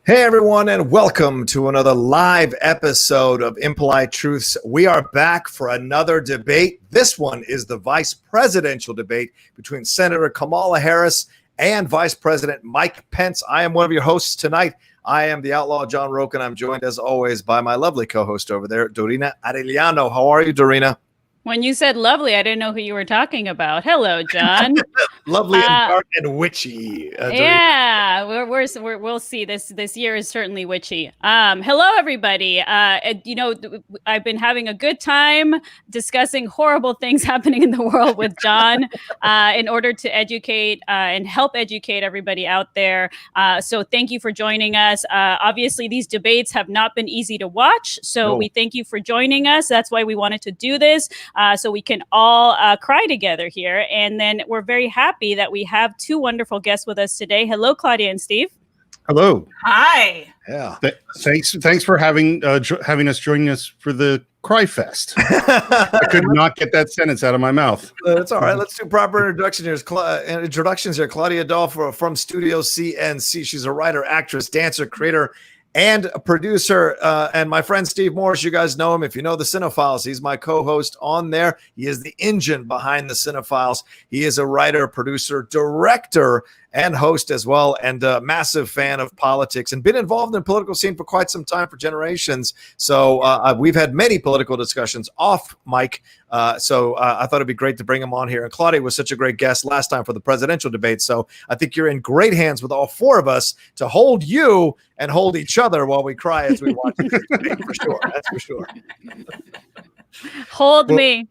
Hey everyone, and welcome to another live episode of Impolite Truths. We are back for another debate. This one is the vice presidential debate between Senator Kamala Harris and Vice President Mike Pence. I am one of your hosts tonight. I am the Outlaw John Rocha, and I'm joined as always by my lovely co-host over there, Dorina Arellano. How are you, Dorina? When you said lovely, I didn't know who you were talking about. Hello, John. Lovely and dark and witchy. Yeah, we'll see. This year is certainly witchy. Hello, everybody. I've been having a good time discussing horrible things happening in the world with John in order to educate and help educate everybody out there. So thank you for joining us. Obviously, these debates have not been easy to watch. So we thank you for joining us. That's why we wanted to do this. So we can all cry together here. And then we're very happy that we have two wonderful guests with us today. Hello, Claudia and Steve. Hello. Hi. Yeah. Thanks for having us joining us for the Cry Fest. I could not get that sentence out of my mouth. That's all right. Let's do proper introductions here. Claudia Dahl from Studio CNC. She's a writer, actress, dancer, creator, and a producer. And my friend Steve Morris, you guys know him. If you know the Cinephiles, he's my co-host on there. He is the engine behind the Cinephiles. He is a writer, producer, director, and host as well, and a massive fan of politics and been involved in the political scene for quite some time, for generations. So we've had many political discussions off mic. So I thought it'd be great to bring him on here. And Claudia was such a great guest last time for the presidential debate. So I think you're in great hands with all four of us to hold you and hold each other while we cry as we watch this debate, for sure. That's for sure. Hold me.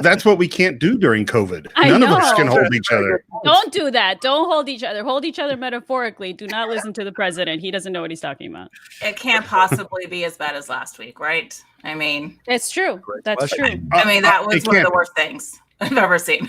That's what we can't do during COVID. None of us can hold each other. Don't do that. Don't hold each other. Hold each other metaphorically. Do not listen to the president. He doesn't know what he's talking about. It can't possibly be as bad as last week, right? I mean, it's true. That's true. I mean, that was one of the worst things I've ever seen.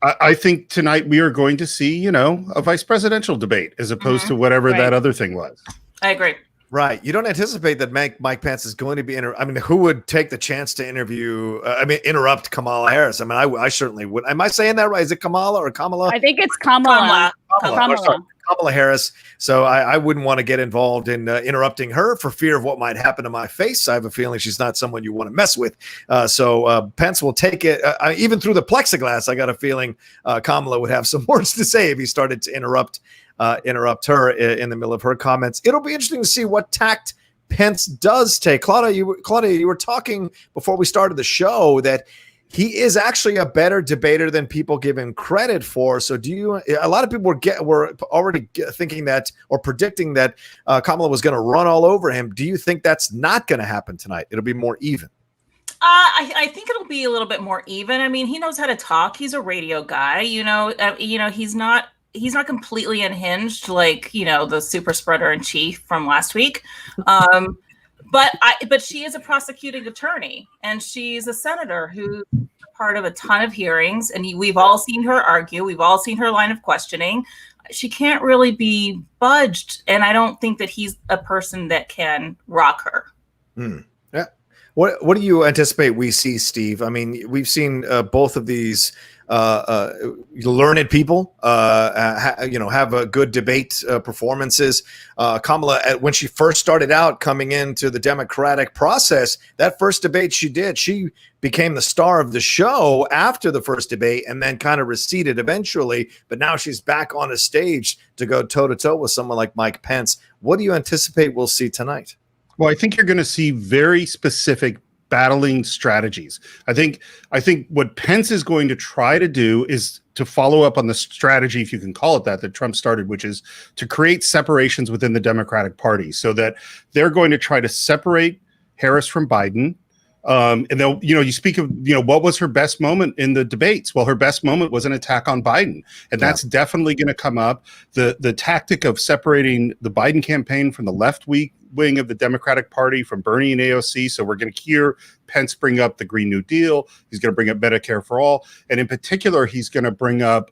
I think tonight we are going to see, a vice presidential debate as opposed to whatever that other thing was. I agree. Right. You don't anticipate that Mike Pence is going to be who would take the chance to interrupt Kamala Harris? I mean, I certainly would. Am I saying that right? Is it Kamala or Kamala? I think it's Kamala. Kamala Harris. So I wouldn't want to get involved in interrupting her for fear of what might happen to my face. I have a feeling she's not someone you want to mess with. So Pence will take it. Even through the plexiglass, I got a feeling Kamala would have some words to say if he started to interrupt her in the middle of her comments. It'll be interesting to see what tact Pence does take. Claudia, you were talking before we started the show that he is actually a better debater than people give him credit for. So a lot of people were already thinking that or predicting that Kamala was going to run all over him. Do you think that's not going to happen tonight? It'll be more even. I think it'll be a little bit more even. I mean, he knows how to talk. He's a radio guy, he's not completely unhinged like, the super spreader in chief from last week. But she is a prosecuting attorney, and she's a senator who's part of a ton of hearings, and we've all seen her argue. We've all seen her line of questioning. She can't really be budged, and I don't think that he's a person that can rock her. Yeah. What do you anticipate we see, Steve? I mean, we've seen both of these learned people have a good debate performances. Kamala, when she first started out coming into the Democratic process, that first debate she became the star of the show after the first debate and then kind of receded eventually, but now she's back on a stage to go toe-to-toe with someone like Mike Pence. What do you anticipate we'll see tonight? Well, I think you're going to see very specific battling strategies. I think what Pence is going to try to do is to follow up on the strategy, if you can call it that Trump started, which is to create separations within the Democratic Party so that they're going to try to separate Harris from Biden. And they'll, you speak of, what was her best moment in the debates? Well, her best moment was an attack on Biden. And that's definitely going to come up. The tactic of separating the Biden campaign from the left wing of the Democratic Party, from Bernie and AOC. So we're going to hear Pence bring up the Green New Deal. He's going to bring up Medicare for all. And in particular, he's going to bring up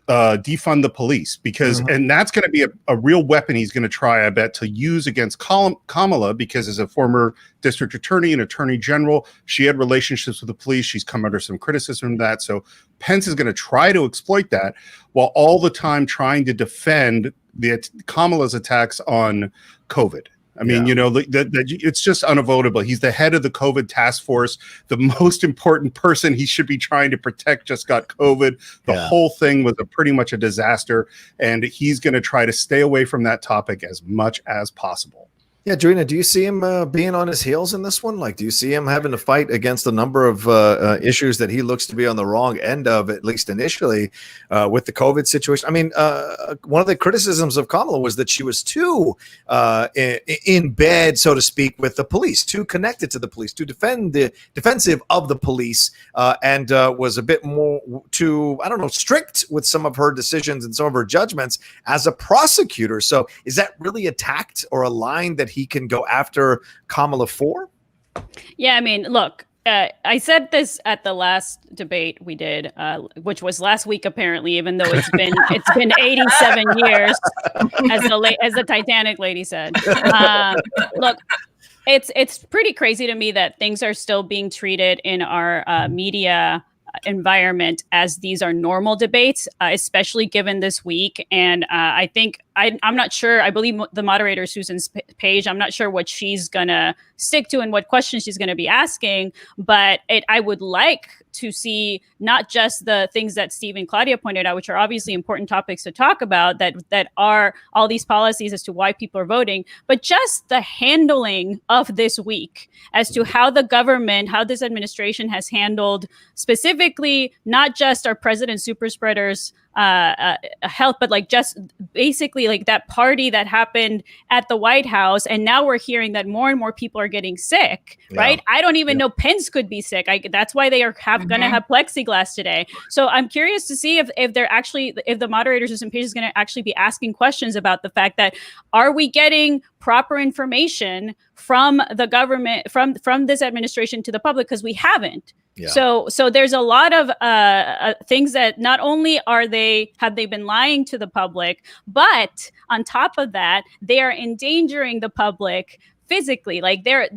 defund the police, because and that's going to be a real weapon he's going to try, I bet, to use against Kamala, because as a former district attorney and attorney general, she had relationships with the police. She's come under some criticism from that. So Pence is going to try to exploit that while all the time trying to defend Kamala's attacks on COVID. I mean, it's just unavoidable. He's the head of the COVID task force. The most important person he should be trying to protect just got COVID. The whole thing was pretty much a disaster, and he's going to try to stay away from that topic as much as possible. Yeah, Dorina, do you see him being on his heels in this one? Like, do you see him having to fight against a number of issues that he looks to be on the wrong end of, at least initially, with the COVID situation? I mean, one of the criticisms of Kamala was that she was too in bed, so to speak, with the police, too connected to the police, too defensive of the police, and was a bit more too, I don't know, strict with some of her decisions and some of her judgments as a prosecutor. So is that really a tact or a line that he can go after Kamala for? Yeah, I mean, look, I said this at the last debate we did, which was last week, apparently, even though it's been 87 years, as the Titanic lady said. Look, it's pretty crazy to me that things are still being treated in our media environment as these are normal debates, especially given this week. And I think I'm not sure. I believe the moderator, Susan's page, I'm not sure what she's going to stick to and what questions she's going to be asking. But I would like to see not just the things that Steve and Claudia pointed out, which are obviously important topics to talk about, that are all these policies as to why people are voting, but just the handling of this week as to how the government, how this administration has handled specifically not just our president super spreaders health, but like just basically like that party that happened at the White House. And now we're hearing that more and more people are getting sick, right? I don't even know Pence could be sick. That's why they are going to have plexiglass today. So I'm curious to see if the moderators and pages is going to actually be asking questions about the fact that, are we getting proper information from the government, from this administration to the public? Because we haven't. Yeah. So there's a lot of things that not only have they been lying to the public, but on top of that, they are endangering the public physically. Like there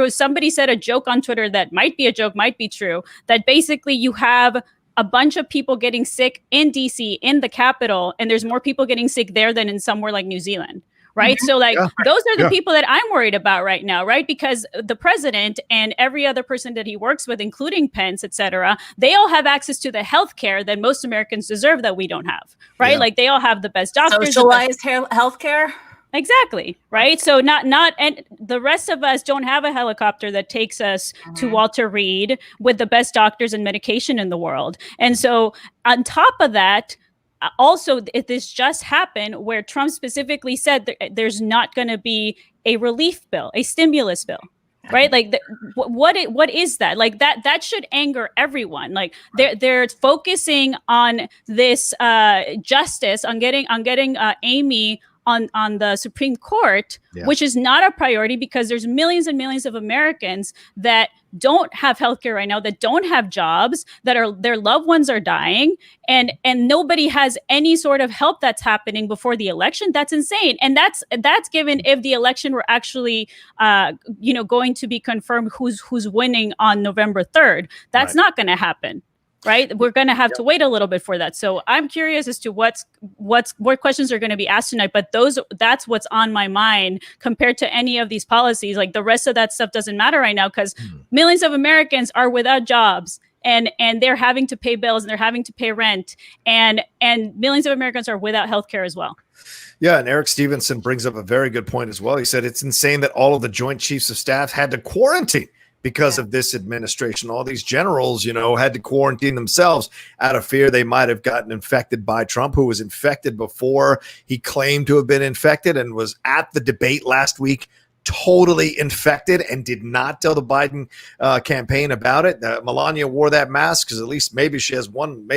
was somebody said a joke on Twitter that might be a joke, might be true, that basically you have a bunch of people getting sick in DC, in the Capitol, and there's more people getting sick there than in somewhere like New Zealand. Right. So like those are the people that I'm worried about right now. Right. Because the president and every other person that he works with, including Pence, et cetera, they all have access to the health care that most Americans deserve that we don't have. Right. Yeah. Like they all have the best doctors. Socialized health care. Exactly. Right. So and the rest of us don't have a helicopter that takes us to Walter Reed with the best doctors and medication in the world. And so on top of that, also, this just happened where Trump specifically said that there's not going to be a relief bill, a stimulus bill, right? Like, what is that? Like that should anger everyone. Like they're focusing on this justice, on getting Amy on the Supreme Court, which is not a priority because there's millions and millions of Americans that don't have healthcare right now, that don't have jobs, that their loved ones are dying, and nobody has any sort of help that's happening before the election. That's insane. And that's given if the election were actually going to be confirmed who's winning on November 3rd. That's not going to happen. Right. We're going to have to wait a little bit for that. So I'm curious as to what questions are going to be asked tonight. But that's what's on my mind compared to any of these policies. Like the rest of that stuff doesn't matter right now because millions of Americans are without jobs and they're having to pay bills and they're having to pay rent and millions of Americans are without healthcare as well. Yeah, and Eric Stevenson brings up a very good point as well. He said it's insane that all of the Joint Chiefs of Staff had to quarantine because of this administration. All these generals, had to quarantine themselves out of fear they might have gotten infected by Trump, who was infected before he claimed to have been infected and was at the debate last week totally infected and did not tell the Biden campaign about it. Melania wore that mask because at least maybe she has one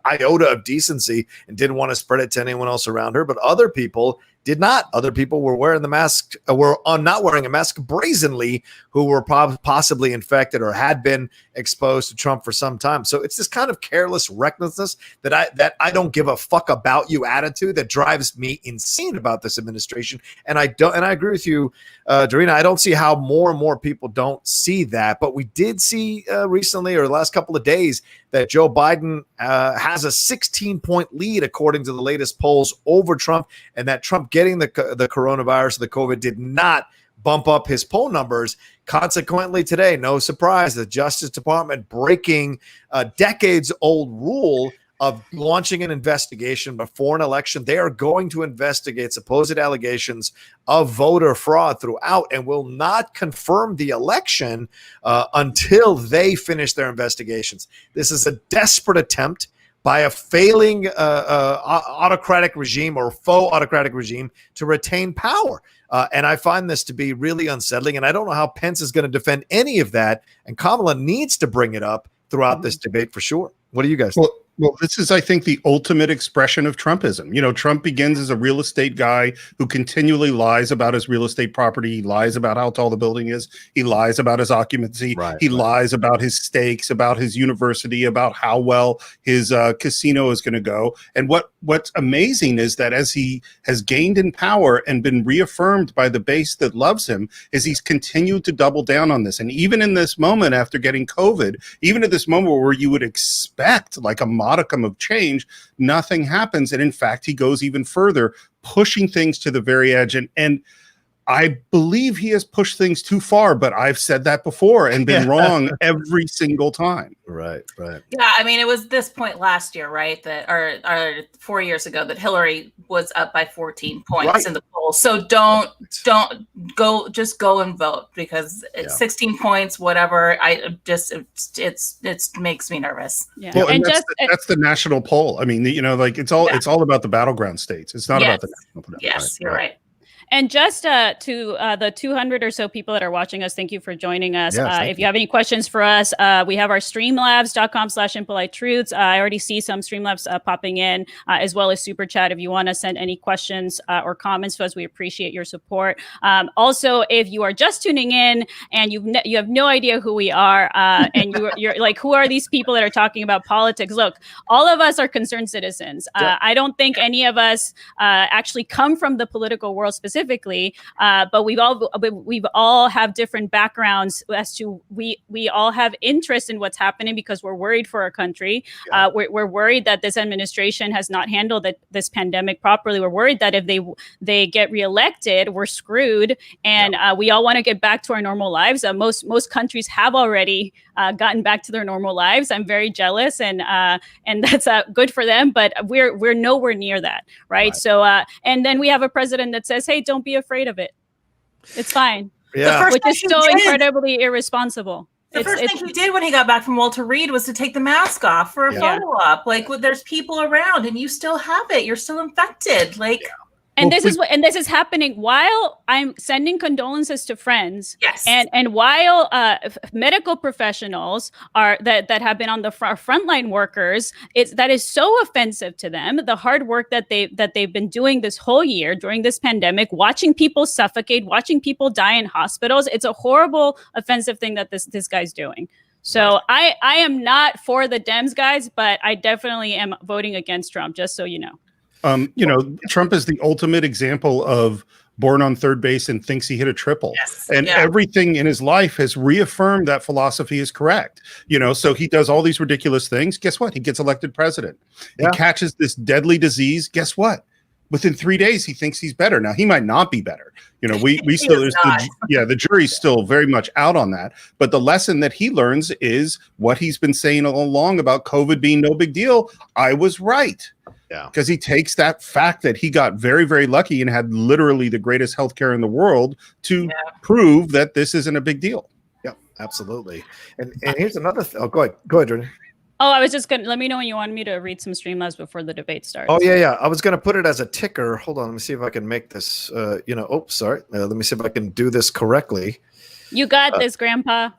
iota of decency and didn't want to spread it to anyone else around her. But other people did not. Other people were wearing the mask, were not wearing a mask brazenly, who were possibly infected or had been exposed to Trump for some time. So it's this kind of careless recklessness that I don't give a fuck about you attitude that drives me insane about this administration. And I agree with you, Dorina. I don't see how more and more people don't see that. But we did see recently, or the last couple of days, that Joe Biden has a 16-point lead according to the latest polls over Trump, and that Trump getting the coronavirus, the COVID, did not bump up his poll numbers. Consequently, today, no surprise, the Justice Department breaking a decades-old rule of launching an investigation before an election. They are going to investigate supposed allegations of voter fraud throughout and will not confirm the election until they finish their investigations. This is a desperate attempt by a failing autocratic regime or faux autocratic regime to retain power. And I find this to be really unsettling. And I don't know how Pence is going to defend any of that. And Kamala needs to bring it up throughout this debate for sure. What do you guys think? Well, this is, I think, the ultimate expression of Trumpism. You know, Trump begins as a real estate guy who continually lies about his real estate property. He lies about how tall the building is. He lies about his occupancy. He lies about his stakes, about his university, about how well his casino is going to go. And what's amazing is that as he has gained in power and been reaffirmed by the base that loves him, is he's continued to double down on this. And even in this moment after getting COVID, even at this moment where you would expect like a modicum of change, nothing happens. And in fact, he goes even further, pushing things to the very edge. And I believe he has pushed things too far, but I've said that before and been wrong every single time. Right. Yeah, I mean, it was this point last year, right? That or 4 years ago that Hillary was up by 14 points in the polls. So don't go, just go and vote because it's 16 points, whatever. I just it makes me nervous. Yeah, well, and that's the national poll. I mean, you know, like it's all about the battleground states. It's not about the national poll. Yes, you're right. And just to the 200 or so people that are watching us, thank you for joining us. If you have any questions for us, we have our streamlabs.com/impolite truths. I already see some Streamlabs popping in, as well as Super Chat. If you want to send any questions or comments to us, we appreciate your support. Also, if you are just tuning in and you have no idea who we are, and you're like, who are these people that are talking about politics? Look, all of us are concerned citizens. I don't think any of us actually come from the political world specifically. But we've all have different backgrounds as to we all have interest in what's happening because we're worried for our country. We're worried that this administration has not handled this pandemic properly. We're worried that if they get reelected, we're screwed. And we all want to get back to our normal lives. Most countries have already gotten back to their normal lives. I'm very jealous, and that's good for them. But we're nowhere near that, right? So and then we have a president that says, "Hey, don't be afraid of it. It's fine." Which is so incredibly irresponsible. The first thing he did when he got back from Walter Reed was to take the mask off for a photo op. Like, there's people around, and you still have it. You're still infected. Like. And this is happening while I'm sending condolences to friends. Yes. And while medical professionals that have been on the frontline workers, that is so offensive to them. The hard work that they've been doing this whole year during this pandemic, watching people suffocate, watching people die in hospitals. It's a horrible, offensive thing that this guy's doing. So I am not for the Dems, guys, but I definitely am voting against Trump, just so you know. You know, Trump is the ultimate example of born on third base and thinks he hit a triple. And everything in his life has reaffirmed that philosophy is correct. You know, so he does all these ridiculous things. Guess what? He gets elected president. He catches this deadly disease. Guess what? Within 3 days, he thinks he's better. Now, he might not be better. You know, we still, the jury's still very much out on that. But the lesson that he learns is what he's been saying all along about COVID being no big deal. I was right. Because he takes that fact that he got very, very lucky and had literally the greatest healthcare in the world to prove that this isn't a big deal. Yeah, absolutely. And here's another thing. Oh, go ahead, Dorina. Oh, I was just going to let me know when you wanted me to read some Streamlabs before the debate starts. Oh, yeah. I was going to put it as a ticker. Hold on. Let me see if I can make this, sorry. Let me see if I can do this correctly. You got this, Grandpa.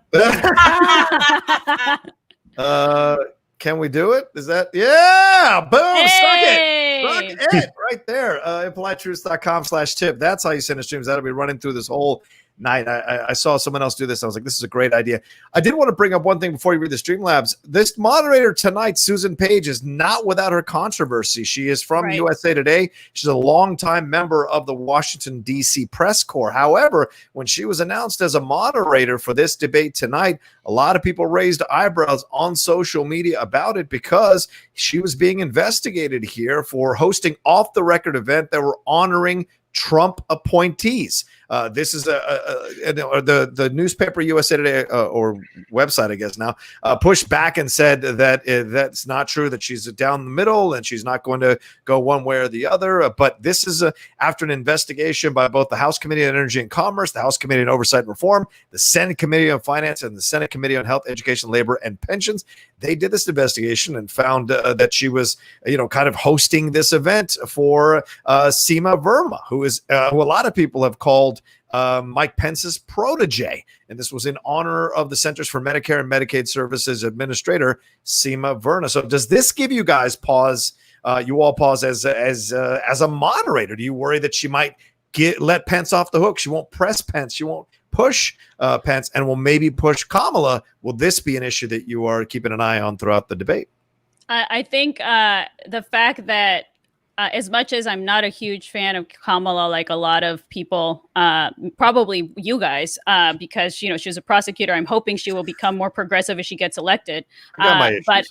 Can we do it? Is that, boom, suck it right there. ImpoliteTruths.com/tip. That's how you send us streams. That'll be running through this whole night. I saw someone else do this. I was like, this is a great idea. I did want to bring up one thing before you read the Streamlabs. This moderator tonight, Susan Page, is not without her controversy. She is from USA Today. She's a longtime member of the Washington, D.C. press corps. However, when she was announced as a moderator for this debate tonight, a lot of people raised eyebrows on social media about it because she was being investigated here for hosting off-the-record event that were honoring Trump appointees. This is the newspaper USA Today or website, I guess now, pushed back and said that that's not true, that she's down the middle and she's not going to go one way or the other. But this is after an investigation by both the House Committee on Energy and Commerce, the House Committee on Oversight and Reform, the Senate Committee on Finance, and the Senate Committee on Health, Education, Labor, and Pensions. They did this investigation and found that she was, kind of hosting this event for Seema Verma, who a lot of people have called Mike Pence's protege. And this was in honor of the Centers for Medicare and Medicaid Services Administrator, Seema Verma. So does this give you guys pause? You all pause as a moderator? Do you worry that she might let Pence off the hook? She won't press Pence. She won't push Pence, and will maybe push Kamala. Will this be an issue that you are keeping an eye on throughout the debate? I think the fact that as much as I'm not a huge fan of Kamala, like a lot of people, probably you guys, because she's a prosecutor. I'm hoping she will become more progressive as she gets elected. But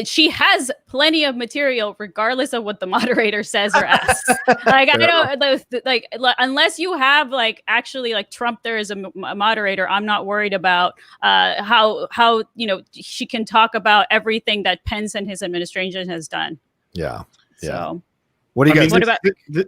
she has plenty of material, regardless of what the moderator says or asks. Like I don't unless you have actually Trump there as a moderator. I'm not worried about how she can talk about everything that Pence and his administration has done. Yeah. So, what do you guys? What about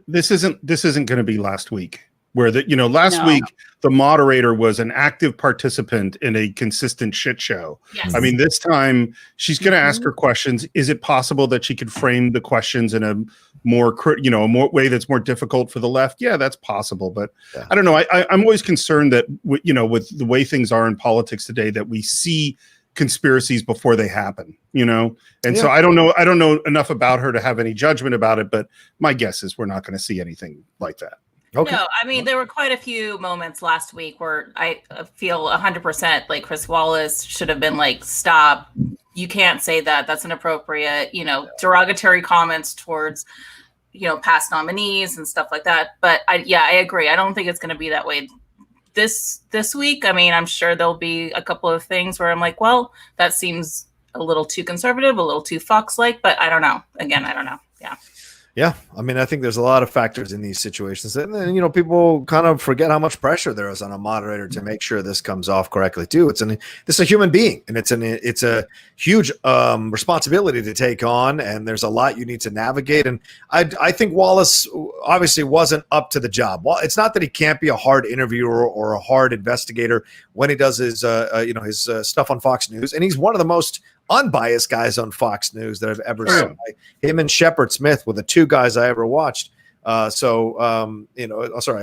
this? Isn't going to be last week? Where last week the moderator was an active participant in a consistent shit show. Yes. I mean, this time she's going to ask her questions. Is it possible that she could frame the questions in a more way that's more difficult for the left? Yeah, that's possible. But I don't know. I'm always concerned that with the way things are in politics today, that we see conspiracies before they happen, so I don't know enough about her to have any judgment about it, but my guess is we're not going to see anything like that. Okay. No, I mean, there were quite a few moments last week where I feel 100% like Chris Wallace should have been like, stop, you can't say that, that's inappropriate, derogatory comments towards past nominees and stuff like that. But I agree, I don't think it's going to be that way this week. I mean, I'm sure there'll be a couple of things where I'm like, well, that seems a little too conservative, a little too Fox-like, but I don't know. Again, I don't know. Yeah. I mean, I think there's a lot of factors in these situations. And then, people kind of forget how much pressure there is on a moderator to make sure this comes off correctly too. This is a human being, and it's a huge responsibility to take on. And there's a lot you need to navigate. And I think Wallace obviously wasn't up to the job. Well, it's not that he can't be a hard interviewer or a hard investigator when he does his stuff on Fox News. And he's one of the most unbiased guys on Fox News that I've ever seen. Him and Shepard Smith were the two guys I ever watched. Sorry, I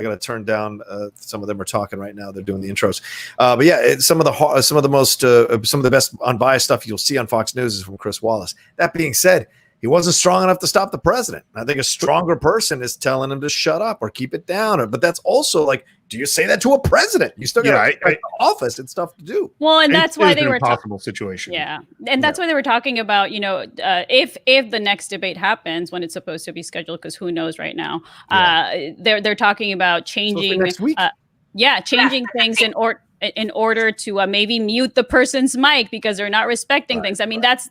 got to turn down. Some of them are talking right now. They're doing the intros. But yeah, some of the best unbiased stuff you'll see on Fox News is from Chris Wallace. That being said, he wasn't strong enough to stop the president. I think a stronger person is telling him to shut up or keep it down. But that's also do you say that to a president? You still got the office and stuff to do. Well, and that's why they were impossible situation. Yeah, and that's why they were talking about if the next debate happens when it's supposed to be scheduled, because who knows right now. They're talking about changing next week. Changing things in order to maybe mute the person's mic because they're not respecting things. I mean, that's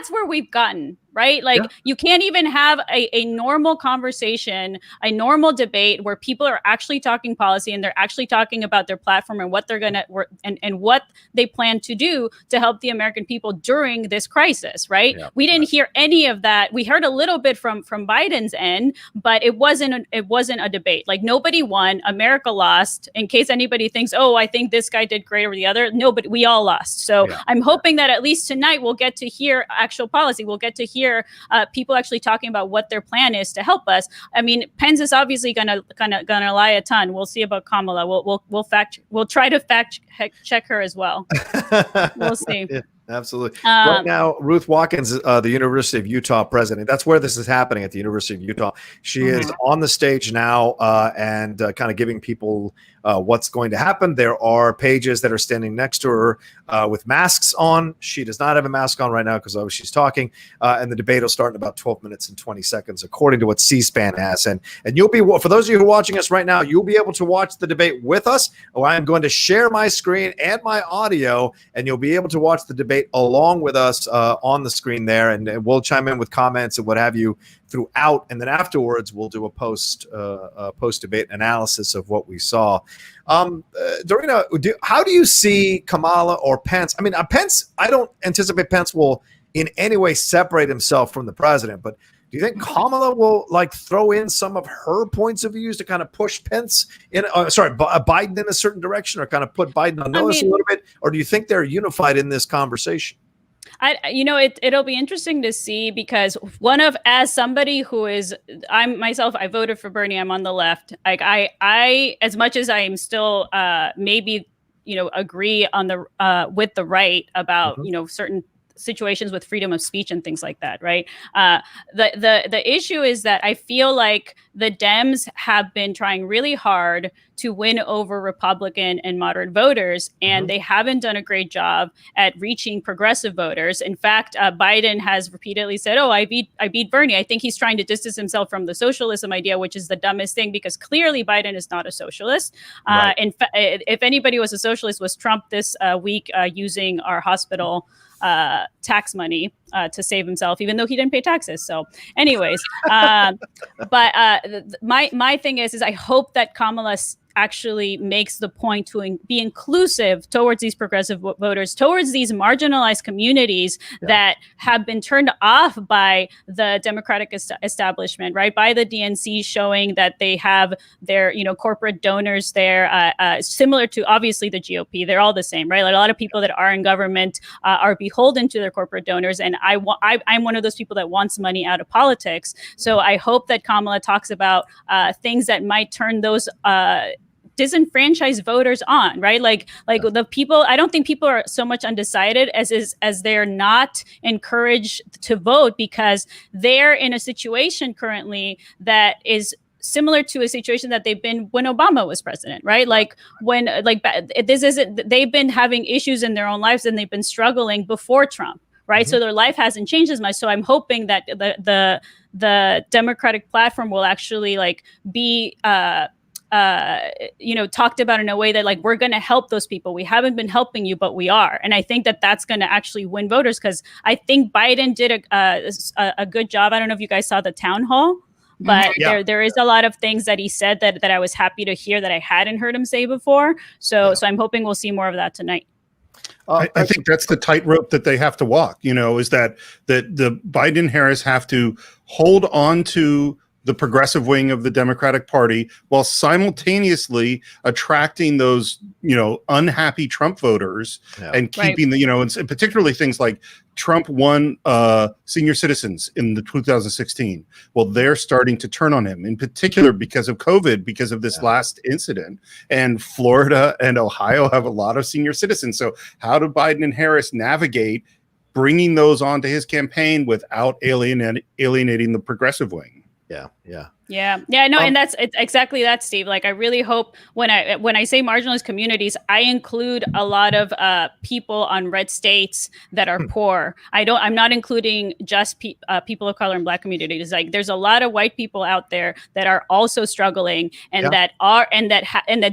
where we've gotten. Right? You can't even have a normal conversation, a normal debate where people are actually talking policy and they're actually talking about their platform and what they're going to and what they plan to do to help the American people during this crisis. Right? Yeah. We didn't hear any of that. We heard a little bit from Biden's end, but it wasn't a debate. Nobody won. America lost. In case anybody thinks, oh, I think this guy did great over the other. No, but we all lost. So I'm hoping that at least tonight we'll get to hear actual policy. We'll get to hear people actually talking about what their plan is to help us. I mean, Pence is obviously gonna lie a ton. We'll see about Kamala. We'll try to fact check her as well. We'll see. Absolutely. Right now, Ruth Watkins, the University of Utah president, that's where this is happening, at the University of Utah. She is on the stage now and kind of giving people what's going to happen. There are pages that are standing next to her with masks on. She does not have a mask on right now because she's talking. And the debate will start in about 12 minutes and 20 seconds, according to what C-SPAN has. And you'll be, for those of you who are watching us right now, you'll be able to watch the debate with us. I am going to share my screen and my audio, and you'll be able to watch the debate along with us on the screen there, and we'll chime in with comments and what have you throughout, and then afterwards we'll do a post debate analysis of what we saw. Dorina, how do you see Kamala or Pence? I mean, Pence, I don't anticipate Pence will in any way separate himself from the president, but do you think Kamala will throw in some of her points of views to kind of push Pence Biden in a certain direction, or kind of put Biden on notice a little bit? Or do you think they're unified in this conversation? It'll be interesting to see, because as somebody who is, I voted for Bernie. I'm on the left. I as much as I am still maybe agree on the with the right about certain situations with freedom of speech and things like that, right? The issue is that I feel like the Dems have been trying really hard to win over Republican and moderate voters, and they haven't done a great job at reaching progressive voters. In fact, Biden has repeatedly said, "Oh, I beat Bernie." I think he's trying to distance himself from the socialism idea, which is the dumbest thing, because clearly Biden is not a socialist. Right. If anybody was a socialist, was Trump this week using our hospital tax money to save himself, even though he didn't pay taxes. So anyways, but my thing is I hope that Kamala actually makes the point to be inclusive towards these progressive voters, towards these marginalized communities that have been turned off by the Democratic establishment, right? By the DNC, showing that they have their, corporate donors there, similar to obviously the GOP. They're all the same, right? Like a lot of people that are in government are beholden to their corporate donors. And I'm one of those people that wants money out of politics. So I hope that Kamala talks about things that might turn those disenfranchised voters on, right? Like the people, I don't think people are so much undecided as they're not encouraged to vote, because they're in a situation currently that is similar to a situation that they've been when Obama was president, right? They've been having issues in their own lives, and they've been struggling before Trump, right? So their life hasn't changed as much. So I'm hoping that the Democratic platform will actually be talked about in a way that we're going to help those people. We haven't been helping you, but we are. And I think that that's going to actually win voters, because I think Biden did a good job. I don't know if you guys saw the town hall, but there is a lot of things that he said that I was happy to hear that I hadn't heard him say before. So I'm hoping we'll see more of that tonight. I think that's the tightrope that they have to walk, is that the Biden Harris have to hold on to the progressive wing of the Democratic Party while simultaneously attracting those, unhappy Trump voters and keeping and particularly things like Trump won senior citizens in the 2016. Well, they're starting to turn on him, in particular because of COVID, because of this last incident. And Florida and Ohio have a lot of senior citizens. So how do Biden and Harris navigate bringing those onto his campaign without alienating the progressive wing? And it's exactly that, Steve. I really hope when I say marginalized communities, I include a lot of people on red states that are poor. I'm not including just people of color and Black communities. There's a lot of white people out there that are also struggling, and that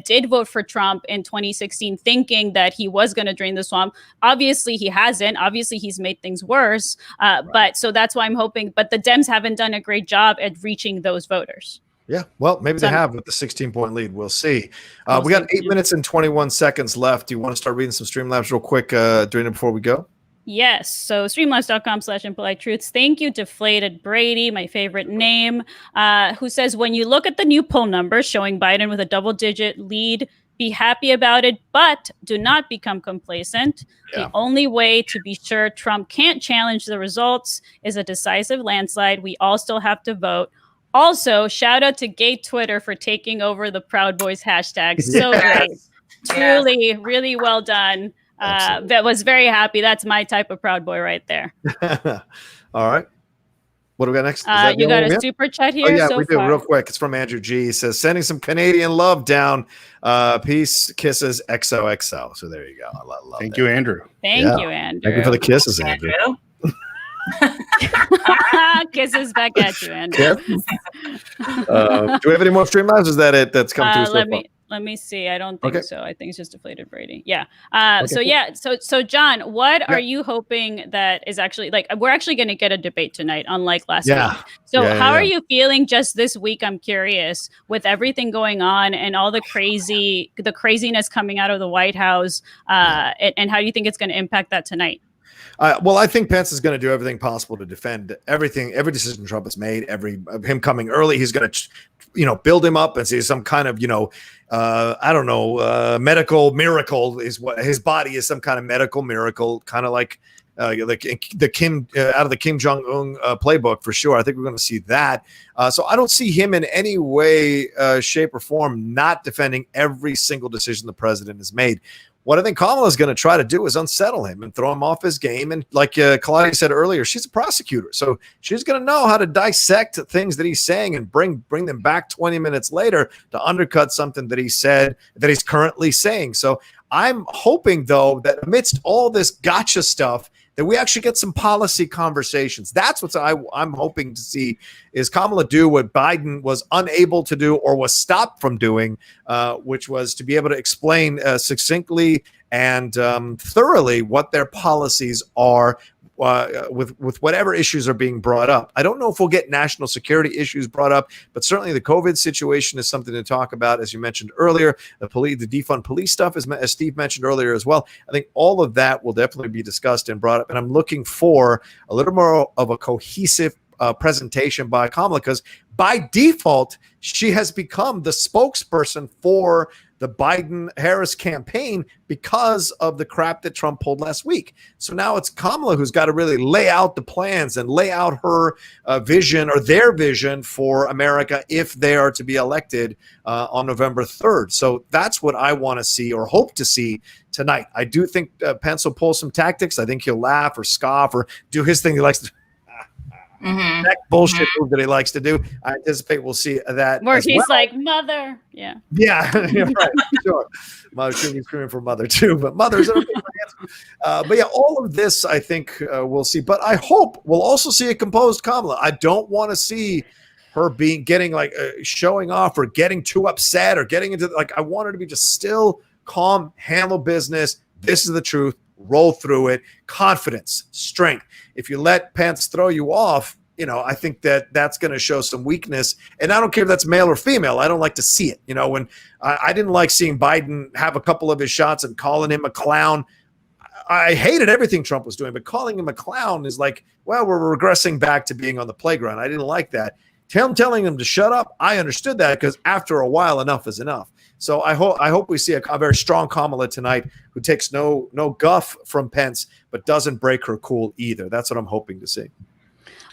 did vote for Trump in 2016, thinking that he was going to drain the swamp. Obviously, he hasn't. Obviously, he's made things worse. But so that's why I'm hoping. But the Dems haven't done a great job at reaching those voters. Yeah, well, maybe they have with the 16-point lead. We'll see. We got 8 minutes and 21 seconds left. Do you want to start reading some Streamlabs real quick, Dorina, before we go? Yes. So streamlabs.com/Impolite Truths. Thank you, Deflated Brady, my favorite name, who says, when you look at the new poll numbers showing Biden with a double-digit lead, be happy about it, but do not become complacent. The only way to be sure Trump can't challenge the results is a decisive landslide. We all still have to vote. Also, shout out to gay Twitter for taking over the Proud Boys hashtag. So great. Truly, really well done. That was very happy. That's my type of proud boy right there. All right. What do we got next? You got a super chat here. Oh, yeah, so we do. far. Real quick. It's from Andrew G. He says, sending some Canadian love down. Peace, kisses, XOXO. So there you go. I love Thank you, Andrew. Thank you, Andrew. Thank you for the kisses, Andrew. Kisses back at you, Andrew. Do we have any more stream lives? Is that it? That's come through so far? Let me see. I don't think Okay. so. I think it's just deflated Brady. Yeah. Okay. So John, what are you hoping that is actually like? We're actually going to get a debate tonight, unlike last week. So how are you feeling just this week? I'm curious with everything going on and all the craziness coming out of the White House, and how do you think it's going to impact that tonight? Well, I think Pence is going to do everything possible to defend every decision Trump has made. Him coming early, he's going to, build him up and see some kind of, medical miracle is what his body is, some kind of medical miracle, kind of like the Kim out of the Kim Jong-un playbook for sure. I think we're going to see that. So I don't see him in any way, shape, or form not defending every single decision the president has made. What I think Kamala is going to try to do is unsettle him and throw him off his game. And like Claudia said earlier, she's a prosecutor. So she's going to know how to dissect things that he's saying and bring them back 20 minutes later to undercut something that he said that he's currently saying. So I'm hoping, though, that amidst all this gotcha stuff, that we actually get some policy conversations. That's what I'm hoping to see is Kamala do what Biden was unable to do or was stopped from doing, which was to be able to explain succinctly and thoroughly what their policies are with whatever issues are being brought up. I don't know if we'll get national security issues brought up, but certainly the COVID situation is something to talk about, as you mentioned earlier. The defund police stuff, as Steve mentioned earlier as well. I think all of that will definitely be discussed and brought up, and I'm looking for a little more of a cohesive presentation by Kamala, because by default, she has become the spokesperson for the Biden-Harris campaign because of the crap that Trump pulled last week. So now it's Kamala who's got to really lay out the plans and lay out her vision or their vision for America if they are to be elected on November 3rd. So that's what I want to see or hope to see tonight. I do think Pence will pull some tactics. I think he'll laugh or scoff or do his thing he likes to that bullshit move that he likes to do. I anticipate we'll see that. Where he's like, mother. Yeah. Yeah, right. Sure. Mother should be screaming for mother too, but mothers are but yeah, all of this I think we'll see. But I hope we'll also see a composed Kamala. I don't want to see her getting like showing off or getting too upset or getting into I want her to be just still, calm, handle business. This is the truth. Roll through it. Confidence, strength. If you let Pence throw you off, I think that's going to show some weakness. And I don't care if that's male or female. I don't like to see it. When I didn't like seeing Biden have a couple of his shots and calling him a clown. I hated everything Trump was doing, but calling him a clown is like, well, we're regressing back to being on the playground. I didn't like that. Him telling him to shut up, I understood that because after a while, enough is enough. So I hope we see a very strong Kamala tonight who takes no guff from Pence, but doesn't break her cool either. That's what I'm hoping to see.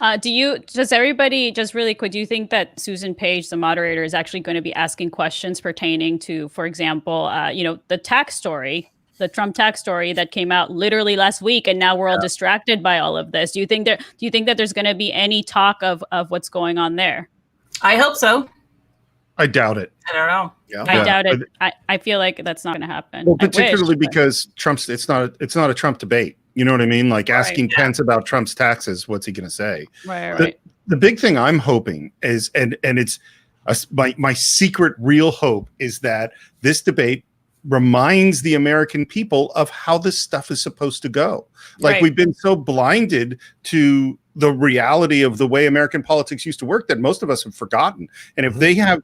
Does everybody, just really quick, do you think that Susan Page, the moderator, is actually going to be asking questions pertaining to, for example, the tax story, the Trump tax story that came out literally last week, and now we're all distracted by all of this? Do you think that there's going to be any talk of what's going on there? I hope so. I doubt it. I don't know. Yeah. I doubt it. I feel like that's not going to happen. Well, particularly because it's not a Trump debate. You know what I mean? Like asking Pence about Trump's taxes, what's he going to say? Right. The big thing I'm hoping is, and it's my secret real hope is that this debate reminds the American people of how this stuff is supposed to go. Like we've been so blinded to the reality of the way American politics used to work that most of us have forgotten. And if they have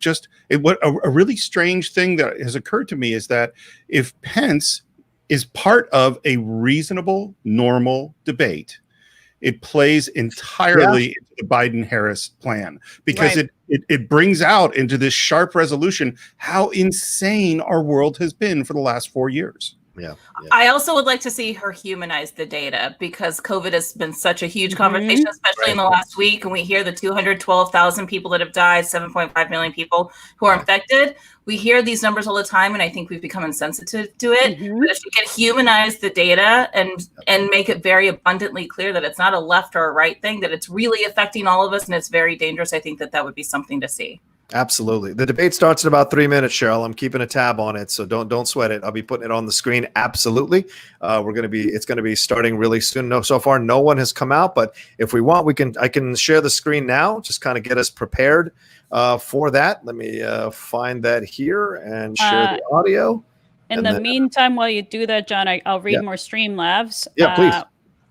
a really strange thing that has occurred to me is that if Pence is part of a reasonable, normal debate, it plays entirely into the Biden-Harris plan because it brings out into this sharp resolution how insane our world has been for the last 4 years. Yeah. I also would like to see her humanize the data, because COVID has been such a huge conversation, especially in the last week. And we hear the 212,000 people that have died, 7.5 million people who are infected. We hear these numbers all the time, and I think we've become insensitive to it. But if you can humanize the data and make it very abundantly clear that it's not a left or a right thing, that it's really affecting all of us and it's very dangerous, I think that would be something to see. Absolutely. The debate starts in about 3 minutes, Cheryl. I'm keeping a tab on it, so don't sweat it. I'll be putting it on the screen. Absolutely. It's going to be starting really soon. No, so far no one has come out, but if we want, I can share the screen now, just kind of get us prepared for that. Let me find that here and share the audio. In the meantime, while you do that, John, I'll read more Streamlabs. Yeah, please.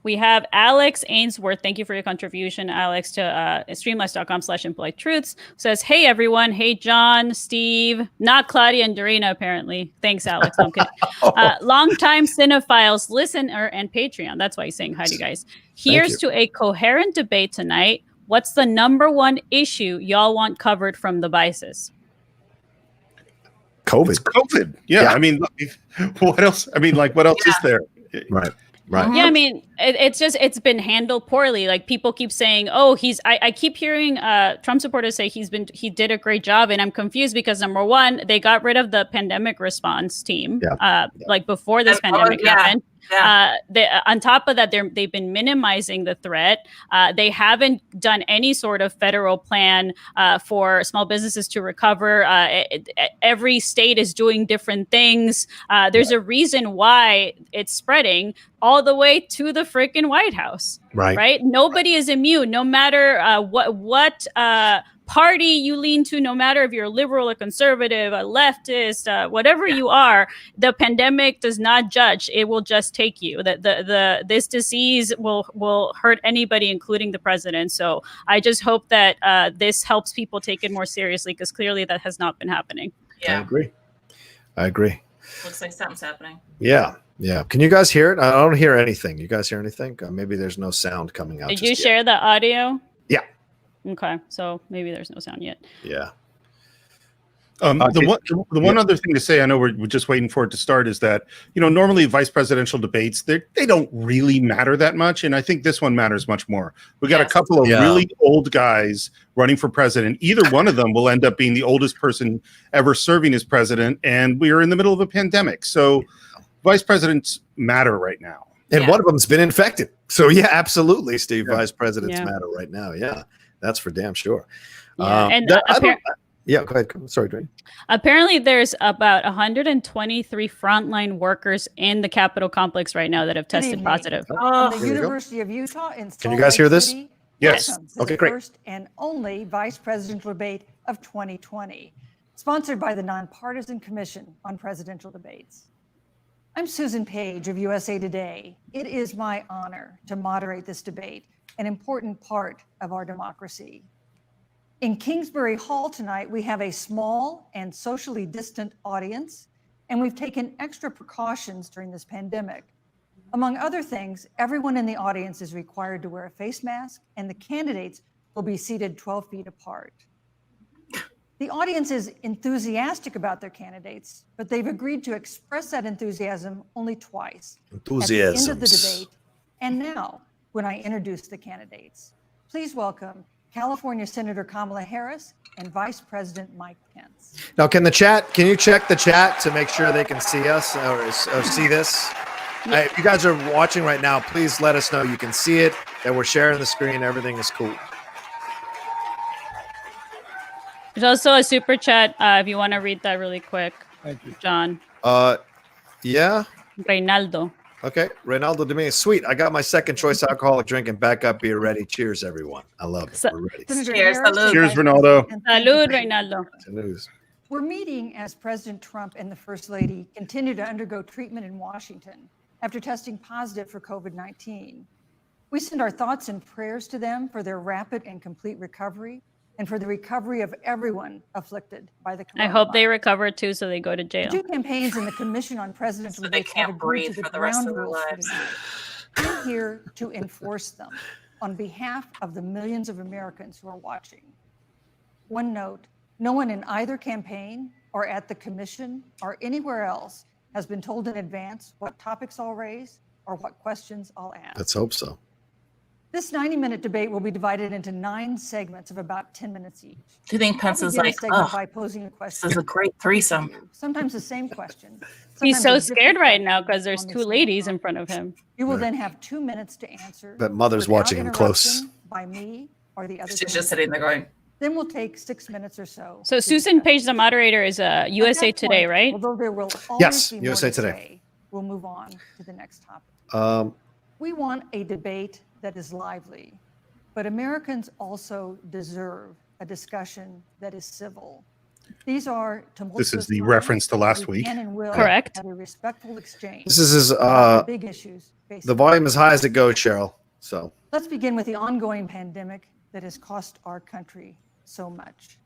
We have Alex Ainsworth. Thank you for your contribution, Alex, to streamlabs.com/impolite truths. Says, hey, everyone. Hey, John, Steve, not Claudia and Dorina, apparently. Thanks, Alex. No, I'm kidding. Longtime cinephiles, listener, and Patreon. That's why he's saying hi to you guys. Here's to a coherent debate tonight. What's the number one issue y'all want covered from the Vices? COVID. It's COVID. Yeah. I mean, what else? I mean, like, what else is there? Right. Yeah, I mean, it's been handled poorly. Like, people keep saying, "Oh, I keep hearing Trump supporters say he did a great job," and I'm confused because number one, they got rid of the pandemic response team, like before this pandemic happened. On top of that, they've been minimizing the threat. They haven't done any sort of federal plan for small businesses to recover. Every state is doing different things. There's a reason why it's spreading all the way to the freaking White House. Right? Nobody is immune, no matter what party you lean to, no matter if you're a liberal, a conservative, a leftist, whatever you are. The pandemic does not judge; it will just take you. This disease will hurt anybody, including the president. So I just hope that this helps people take it more seriously, because clearly that has not been happening. Yeah, I agree. Looks like something's happening. Yeah. Can you guys hear it? I don't hear anything. You guys hear anything? Maybe there's no sound coming out. Did you share the audio? Yeah. Okay, so maybe there's no sound yet. Yeah. The one other thing to say, I know we're just waiting for it to start, is that, normally vice presidential debates, they don't really matter that much. And I think this one matters much more. We got a couple of really old guys running for president. Either one of them will end up being the oldest person ever serving as president. And we are in the middle of a pandemic. So vice presidents matter right now. And one of them's been infected. So yeah, absolutely, Steve. Vice presidents matter right now. Yeah, that's for damn sure. Yeah, go ahead. Sorry, Dwayne. Apparently, there's about 123 frontline workers in the Capitol complex right now that have tested positive. The University of Utah in Salt Can you guys hear this? City, Yes. Okay, great. First and only vice presidential debate of 2020, sponsored by the Nonpartisan Commission on Presidential Debates. I'm Susan Page of USA Today. It is my honor to moderate this debate, an important part of our democracy. In Kingsbury Hall tonight, we have a small and socially distant audience, and we've taken extra precautions during this pandemic. Among other things, everyone in the audience is required to wear a face mask, and the candidates will be seated 12 feet apart. The audience is enthusiastic about their candidates, but they've agreed to express that enthusiasm only twice. At the end of the debate, and now, when I introduce the candidates. Please welcome California Senator Kamala Harris and Vice President Mike Pence. Now, can you check the chat to make sure they can see us or see this? If you guys are watching right now, please let us know you can see it, that we're sharing the screen, everything is cool. There's also a super chat if you want to read that really quick. Thank you, John. Yeah. Reynaldo. Okay, Reynaldo Dominguez. Sweet. I got my second choice alcoholic drink and backup beer ready. Cheers, everyone. I love it. We're ready. Cheers, salud. Cheers, Ronaldo. Salud, Reynaldo. We're meeting as President Trump and the First Lady continue to undergo treatment in Washington after testing positive for COVID-19. We send our thoughts and prayers to them for their rapid and complete recovery, and for the recovery of everyone afflicted by the coronavirus. I hope they recover too, so they go to jail. The two campaigns in the Commission on Presidential So they Debates have can't agreed to breathe the for the rest ground of their rules for lives. tonight. We're here to enforce them on behalf of the millions of Americans who are watching. One note, no one in either campaign or at the commission or anywhere else has been told in advance what topics I'll raise or what questions I'll ask. Let's hope so. This 90-minute debate will be divided into 9 segments of about 10 minutes each. Do you think Pence I'll is begin a like, segment oh, by posing a question. this is a great threesome? Sometimes the same question. He's sometimes so a scared different right question now because there's on the 2 same ladies in topic. front of him. You will Right. then have 2 minutes to answer. But mother's without watching him close. interruption by me or the other. She's just sitting there going, Then we'll take 6 minutes or so. So to Susan discuss. Page, the moderator, is At USA that Today, point, right? Although there will always Yes, be more USA to Today. say, we'll move on to the next topic. Um, We want a debate that is lively, but Americans also deserve a discussion that is civil. These are tumultuous This is the times. reference to last We week. can and will Correct. have a respectful exchange. this is his, about the big issues facing the volume is high as it goes, Cheryl. So Let's begin with the ongoing pandemic that has cost our country so much.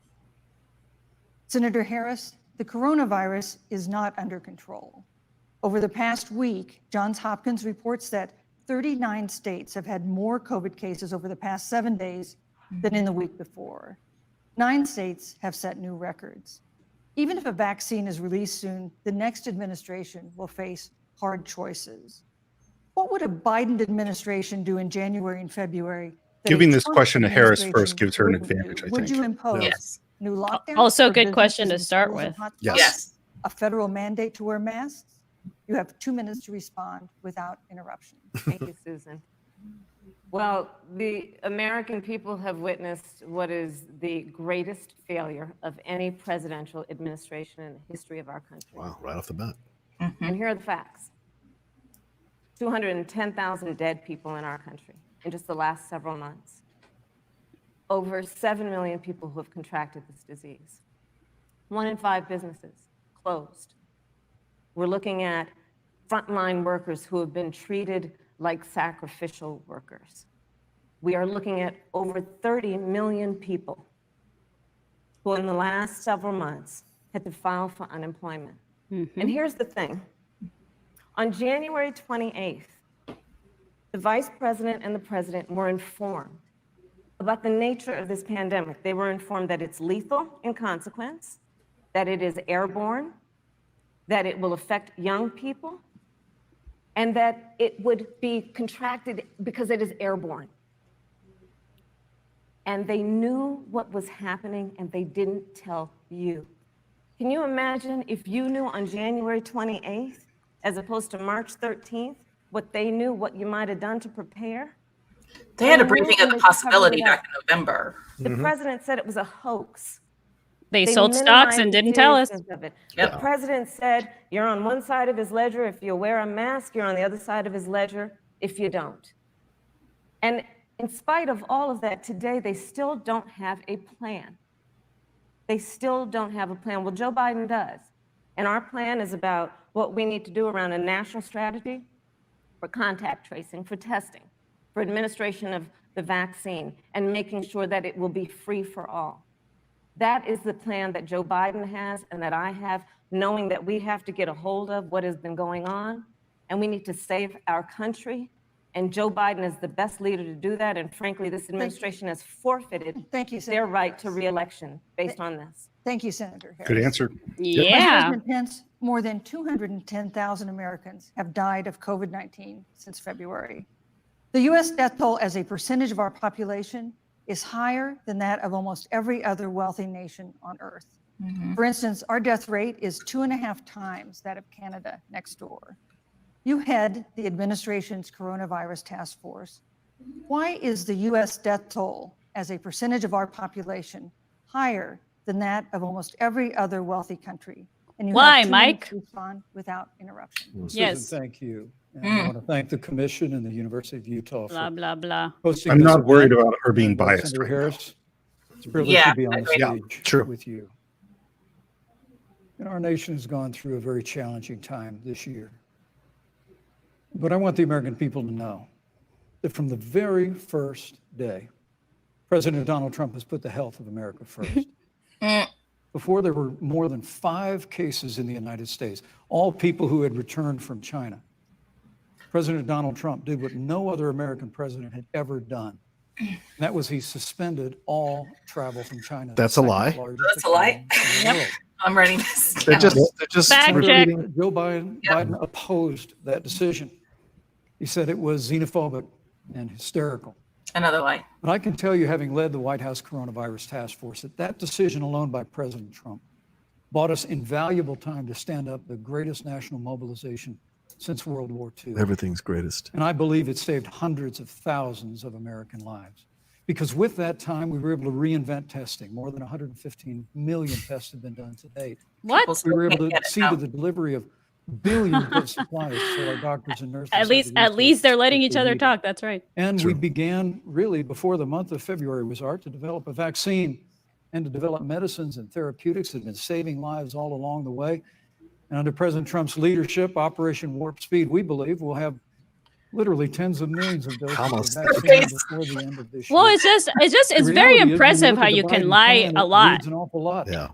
Senator Harris, the coronavirus is not under control. Over the past week, Johns Hopkins reports that 39 states have had more COVID cases over the past 7 days than in the week before. 9 states have set new records. Even if a vaccine is released soon, the next administration will face hard choices. What would a Biden administration do in January and February? that a Giving this Trump question to Harris first administration gives her an wouldn't do? advantage, I Would think. you impose yes, new lockdowns? Also for good question businesses to and start schools in with. hotspots? Yes. yes. A federal mandate to wear masks? You have 2 minutes to respond without interruption. Thank you, Susan. Well, the American people have witnessed what is the greatest failure of any presidential administration in the history of our country. wow, right off the bat. And here are the facts. 210,000 dead people in our country in just the last several months. Over 7 million people who have contracted this disease. 1 in 5 businesses closed. We're looking at frontline workers who have been treated like sacrificial workers. We are looking at over 30 million people who in the last several months had to file for unemployment. And here's the thing. On January 28th, the vice president and the president were informed about the nature of this pandemic. They were informed that it's lethal in consequence, that it is airborne, that it will affect young people, and that it would be contracted because it is airborne. And they knew what was happening and they didn't tell you. Can you imagine if you knew on January 28th, as opposed to March 13th, what they knew, what you might have done to prepare? They had a They briefing knew of the and they covered possibility it back up. in November. The president said it was a hoax. They sold stocks and minimized the didn't tell us. seriousness of it. Yep. The president said, you're on one side of his ledger if you wear a mask, you're on the other side of his ledger if you don't. And in spite of all of that, today they still don't have a plan. They still don't have a plan. Well, Joe Biden does. And our plan is about what we need to do around a national strategy for contact tracing, for testing, for administration of the vaccine, and making sure that it will be free for all. That is the plan that Joe Biden has and that I have, knowing that we have to get a hold of what has been going on, and we need to save our country. And Joe Biden is the best leader to do that. And frankly, this administration has forfeited Thank you, their Senator right to Harris. re-election based on this. Thank you, Senator Harris. Good answer. Vice Yeah. President Pence, more than 210,000 Americans have died of COVID-19 since February. The U.S. death toll as a percentage of our population is higher than that of almost every other wealthy nation on earth. For instance, our death rate is 2.5 times that of Canada next door. You head the administration's coronavirus task force. Why is the U.S. death toll as a percentage of our population higher than that of almost every other wealthy country? And you Why, have 2 minutes Mike? to respond without interruption. Yes. Susan, thank you. And I want to thank the commission and the University of Utah Blah, for blah, blah. hosting I'm this not worried event. about her being And, biased Senator right now. Harris, it's a privilege Yeah, to be on the agreed. Yeah, stage true. with you. And our nation has gone through a very challenging time this year. But I want the American people to know that from the very first day, President Donald Trump has put the health of America first. Before there were more than 5 cases in the United States, all people who had returned from China, President Donald Trump did what no other American president had ever done. And that was he suspended all travel from China. That's a the lie. second largest That's a lie. economy in the world. I'm writing this They're down. just Fact repeating. check. Joe Biden opposed that decision. He said it was xenophobic and hysterical. Another lie. But I can tell you, having led the White House Coronavirus Task Force, that decision alone by President Trump bought us invaluable time to stand up the greatest national mobilization since World War II. Everything's greatest. And I believe it saved hundreds of thousands of American lives. Because with that time, we were able to reinvent testing. More than 115 million tests have been done to date. What? People We still were able can't to get it see now. to the delivery of billions of supplies so our doctors and nurses. At had the least they're resources letting that each they other needed. talk. That's right. And we began really before the month of February was out to develop a vaccine and to develop medicines and therapeutics that have been saving lives all along the way. And under President Trump's leadership, Operation Warp Speed, we believe we'll have literally tens of millions of doses Kamala of said vaccine before the end of this year. Well, it's The very reality is, when you impressive look how at the you can Biden lie plan, a it lot. reads an awful lot. Yeah.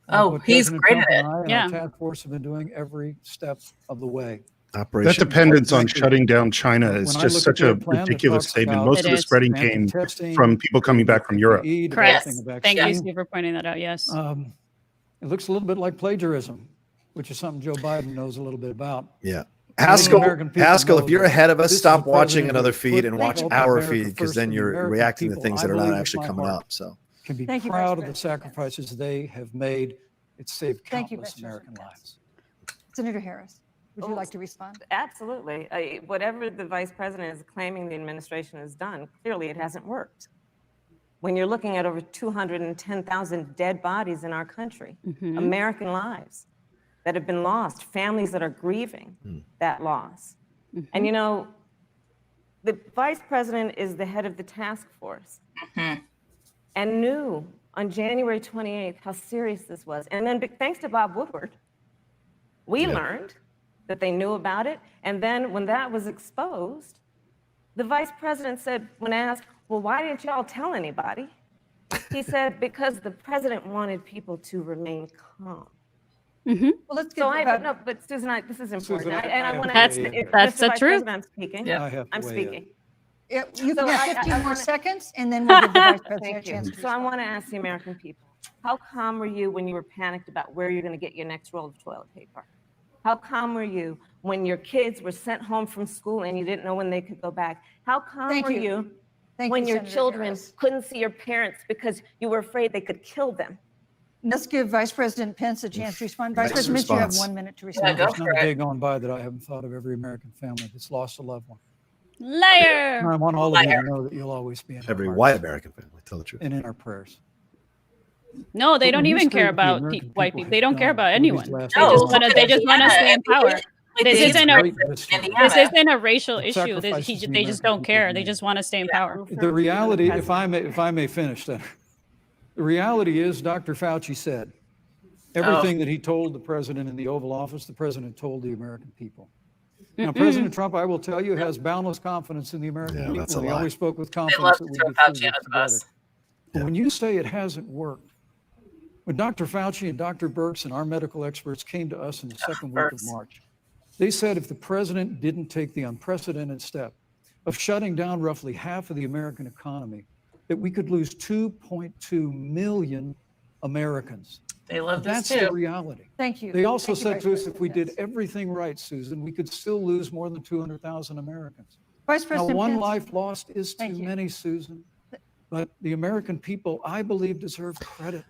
Oh, What he's President great Trump at and it. I and Yeah. our task force have been doing every step of the way. That Operation. dependence on frankly, shutting down China is when I just look such at a their plan that ridiculous talks statement. about- Most It of the is. spreading came Testing, from people coming back from Europe. PPE, Correct. developing a Thank you, vaccine. Steve, for pointing that out. Yes. It looks a little bit like plagiarism, which is something Joe Biden knows a little bit about. Yeah. American people Haskell, know if you're that ahead of us, this is stop a watching president another who feed put and watch Hope our America feed, because first then for the you're American reacting to people. things I that are not believe with actually my coming heart. up. So Can be Thank you, proud Vice of the President. sacrifices they have made. It's saved Thank you, countless Vice American President lives. Senator Harris, would you Oh, like to respond? Absolutely. Whatever the vice president is claiming the administration has done, clearly it hasn't worked. When you're looking at over 210,000 dead bodies in our country, American lives that have been lost, families that are grieving that loss. And you know, the vice president is the head of the task force and knew on January 28th how serious this was. And then thanks to Bob Woodward, we learned that they knew about it. And then when that was exposed, the vice president said, when asked, well, why didn't y'all tell anybody? He said, because the president wanted people to remain calm. Well, let's get So I about- no, but Susan, this is important. Susan, And I have want to to That's- weigh in here. that's Mr. the Vice truth. President, I'm speaking. Yeah. I have to I'm weigh in. speaking. Yeah, you So can have I 15 more wanna- seconds, and then we'll give the Vice President a Thank chance you. to So I respond. want to ask the American people, how calm were you when you were panicked about where you're going to get your next roll of toilet paper? How calm were you when your kids were sent home from school and you didn't know when they could go back? How calm Thank were you. you Thank when you, your Senator children Harris. couldn't see your parents because you were afraid they could kill them? Let's give Vice President Pence a chance to respond. Vice Nice President Pence, you have response. 1 minute to Yeah, respond. go There's for not a it. day gone by that I haven't thought of every American family that's lost a loved one. And Liar. I want all of you to know that you'll always be in every our white hearts American family, tell the truth. and in our prayers. No, they But don't when you even say care what the about American white people people. They have don't care done about over anyone. these last They No, just eight want to. months, They just want to stay in power. Like This the isn't a- great history. Indiana. This isn't a racial The issue. This, sacrifices the they just American don't people care. have They made. just want to stay in power. The reality, if I may finish, then, the reality is, Dr. Fauci said, everything that he told the president in the Oval Office, the president told the American people. Now, President Trump, I will tell you, has boundless confidence in the American Yeah, people. that's a He lie. always spoke with They love confidence to that we'd throw get through Fauci this under the together. bus. But when you say it hasn't worked, when Dr. Fauci and Dr. Birx and our medical experts came to us in the second week of Birx. March, they said if the president didn't take the unprecedented step of shutting down roughly half of the American economy, that we could lose 2.2 million Americans. They love this That's too. the reality. Thank you. They also Thank you, said Vice to us, if President we did Pence. everything right, Susan, we could still lose more than 200,000 Americans. Vice Now, President one Pence. life lost is Thank too you. many, Susan. But the American people, I believe, deserve credit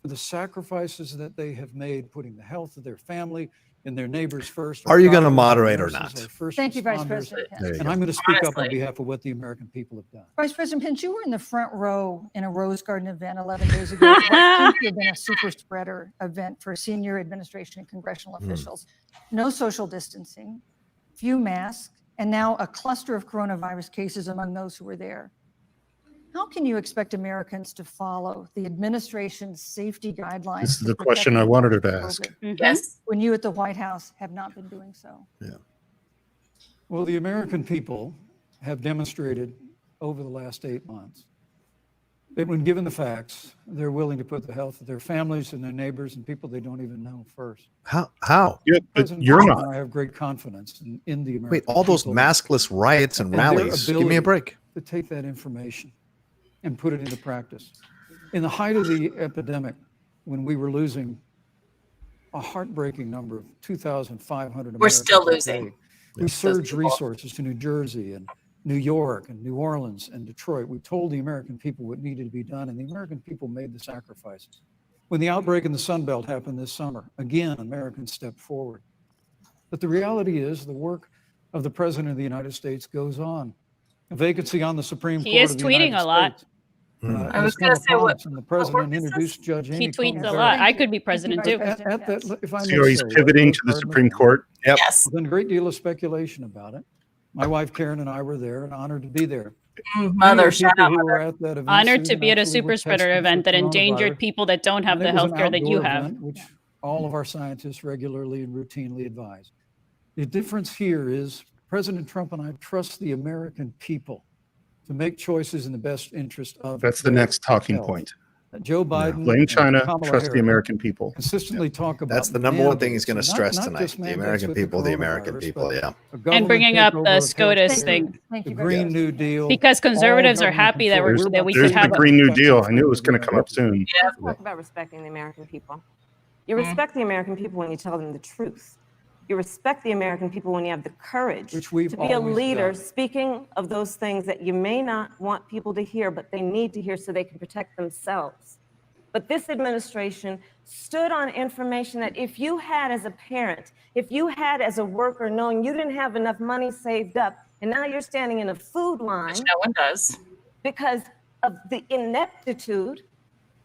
for the sacrifices that they have made, putting the health of their family and their neighbors first. Are you gonna Our doctors, moderate our or nurses, not? our first Thank you, Vice responders. President There Pence. you And go. I'm going to speak up on Honestly. behalf of what the American people have done. Vice President Pence, you were in the front row in a Rose Garden event 11 days ago. What seems to have been a super spreader event for senior administration and congressional officials. No social distancing, few masks, and now a cluster of coronavirus cases among those who were there. How can you expect Americans to follow the administration's safety guidelines? This is to the protect question I them wanted her from to ask. COVID, Mhm. Yes. when you at the White House have not been doing so? Well, the American people have demonstrated over the last 8 months that when given the facts, they're willing to put the health of their families and their neighbors and people they don't even know first. How? Yeah, but President you're Trump not. and I have great confidence in the American Wait, all those people maskless riots and and their rallies. Give me a ability break. to take that information and put it into practice. In the height of the epidemic, when we were losing a heartbreaking number of 2,500. We're still losing. We surged resources to New Jersey and New York and New Orleans and Detroit. We told the American people what needed to be done, and the American people made the sacrifices. When the outbreak in the Sun Belt happened this summer, again, Americans stepped forward. But the reality is the work of the President of the United States goes on. A vacancy on the Supreme Court. He is tweeting a lot. I was going to say what the President introduced Judge Amy He tweets Coney a Barrett. lot. I could be president too. If I may So he's say, pivoting to the Supreme Court. Yep. yes. There's been a great deal of speculation about it. My wife Karen and I were there and honored to be there. Mother, shout out, mother. Honored to be at a super spreader event that endangered people that don't have the healthcare that you have. Which all of our scientists regularly and routinely advise. The difference here is President Trump and I trust the American people to make choices in the best interest of. That's the next talking point. Joe Biden. Blame China, Kamala trust the Harris American people. consistently talk about. That's the number one thing he's going to mandates, stress not tonight. just The mandates American with people, the coronavirus, American people. but Yeah. a And government bringing up takeover the of SCOTUS healthcare, thing. Thank the you very Green much. New Deal. Because conservatives all are happy that government that we control. could There's have the a Green New Deal. I knew it was going to come up soon. Yeah. Talk about respecting the American people. You respect the American people when you tell them the truth. You respect the American people when you have the courage Which we've to be a always leader, done. speaking of those things that you may not want people to hear, but they need to hear so they can protect themselves. But this administration stood on information that if you had as a parent, if you had as a worker, knowing you didn't have enough money saved up, and now you're standing in a food line Which no one does. because of the ineptitude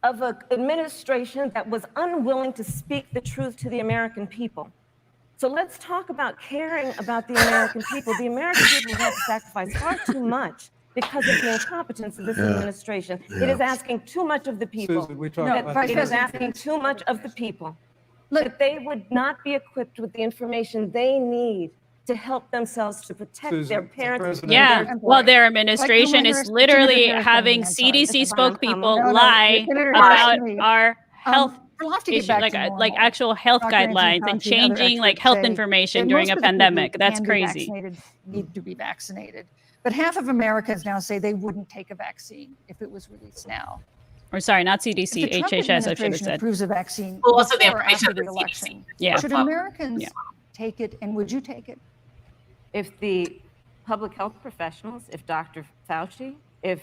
of an administration that was unwilling to speak the truth to the American people. So let's talk about caring about the American people. The American people have to sacrifice far too much because of the incompetence of this administration. It is asking too much of the people. Susan, we talked No, about Vice It this. is asking too much of the people. Look- That they would not be equipped with the information they need to help themselves to protect Susan, their the parents. president- Yeah, I'm well, sorry. their administration Like is Senator literally Harris, having I'm sorry. CDC That's fine, spokespeople Kamala. No, lie Senator about Harris, our health We'll have to get issue, back like to normal. like actual health Dr. Anthony guidelines and Fauci other changing like experts health say information that during most a of the people pandemic. who That's can be crazy. vaccinated need to be vaccinated. But half of Americans now say they wouldn't take a vaccine if it was released now. Or sorry, not If CDC, the Trump HHS, I should have administration said. approves a vaccine Well, also the before or information after of the the CDC. election, Yeah. should Americans Yeah. take it, and would you take it? If the public health professionals, if Dr. Fauci, if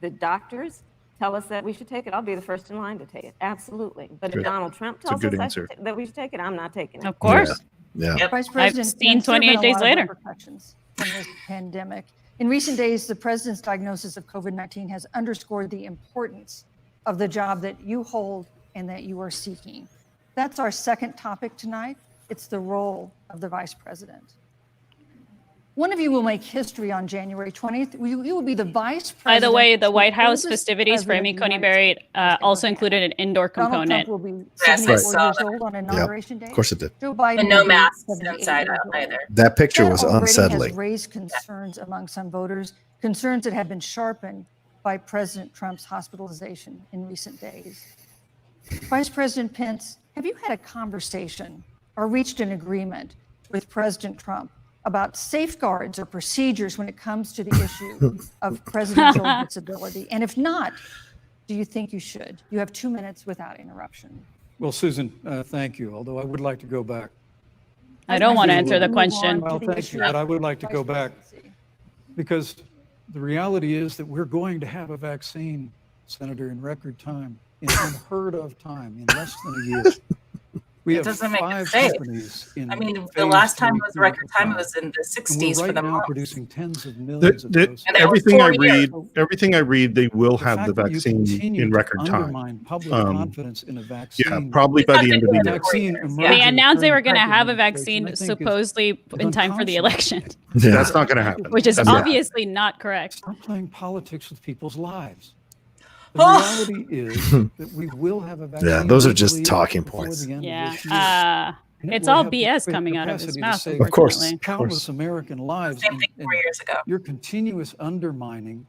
the doctors tell us that we should take it, I'll be the first in line to take it. Absolutely. But Good. if Donald Trump It's a tells good us answer. that we should take it, I'm not taking it. Of course. Yeah. Yep. Vice President, seen Pence, there have 28 been a days lot of later. repercussions from this pandemic. In recent days, the president's diagnosis of COVID-19 has underscored the importance of the job that you hold and that you are seeking. That's our second topic tonight. It's the role of the vice president. One of you will make history on January 20th. You will be the vice president. By the way, the to White House oldest festivities for president Amy of the Coney United Barrett States also ever included had. an indoor Donald component. Trump will be Yes, I 74 saw years that. old on Inauguration Day. Of course it did. Joe Biden And no will be masks 78 inside years out old. either. That picture That was already unsettling. has raised concerns among some voters, concerns that have been sharpened by President Trump's hospitalization in recent days. Vice President Pence, have you had a conversation or reached an agreement with President Trump about safeguards or procedures when it comes to the issue of presidential disability? And if not, do you think you should? You have 2 minutes without interruption. Well, Susan, thank you, although I would like to go back. I don't want to do answer the move question. on. Well, the thank issue you, but I would like to Vice go back presidency. because the reality is that we're going to have a vaccine, Senator, in record time, in unheard of time, in less than a year. We It have doesn't make it 5 safe. companies in I mean, the phase last time 3 it was record clinical time, it trials. was in the And 60s we're for right the now months. producing tens of millions of doses. And that was Everything 4 I read, years. everything I read, they will The have fact the that you vaccine continue in to record time. undermine public confidence in a Yeah, vaccine. probably It's by not the end of gonna the be year. a vaccine Yeah. emerging They announced they during were going to Trump's have a administration, vaccine I think is supposedly in time for the election, Yeah. That's not going to happen. which is That's not- obviously not correct. Stop playing politics with people's lives. The reality is that we will have a vaccine. Yeah, those are we just believe, talking before points. the end of Yeah. this year. And it It's will all have the BS coming out of his capacity to mouth, save Of course. unfortunately. countless American lives. Same thing 4 years ago. Your continuous undermining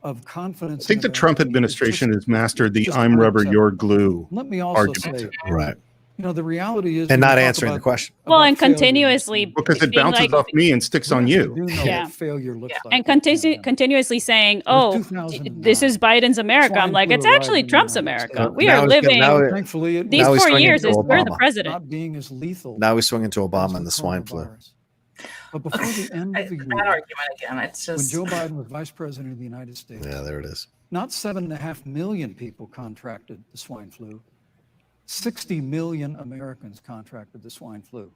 of confidence. I think in the Trump vaccine is administration just- has mastered the just "I'm rubber, unacceptable. you're glue" Let me also argument. say, Right. You know, the reality is, and when not we talk answering the about- question. Well, about and failure, continuously Because it being bounces like, off me and sticks on we you. do know Yeah. what failure looks like. and in the pandemic. continuously saying, It was "Oh, 2009. this is Biden's America." I'm Swine like, flu it's arrived actually in the Trump's United America. States. We Now are he's gonna- living now- Thankfully, it these now he's 4 swinging years to is we're the Obama. president. not being as lethal. Now we swing into as Obama the and the swine flu. coronavirus. But before the end of the That year, argument again, it's when just Joe Biden was vice president of the United States, Yeah, there it is. not 7.5 million people contracted the swine flu. 60 million Americans contracted the swine flu.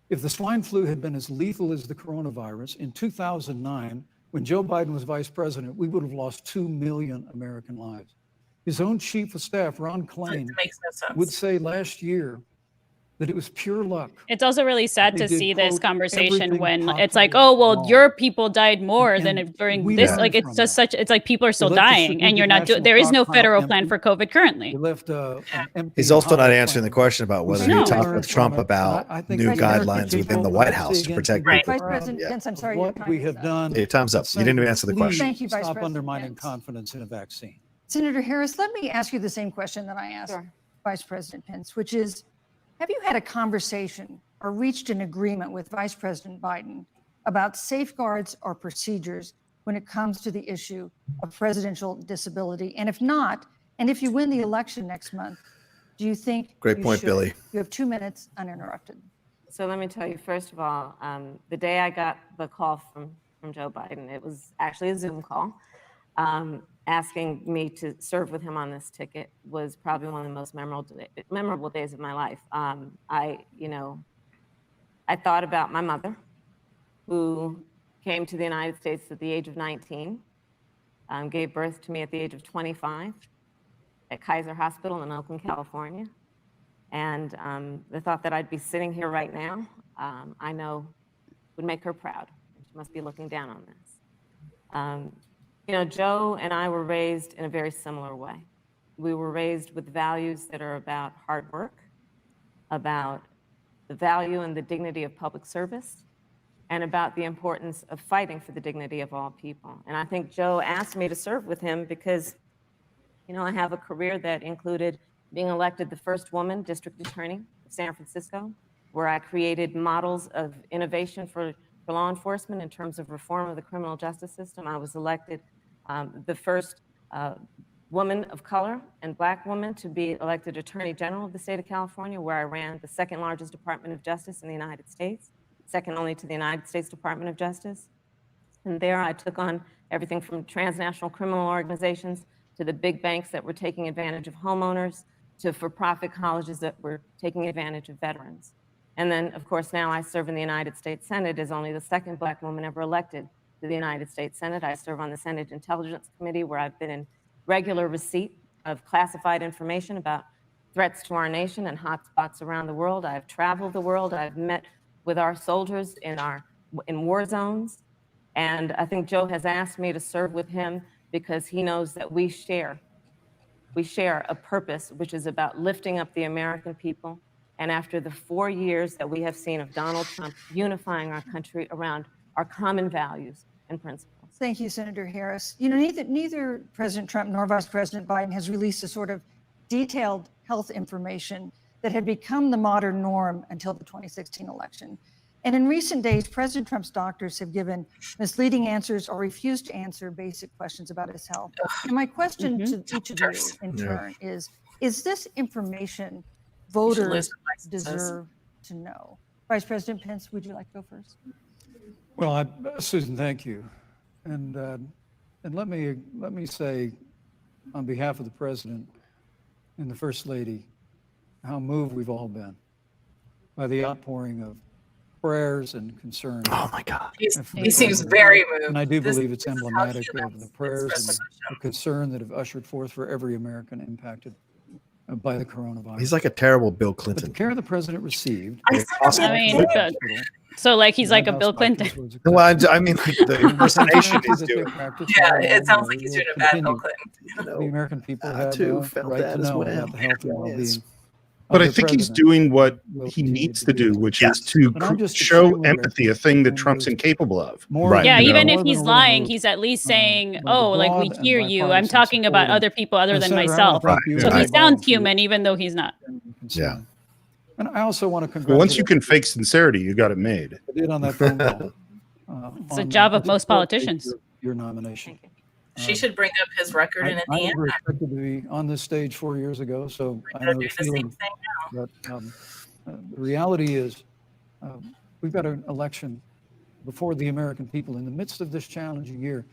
If the swine flu had been as lethal as the coronavirus in 2009, when Joe Biden was vice president, we would have lost 2 million American lives. His own chief of staff, Ron it Klain, makes no sense. would say last year that it was pure luck. It's also really sad They to did, see this quote, conversation everything when it's like, possible oh, well, wrong. your people died more And than during we this. learned Like, it's from just that. such, it's like people are still let the dying and you're not doing, Strategic there is no National federal Stockpile plan empty. for COVID currently. They left an empty He's also not hollow answering the pile. question about whether No. he talked learned with from Trump it. about I think new Vice President guidelines people within the will White say House to again, protect be people. Vice proud President Yeah. Pence, I'm sorry, of your what time we is have up. done. Hey, time's up. You didn't even answer the Please question. Thank you, Vice Stop President undermining Pence. confidence in a vaccine. Senator Harris, let me ask you the same question that I asked Sure. Vice President Pence, which is, have you had a conversation or reached an agreement with Vice President Biden about safeguards or procedures when it comes to the issue of presidential disability? And if not, and if you win the election next month, do you think Great you point, should? Billy. You have 2 minutes uninterrupted. So let me tell you, first of all, the day I got the call from Joe Biden, it was actually a Zoom call, asking me to serve with him on this ticket was probably one of the most memorable days of my life. I thought about my mother, who came to the United States at the age of 19, gave birth to me at the age of 25 at Kaiser Hospital in Oakland, California. And the thought that I'd be sitting here right now, I know would make her proud. She must be looking down on this. Joe and I were raised in a very similar way. We were raised with values that are about hard work, about the value and the dignity of public service, and about the importance of fighting for the dignity of all people. And I think Joe asked me to serve with him because, I have a career that included being elected the first woman district attorney of San Francisco, where I created models of innovation for law enforcement in terms of reform of the criminal justice system. I was elected the first woman of color and Black woman to be elected Attorney General of the state of California, where I ran the second largest Department of Justice in the United States, second only to the United States Department of Justice. And there I took on everything from transnational criminal organizations to the big banks that were taking advantage of homeowners, to for-profit colleges that were taking advantage of veterans. And then, of course, now I serve in the United States Senate as only the second Black woman ever elected to the United States Senate. I serve on the Senate Intelligence Committee, where I've been in regular receipt of classified information about threats to our nation and hotspots around the world. I've traveled the world. I've met with our soldiers in war zones. And I think Joe has asked me to serve with him because he knows that we share a purpose, which is about lifting up the American people. And after the 4 years that we have seen of Donald Trump unifying our country around our common values and principles. Thank you, Senator Harris. Neither President Trump nor Vice President Biden has released a sort of detailed health information that had become the modern norm until the 2016 election. And in recent days, President Trump's doctors have given misleading answers or refused to answer basic questions about his health. And my question to each of you in turn is this information voters deserve to know? Vice President Pence, would you like to go first? Well, Susan, thank you. And let me say, on behalf of the President and the First Lady, how moved we've all been by the outpouring of prayers and concerns. Oh my God. He seems very moved. And I do This- believe it's this is how emblematic of humans the prayers and express the concern that have ushered forth for every American impacted by the coronavirus. He's like a terrible Bill But the Clinton. care the President received. Awesome. I mean, so like he's like a Bill Clinton. Well, I mean, like the impersonation he's doing. Yeah, it sounds like he's doing a bad Bill Clinton. The American people I have too the felt right that to as know well. about the health and well-being. Yes. But of I the think he's president. doing what will he continue needs to to do, do. which Yes. is to And I'm just show extremely empathy, a thing that and Trump's was incapable of. More Right. Yeah, than- even more if than he's a little lying, moved, he's at least saying, by the oh, like we broad and hear you. I'm bipartisan talking about support. other people other And than Senator, I wanna myself. thank you So and he everybody sounds for your human, even though he's not. concern. And I also want to Well, congratulate. once you can fake sincerity, you got it made. I did on that phone call. It's a job of most politicians. Your nomination. Thank you. She should bring up his record, and in I the end, never expected to be on this stage 4 years ago, so I we're know going the to do the same feeling. thing now. But the reality is, we've got an election before the American people in the midst of this challenging year,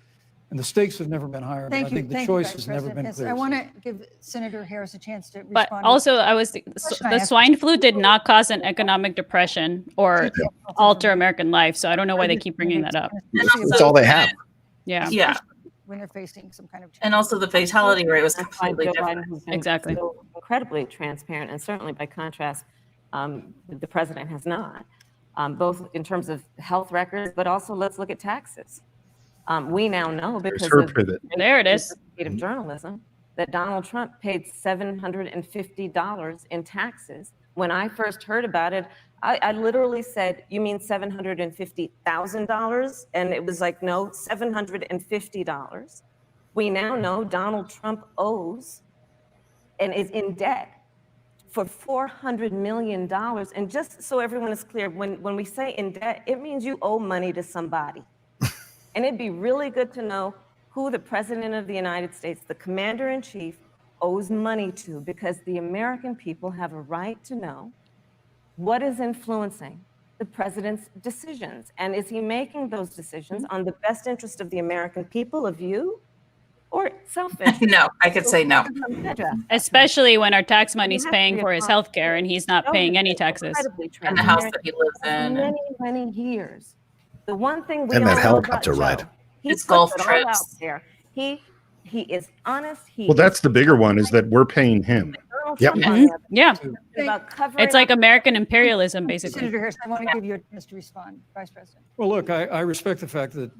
and the stakes have never been higher. Thank but I you. think the Thank you, choice Vice has never President been Pence. clear. I want to give Senator Harris a chance to But respond. also, Question I the asked- swine flu did not cause an economic depression or alter American life. So I don't know why they keep bringing that up. That's all they have. Yeah. Yeah, When they're facing some kind of and also the fatality rate was That's why completely Joe different. Biden has been Exactly. so incredibly transparent, and certainly by contrast, the president has not, both in terms of health records, but also let's look at taxes. We now know There's because her of pivot. There it is. investigative journalism that Donald Trump paid $750 in taxes. When I first heard about it, I literally said, "You mean $750,000?" And it was like, no, $750. We now know Donald Trump owes and is in debt for $400 million. And just so everyone is clear, when we say in debt, it means you owe money to somebody. And it'd be really good to know who the President of the United States, the Commander in Chief, owes money to, because the American people have a right to know what is influencing the president's decisions. And is he making those decisions on the best interest of the American people, of you, or self-interest? No, I could say no. Especially when our tax money's You have to paying be for his accountable. health care and he's not Joe paying has any been taxes. incredibly And the house that transparent he lives in. for And many years. The one thing we And all that know helicopter about ride. Joe, he His puts golf it all trips. out there. He is honest. Well, that's the bigger one, is that we're paying him. Yep. Yeah. About covering It's like up- American imperialism, basically. Senator Harris, I want to give you a chance to respond, Vice President. Well, look, I respect the fact that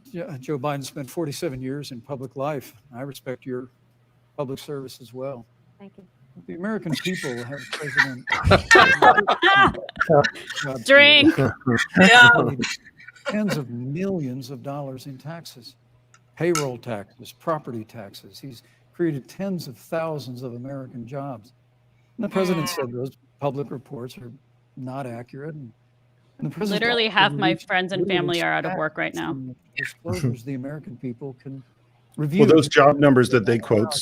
Joe Biden spent 47 years in public life. I respect your public service as well. Thank you. The American people have President Drink. Yeah. tens of millions of dollars in taxes, payroll taxes, property taxes. He's created tens of thousands of American jobs. And the president said those public reports are not accurate. And the president Literally also half my released friends and literally family are out of work right now. some disclosures the American people can review. Well, those job numbers that they quote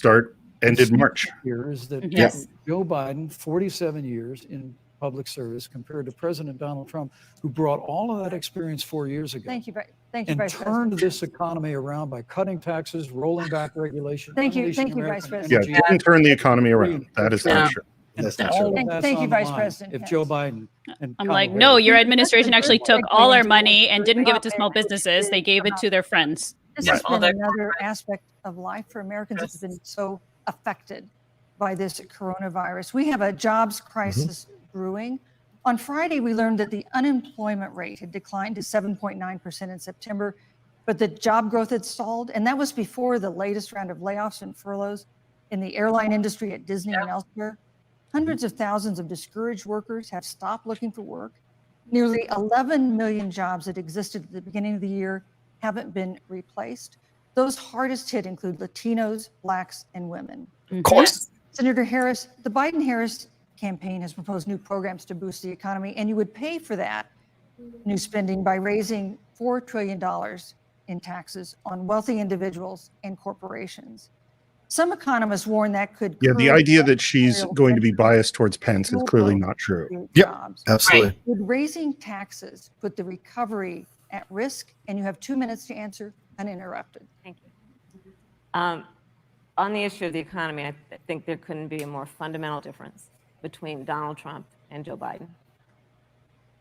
ended March. Here is that Yes. Joe Biden, 47 years in public service, compared to President Donald Trump, who brought all of that experience 4 years ago. Thank you, Vice And President. turned this economy around by cutting taxes, rolling back regulation. Thank you, unleashing Vice American President. Yeah, energy. didn't turn the economy around. That is Yeah. not true. And That's not all true. of that's Thank you, on the Vice line President If Pence. Joe Biden and I'm Kamala like, Harris- no, your administration actually took all our money and didn't give it to small businesses. They gave it to their friends. This has All been their another aspect of life for Americans that's been so affected by this coronavirus. We have a jobs crisis brewing. On Friday, we learned that the unemployment rate had declined to 7.9% in September, but the job growth had stalled. And that was before the latest round of layoffs and furloughs in the airline industry at Disney and elsewhere. Hundreds of thousands of discouraged workers have stopped looking for work. Nearly 11 million jobs that existed at the beginning of the year haven't been replaced. Those hardest hit include Latinos, Blacks, and women. Of course. Senator Harris, the Biden-Harris campaign has proposed new programs to boost the economy, and you would pay for that new spending by raising $4 trillion in taxes on wealthy individuals and corporations. Some economists warn that could Yeah, the curb idea that she's real going to be biased towards Pence is clearly not true. Yep. jobs. Absolutely. Would raising taxes put the recovery at risk? And you have 2 minutes to answer uninterrupted. Thank you. On the issue of the economy, I think there couldn't be a more fundamental difference between Donald Trump and Joe Biden.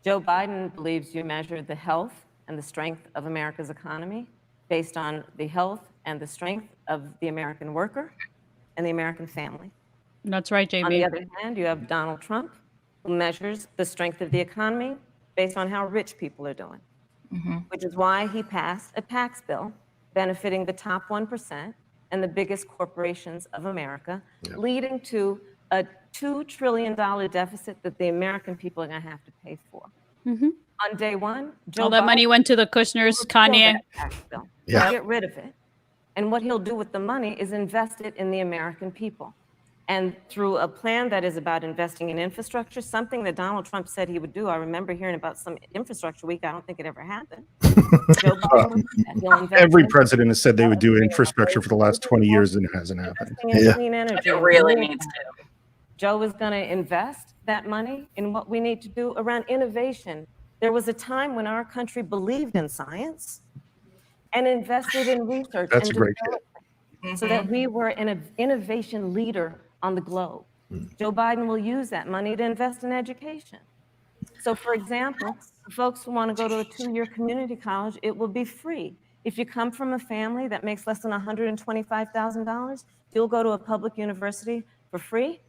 Joe Biden believes you measure the health and the strength of America's economy based on the health and the strength of the American worker and the American family. That's right, On the JB. other hand, you have Donald Trump, who measures the strength of the economy based on how rich people are doing, which is why he passed a tax bill benefiting the top 1% and the biggest corporations of America, leading to a $2 trillion deficit that the American people are going to have to pay for. On day one, Joe All that money Biden went to the Kushners, will kill Kanye. that tax bill. Yeah. He'll get rid of it. And what he'll do with the money is invest it in the American people. And through a plan that is about investing in infrastructure, something that Donald Trump said he would do. I remember hearing about some infrastructure week. I don't think it ever happened. Joe Biden will do that. He'll invest Every in president has said they would do infrastructure for the last 20 years, and it hasn't happened. investing in Yeah. clean energy. It really needs to. Joe is going to invest that money in what we need to do around innovation. There was a time when our country believed in science and invested in research That's and a great development so that we were an innovation leader on the globe. Joe Biden will use that money to invest in education. So for example, for folks who want to go to a 2-year community college, it will be free. If you come from a family that makes less than $125,000, you'll go to a public university for free.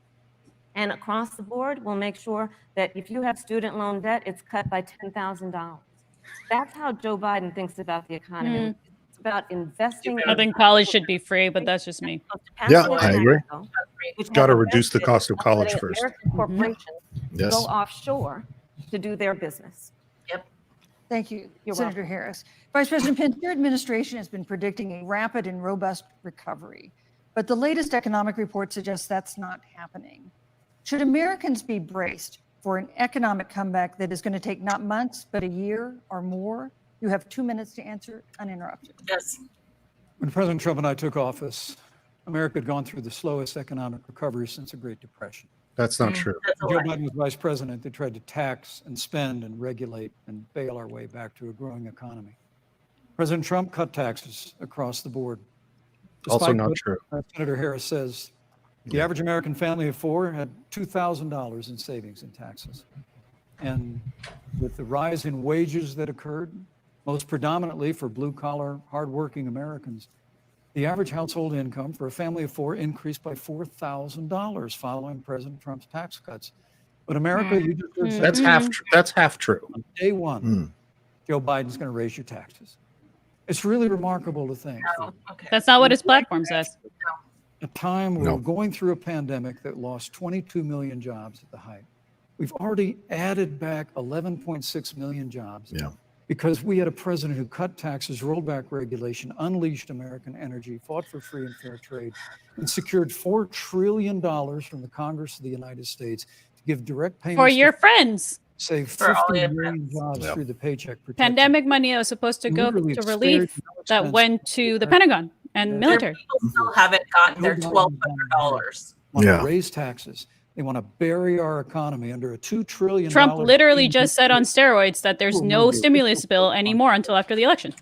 And across the board, we'll make sure that if you have student loan debt, it's cut by $10,000. That's how Joe Biden thinks about the economy. It's about investing. I think college should be free, but that's just me. Yeah, I agree. Got to reduce the cost of college first. American corporations Yes. go offshore to do their business. Thank you, You're Senator Harris. Vice President Pence, your administration has been predicting a rapid and robust recovery, but the latest economic report suggests that's not happening. Should Americans be braced for an economic comeback that is going to take not months, but a year or more? You have 2 minutes to answer uninterrupted. Yes. When President Trump and I took office, America had gone through the slowest economic recovery since the Great Depression. That's not true. That's a Joe lie. Biden was vice president. They tried to tax and spend and regulate and bail our way back to a growing economy. President Trump cut taxes across the board. Also Despite not what true. Senator Harris says, the average American family of 4 had $2,000 in savings in taxes. And with the rise in wages that occurred, most predominantly for blue-collar, hardworking Americans, the average household income for a family of 4 increased by $4,000 following President Trump's tax cuts. But America, you just heard That's half true. on day one, Joe Biden's going to raise your taxes. It's really remarkable to think. Oh, okay. That's not what his platform says. A time where No. we're going through a pandemic that lost 22 million jobs at the height. We've already added back 11.6 million jobs Yeah. because we had a president who cut taxes, rolled back regulation, unleashed American energy, fought for free and fair trade, and secured $4 trillion from the Congress of the United States to give direct payments For to your friends. save For all 50 your million friends. jobs Yeah. through the Paycheck Protection. Pandemic money that was supposed to go Literally to spared relief no that expense. went to the Pentagon and Their military. People still haven't gotten their Nobody $1,200. Want Yeah. to raise taxes. They want to bury our economy under a $2 trillion. Trump literally just said on steroids that there's no stimulus bill anymore until after the election.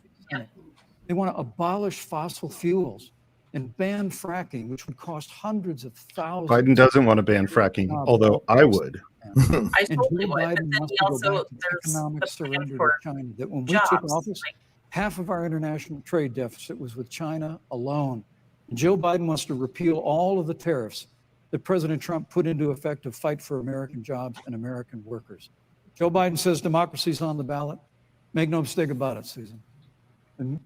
They want to abolish fossil fuels and ban fracking, which would cost hundreds of thousands. Biden doesn't want to ban fracking, although I would. And I Joe totally would, but Biden then wants he to go also, back to there's economic the plan surrender for to China. That when we took jobs. office, half of our international trade deficit was with China alone. And Joe Biden wants to repeal all of the tariffs that President Trump put into effect to fight for American jobs and American workers. Joe Biden says democracy's on the ballot. Make no mistake about it, Susan.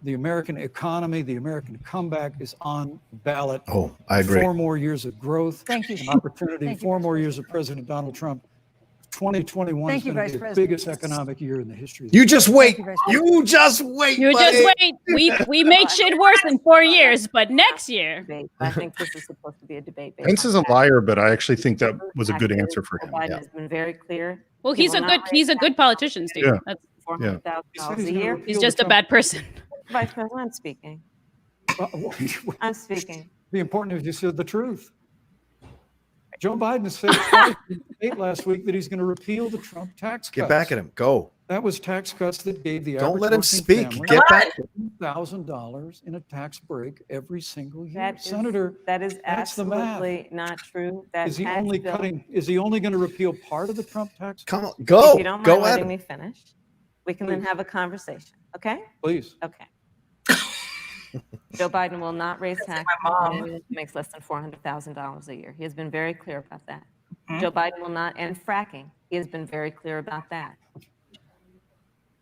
The American economy, the American comeback is on the ballot. Oh, I agree. 4 more years of growth. Thank you. An opportunity, Thank you, 4 Vice more President. years of President Donald Trump. 2021 Thank is you, going Vice to be the President. biggest economic year in the history of You just wait. you, Vice You just wait. You buddy. just wait. We made shit worse in 4 years, but next year. Debate. I think this is supposed to be a debate. based Pence on is a facts. liar, but I actually think that was a good Actually, answer for Joe him. Biden Yeah. has been very clear. Well, He he's a will not raise good politician, Steve. Yeah. That's, $400,000 a year. he's just a bad person. Vice President, I'm speaking. I'm speaking. Be important if you said the truth. Joe Biden said twice in the debate last week that he's going to repeal the Trump tax cuts. Get back at him. Go. That was tax cuts that gave the Don't average let him working speak. family Get back. $1,000 in a tax break every single year. That is, Senator, that is that's the math. absolutely not true. That is he tax only bill- cutting? Is he only going to repeal part of the Trump tax? Come on. If Go. you don't mind Go at letting him. me finish, we can then have a conversation. Okay? Please. Okay. Joe Biden will not raise taxes my on mom. anyone who makes less than $400,000 a year. He has been very clear about that. Mhm. Joe Biden will not end fracking. He has been very clear about that.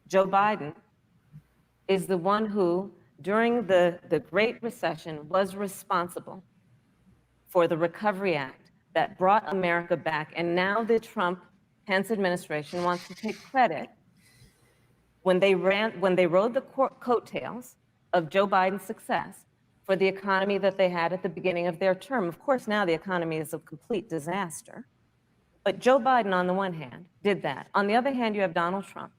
Joe Biden is the one who, during the Great Recession, was responsible for the Recovery Act that brought America back. And now the Trump-Pence administration wants to take credit when they rode the coattails of Joe Biden's success for the economy that they had at the beginning of their term. Of course, now the economy is a complete disaster. But Joe Biden, on the one hand, did that. On the other hand, you have Donald Trump,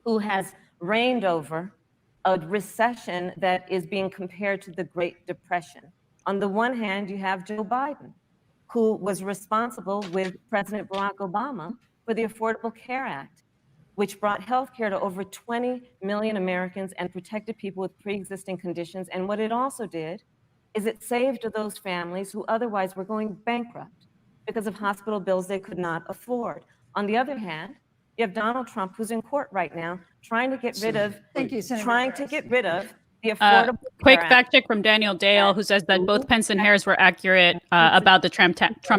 who has reigned over a recession that is being compared to the Great Depression. On the one hand, you have Joe Biden, who was responsible with President Barack Obama for the Affordable Care Act, which brought health care to over 20 million Americans and protected people with pre-existing conditions. And what it also did is it saved those families who otherwise were going bankrupt because of hospital bills they could not afford. On the other hand, you have Donald Trump, who's in court right now, trying to get rid of, Thank you, Senator trying Harris. to get rid of the Affordable Quick Care fact Act. check from Daniel Dale, who says that both Pence and Harris were accurate about the Trump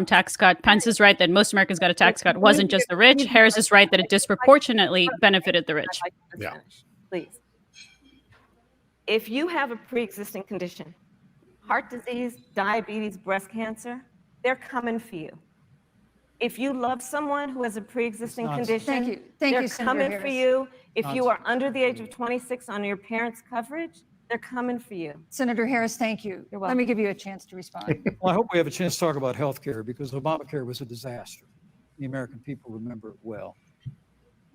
tax cut. Pence is right that most Americans got a tax cut. It wasn't just the rich. Harris is right that it disproportionately benefited the rich. I'd like to Yeah. finish, please. If you have a pre-existing condition, heart disease, diabetes, breast cancer, they're coming for you. If you love someone who has a pre-existing nonsense. condition, Thank they're you, Senator coming for Harris. you. If you are Nonsense. under the age of 26 on your parents' coverage, they're coming for you. Senator Harris, thank you. You're Let me welcome. give you a chance to respond. Well, I hope we have a chance to talk about health care because Obamacare was a disaster. The American people remember it well.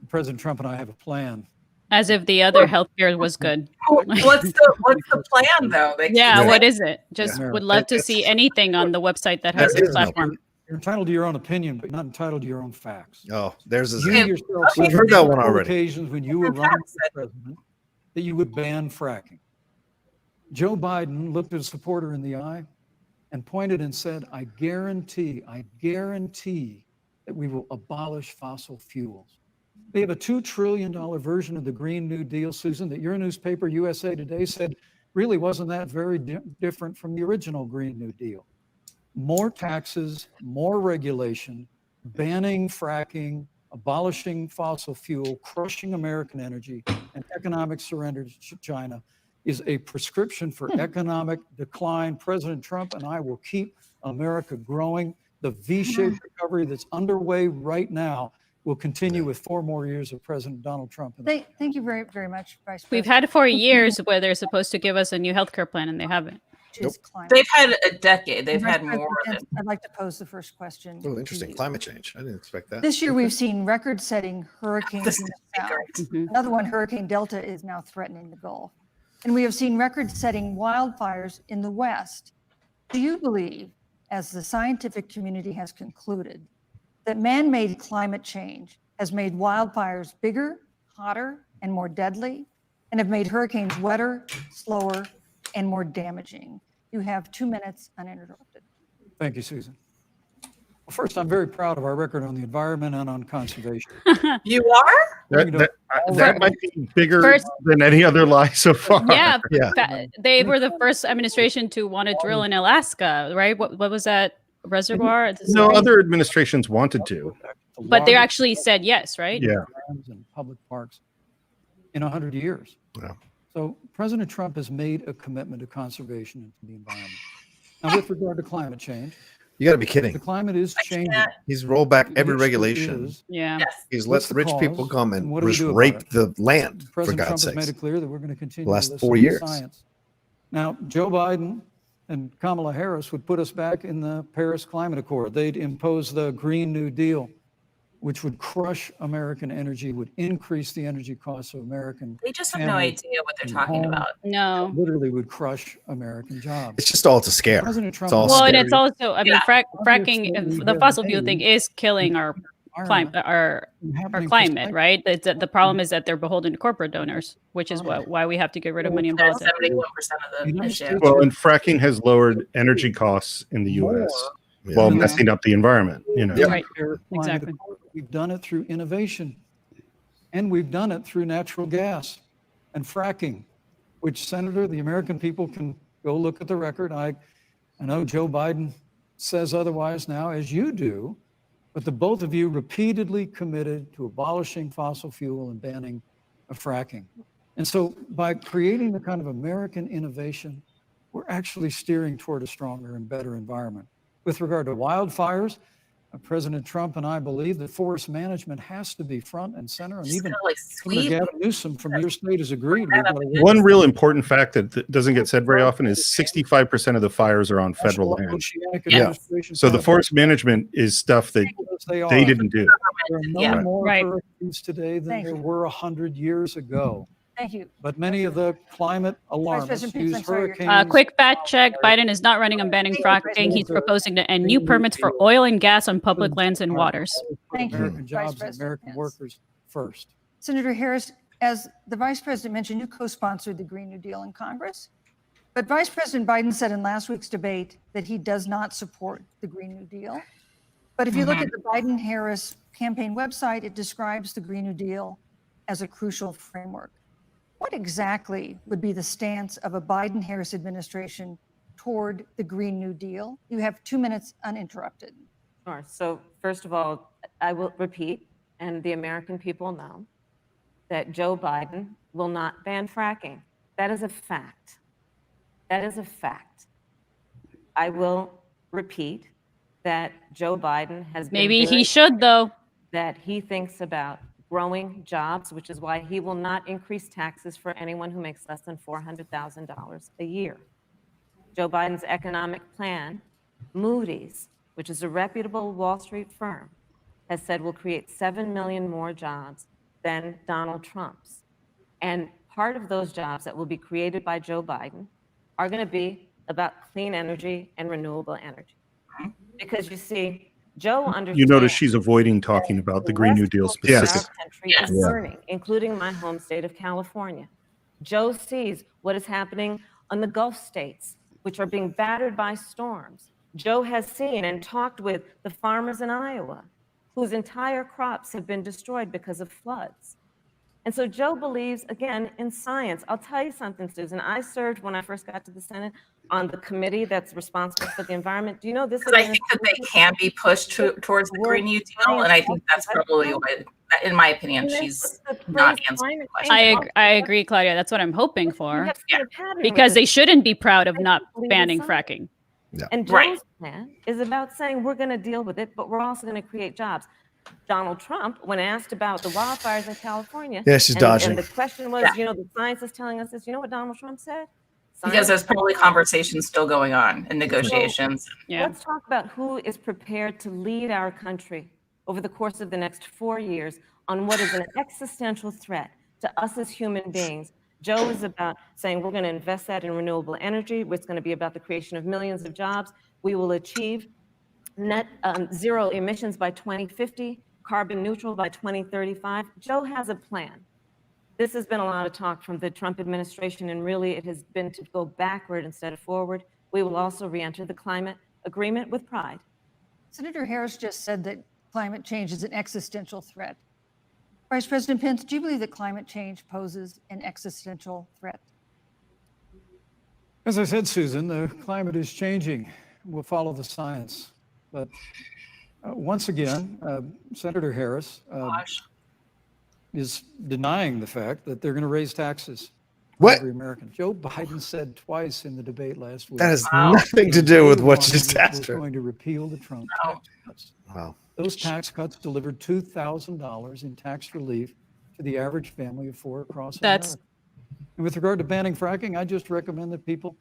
President Trump and I have a plan. As if the other healthcare was good. What's the plan though? They keep Yeah, saying- what is it? Just Yeah. would love to see anything on the website that has There a is no platform. You're entitled to your own opinion, but not entitled to your own facts. Oh, there's You a. yourself We've said heard that on one multiple already. occasions when you were running for president that you would ban fracking. Joe Biden looked at a supporter in the eye and pointed and said, I guarantee that we will abolish fossil fuels. They have a $2 trillion version of the Green New Deal, Susan, that your newspaper, USA Today, said really wasn't that very different from the original Green New Deal. More taxes, more regulation, banning fracking, abolishing fossil fuel, crushing American energy, and economic surrender to China is a prescription for economic decline. President Trump and I will keep America growing. The V-shaped recovery that's underway right now will continue with 4 more years of President Donald Trump. Thank you very, very much, Vice President. We've had 4 years where they're supposed to give us a new healthcare plan and they haven't. Which is climate. They've had a decade. They've Vice had more President, than I'd like to pose the first question. Oh, to interesting. you. Climate change. I didn't expect that. This year, we've seen record-setting hurricanes in the south. Mhm. Another one, Hurricane Delta, is now threatening the Gulf. And we have seen record-setting wildfires in the West. Do you believe, as the scientific community has concluded, that man-made climate change has made wildfires bigger, hotter, and more deadly, and have made hurricanes wetter, slower, and more damaging? You have 2 minutes uninterrupted. Thank you, Susan. Well, first, I'm very proud of our record on the environment and on conservation. you are. That might be bigger First- than any other lie so far. Yeah, Yeah. they were the first administration to want to drill in Alaska, right? What was that reservoir? It's- No, other administrations wanted to. But they actually said yes, right? Yeah. And public parks in 100 years. Yeah. So President Trump has made a commitment to conservation and to the environment. Now, with regard to climate change, You got to be the kidding. climate is changing. can't- He's rolled back The every issue regulation. is, Yeah. Yes. He's What's let the rich cause, people come and and what do we just do about rape it? the land, for President Trump God's has made sakes. it clear that we're going to continue Last to 4 listen to years. science. Now, Joe Biden and Kamala Harris would put us back in the Paris Climate Accord. They'd impose the Green New Deal, which would crush American energy, would increase the energy costs of American, They just have no Family idea what they're and talking home. about. No. literally would crush American jobs. It's just all to scare. President Trump It's all Well, and scary. it's also, I mean, Yeah. fracking, Obviously, the we fossil have fuel thing made is killing our climate, our happening for climate, cycles. right? The problem is that they're beholden to corporate donors, which is why we have to get rid of money That's involved. 71% of the United issue. States Well, and fracking has lowered energy costs in the U.S. Yeah. while Mhm. messing up the environment. You know. Yep. Right. Paris Climate Exactly. Accord. We've done it through innovation, and we've done it through natural gas and fracking, which, Senator, the American people can go look at the record. I know Joe Biden says otherwise now, as you do, but the both of you repeatedly committed to abolishing fossil fuel and banning fracking. And so by creating the kind of American innovation, we're actually steering toward a stronger and better environment. With regard to wildfires, President Trump and I believe that forest management has to be front and center, and even Like Governor sweep. Gavin Newsom from your state has agreed. We've got to work One real important fact that doesn't get said very often is 65% of the fires are on federal National land. Oceanic Yeah. Administration So the projects. forest management is stuff that Yes, they didn't do. There are no Yeah. more Right. hurricanes today than Thank there you. were 100 years ago. Thank you. But many of the climate alarmists President Pence, use I'm sorry, your hurricanes. time Quick fact check. Biden is not running on banning fracking. He's proposing to end new permits for oil and gas on public lands and waters. Thank you, American Vice jobs and President American Pence. workers first. Senator Harris, as the Vice President mentioned, you co-sponsored the Green New Deal in Congress. But Vice President Biden said in last week's debate that he does not support the Green New Deal. But if you look at the Biden-Harris campaign website, it describes the Green New Deal as a crucial framework. What exactly would be the stance of a Biden-Harris administration toward the Green New Deal? You have 2 minutes uninterrupted. Sure. So first of all, I will repeat, and the American people know, that Joe Biden will not ban fracking. That is a fact. That is a fact. I will repeat that Joe Biden has been Maybe very he should, though. that he thinks about growing jobs, which is why he will not increase taxes for anyone who makes less than $400,000 a year. Joe Biden's economic plan, Moody's, which is a reputable Wall Street firm, has said will create 7 million more jobs than Donald Trump's. And part of those jobs that will be created by Joe Biden are going to be about clean energy and renewable energy. Because you see, Joe understands. You notice she's avoiding talking about the Green New Deal specifically. Our country is burning, including my home state of California. Joe sees what is happening on the Gulf states, which are being battered by storms. Joe has seen and talked with the farmers in Iowa, whose entire crops have been destroyed because of floods. And so Joe believes, again, in science. I'll tell you something, Susan. I served, when I first got to the Senate, on the committee that's responsible for the environment. Do you know this? Because I think that they can be pushed towards the Green New Deal, and I think that's probably why, in my opinion, she's not answering the question. I agree, Claudia. That's what I'm hoping We for. have seen a pattern with Because they this. shouldn't be proud of I not believe in banning science. fracking. And Joe's Right. plan is about saying we're going to deal with it, but we're also going to create jobs. Donald Trump, when asked about the wildfires in California, Yeah, she's dodging. and the question was, Yeah. you know, the science is telling us this. You know what Donald Trump said? Because there's Science- probably conversations still going on and negotiations. Yeah. Let's talk about who is prepared to lead our country over the course of the next 4 years on what is an existential threat to us as human beings. Joe is about saying we're going to invest that in renewable energy. It's going to be about the creation of millions of jobs. We will achieve net zero emissions by 2050, carbon neutral by 2035. Joe has a plan. This has been a lot of talk from the Trump administration, and really it has been to go backward instead of forward. We will also re-enter the climate agreement with pride. Senator Harris just said that climate change is an existential threat. Vice President Pence, do you believe that climate change poses an existential threat? As I said, Susan, the climate is changing. We'll follow the science. But once again, Senator Harris Gosh. is denying the fact that they're going to raise taxes for What? every American. Joe Biden said twice in the debate last week. That has Wow. nothing to do with what Biden just asked was her. going to repeal the Trump Wow. tax cuts. Wow. Those tax cuts delivered $2,000 in tax relief to the average family of four across That's- America. And with regard to banning fracking, I just recommend that people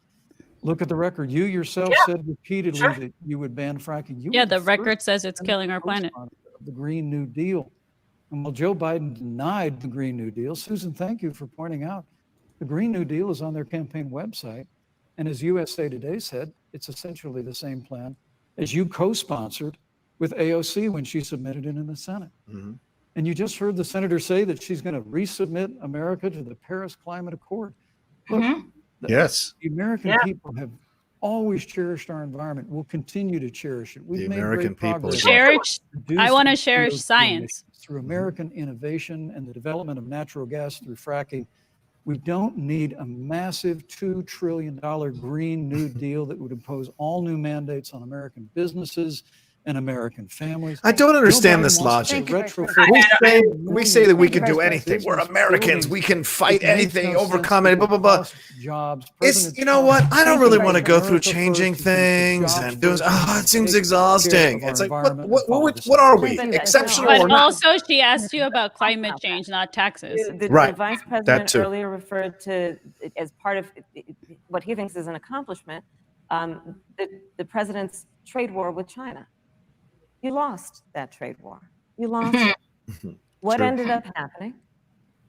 look at the record. You yourself Yeah, said repeatedly sure. that you would ban fracking. You Yeah, were the first record says it's Senate killing our planet. co-sponsor of the Green New Deal. And while Joe Biden denied the Green New Deal, Susan, thank you for pointing out the Green New Deal is on their campaign website. And as USA Today said, it's essentially the same plan as you co-sponsored with AOC when she submitted it in the Senate. Mhm. And you just heard the senator say that she's going to resubmit America to the Paris Climate Accord. Look, Mhm. Yes. the American Yeah. people have always cherished our environment. We'll continue to cherish it. We've The made American great people progress. Cherish. reducing I want to cherish CO2 science. emissions through American innovation and the development of natural gas through fracking. We don't need a massive $2 trillion Green New Deal that would impose all new mandates on American businesses and American families. I don't understand this Joe Biden wants logic. to retrofit- We say that we Thank you, can do Vice anything. We're President. Americans. We can fight It makes anything, no sense overcome it, blah, blah, blah. because jobs. It's, President you know Trump- what? I don't Thank you, really Vice want to go through America changing first, he's gonna put things jobs and doing. first, Oh, he's it gonna seems take care exhausting. of our It's like, environment what and follow the what are same we? But- Exceptional But or not? also, she asked you about climate change, not taxes. The Right. Vice That President too. earlier referred to, as part of what he thinks is an accomplishment, the president's trade war with China. You lost that trade war. You lost it. What True. ended up happening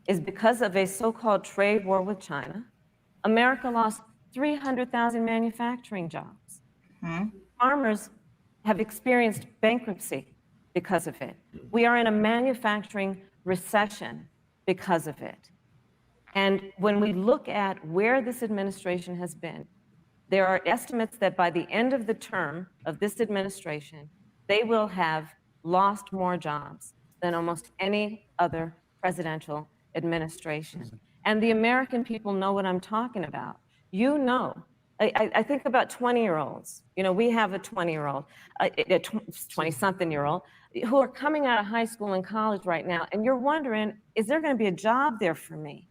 is because of a so-called trade war with China, America lost 300,000 manufacturing jobs. Farmers have experienced bankruptcy because of it. We are in a manufacturing recession because of it. And when we look at where this administration has been, there are estimates that by the end of the term of this administration, they will have lost more jobs than almost any other presidential administration. And the American people know what I'm talking about. You know, I think about 20-year-olds. You know, we have a 20-year-old, a 20-something-year-old who are coming out of high school and college right now, and you're wondering, is there going to be a job there for me?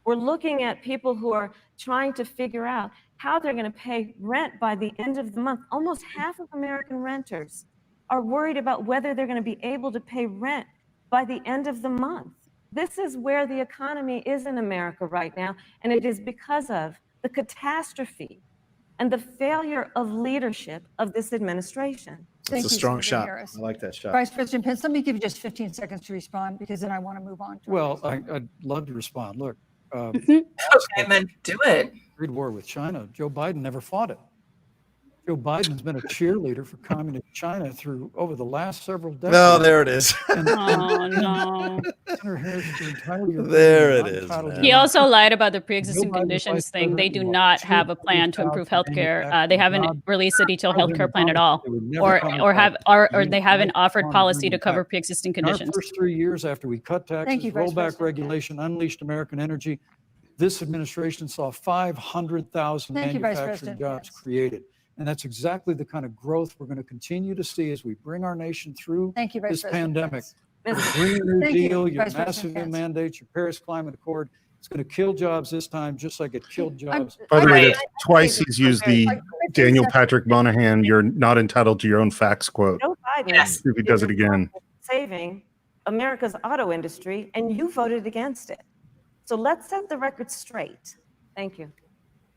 We're looking at people who are trying to figure out how they're going to pay rent by the end of the month. Almost half of American renters are worried about whether they're going to be able to pay rent by the end of the month. This is where the economy is in America right now, and it is because of the catastrophe and the failure of leadership of this administration. Thank It's a you, strong Senator shot. Harris. I like that shot. Vice President Pence, let me give you just 15 seconds to respond because then I want to move on. To our Well, next. I'd love to respond. Look, Okay, then do it. trade war with China, Joe Biden never fought it. Joe Biden's been a cheerleader for communist China through over the last several decades. No, there it is. And- Oh, no. Senator Harris, you're entitled to your There opinion, it I'm is, entitled to man. He mine. also lied about the pre-existing Joe Biden's conditions vice thing. They president do wants not have a plan to 200,000 improve healthcare. They manufacturing haven't jobs. released a detailed President healthcare plan at all, promised they would never come or back. they haven't United offered Farm policy to Agreement cover Act. pre-existing In our conditions. first 3 years after we cut taxes, you, Vice rolled back President. regulation, unleashed American energy, this administration saw 500,000 Thank you, Vice manufacturing President. jobs Yes. created. And that's exactly the kind of growth we're going to continue to see as we bring our nation through Thank you, Vice this President pandemic. Pence. Your Green New Thank you, Deal, your Vice President massive new Pence. mandates, your Paris Climate Accord, it's going to kill jobs this time, just like it killed jobs. By the way, I- that's twice he's used the Daniel Patrick Moynihan, you're not entitled to your own facts quote. Joe Biden Yes. If he does it again. saving America's auto industry, and you voted against it. So let's set the record straight. Thank you.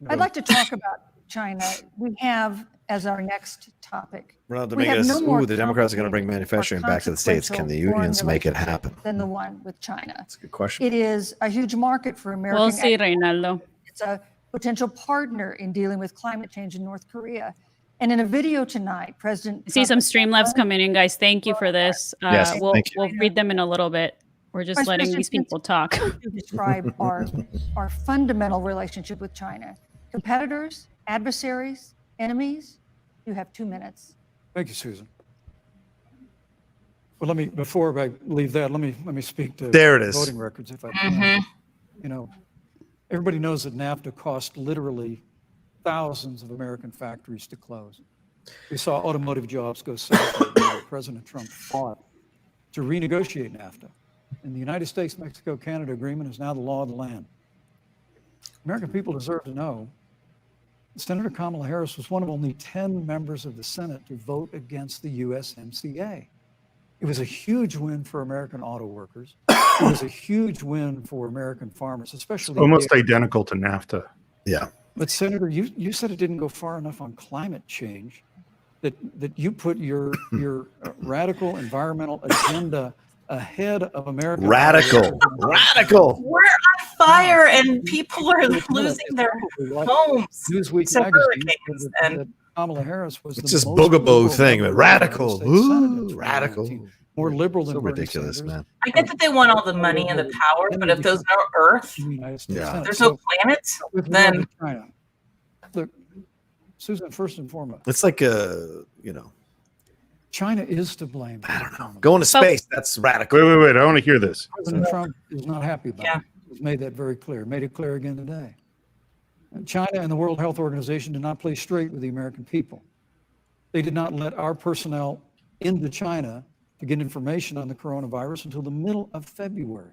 I'd like to talk about China. We have as our next topic. Ronald We have Dominguez, no more the Democrats are going to bring complicated manufacturing or back to the States. Can the consequential unions foreign make it relationship happen? Than the one with China. That's a good question. It is a huge market for American. We'll see, ag- Reynaldo. It's a potential partner in dealing with climate change in North Korea. And in a video tonight, President I see Trump some Streamlabs coming in, guys. Thank you for this. Yes, We'll thank you. we'll read them in a little bit. We're just Vice letting President these people talk. to describe our fundamental relationship with China. Competitors, adversaries, enemies. You have 2 minutes. Thank you, Susan. Well, before I leave that, let me speak to There it is. voting records if I can. You know, everybody knows that NAFTA cost literally thousands of American factories to close. We saw automotive jobs go south. President Trump fought to renegotiate NAFTA. And the United States-Mexico-Canada agreement is now the law of the land. American people deserve to know Senator Kamala Harris was one of only 10 members of the Senate to vote against the USMCA. It was a huge win for American auto workers. It was a huge win for American farmers, especially. Almost identical to NAFTA. Yeah. But Senator, you said it didn't go far enough on climate change, that you put your radical environmental agenda ahead of American Radical. Radical. We're on fire and people are losing their homes. Newsweek Some magazine hurricanes said and- that Kamala Harris was It's the this most boogaboo liberal thing, member but of the radical. United States Senate in Ooh, 2019, radical. more liberal than So Bernie ridiculous, Sanders. man. I get that they want all the money and the power, but if there's no earth, in the United States Yeah. Senate. there's So, no planet, with regard then to China, look, Susan, first and foremost, It's like China is to blame. I don't know. Going to space, that's radical. Wait. I want to hear this. President Trump is not happy about Yeah. it. He's made that very clear, made it clear again today. And China and the World Health Organization did not play straight with the American people. They did not let our personnel into China to get information on the coronavirus until the middle of February.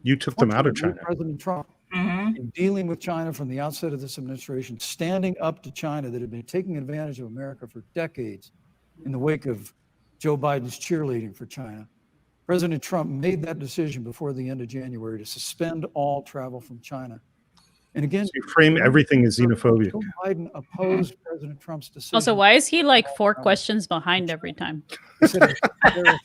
You took them out of China. President Trump, in dealing with China from the outset of this administration, standing up to China that had been taking advantage of America for decades in the wake of Joe Biden's cheerleading for China. President Trump made that decision before the end of January to suspend all travel from China. And again, So you frame everything as xenophobia. Joe Biden opposed President Trump's decision. Also, why is he like 4 questions behind every time? He said it was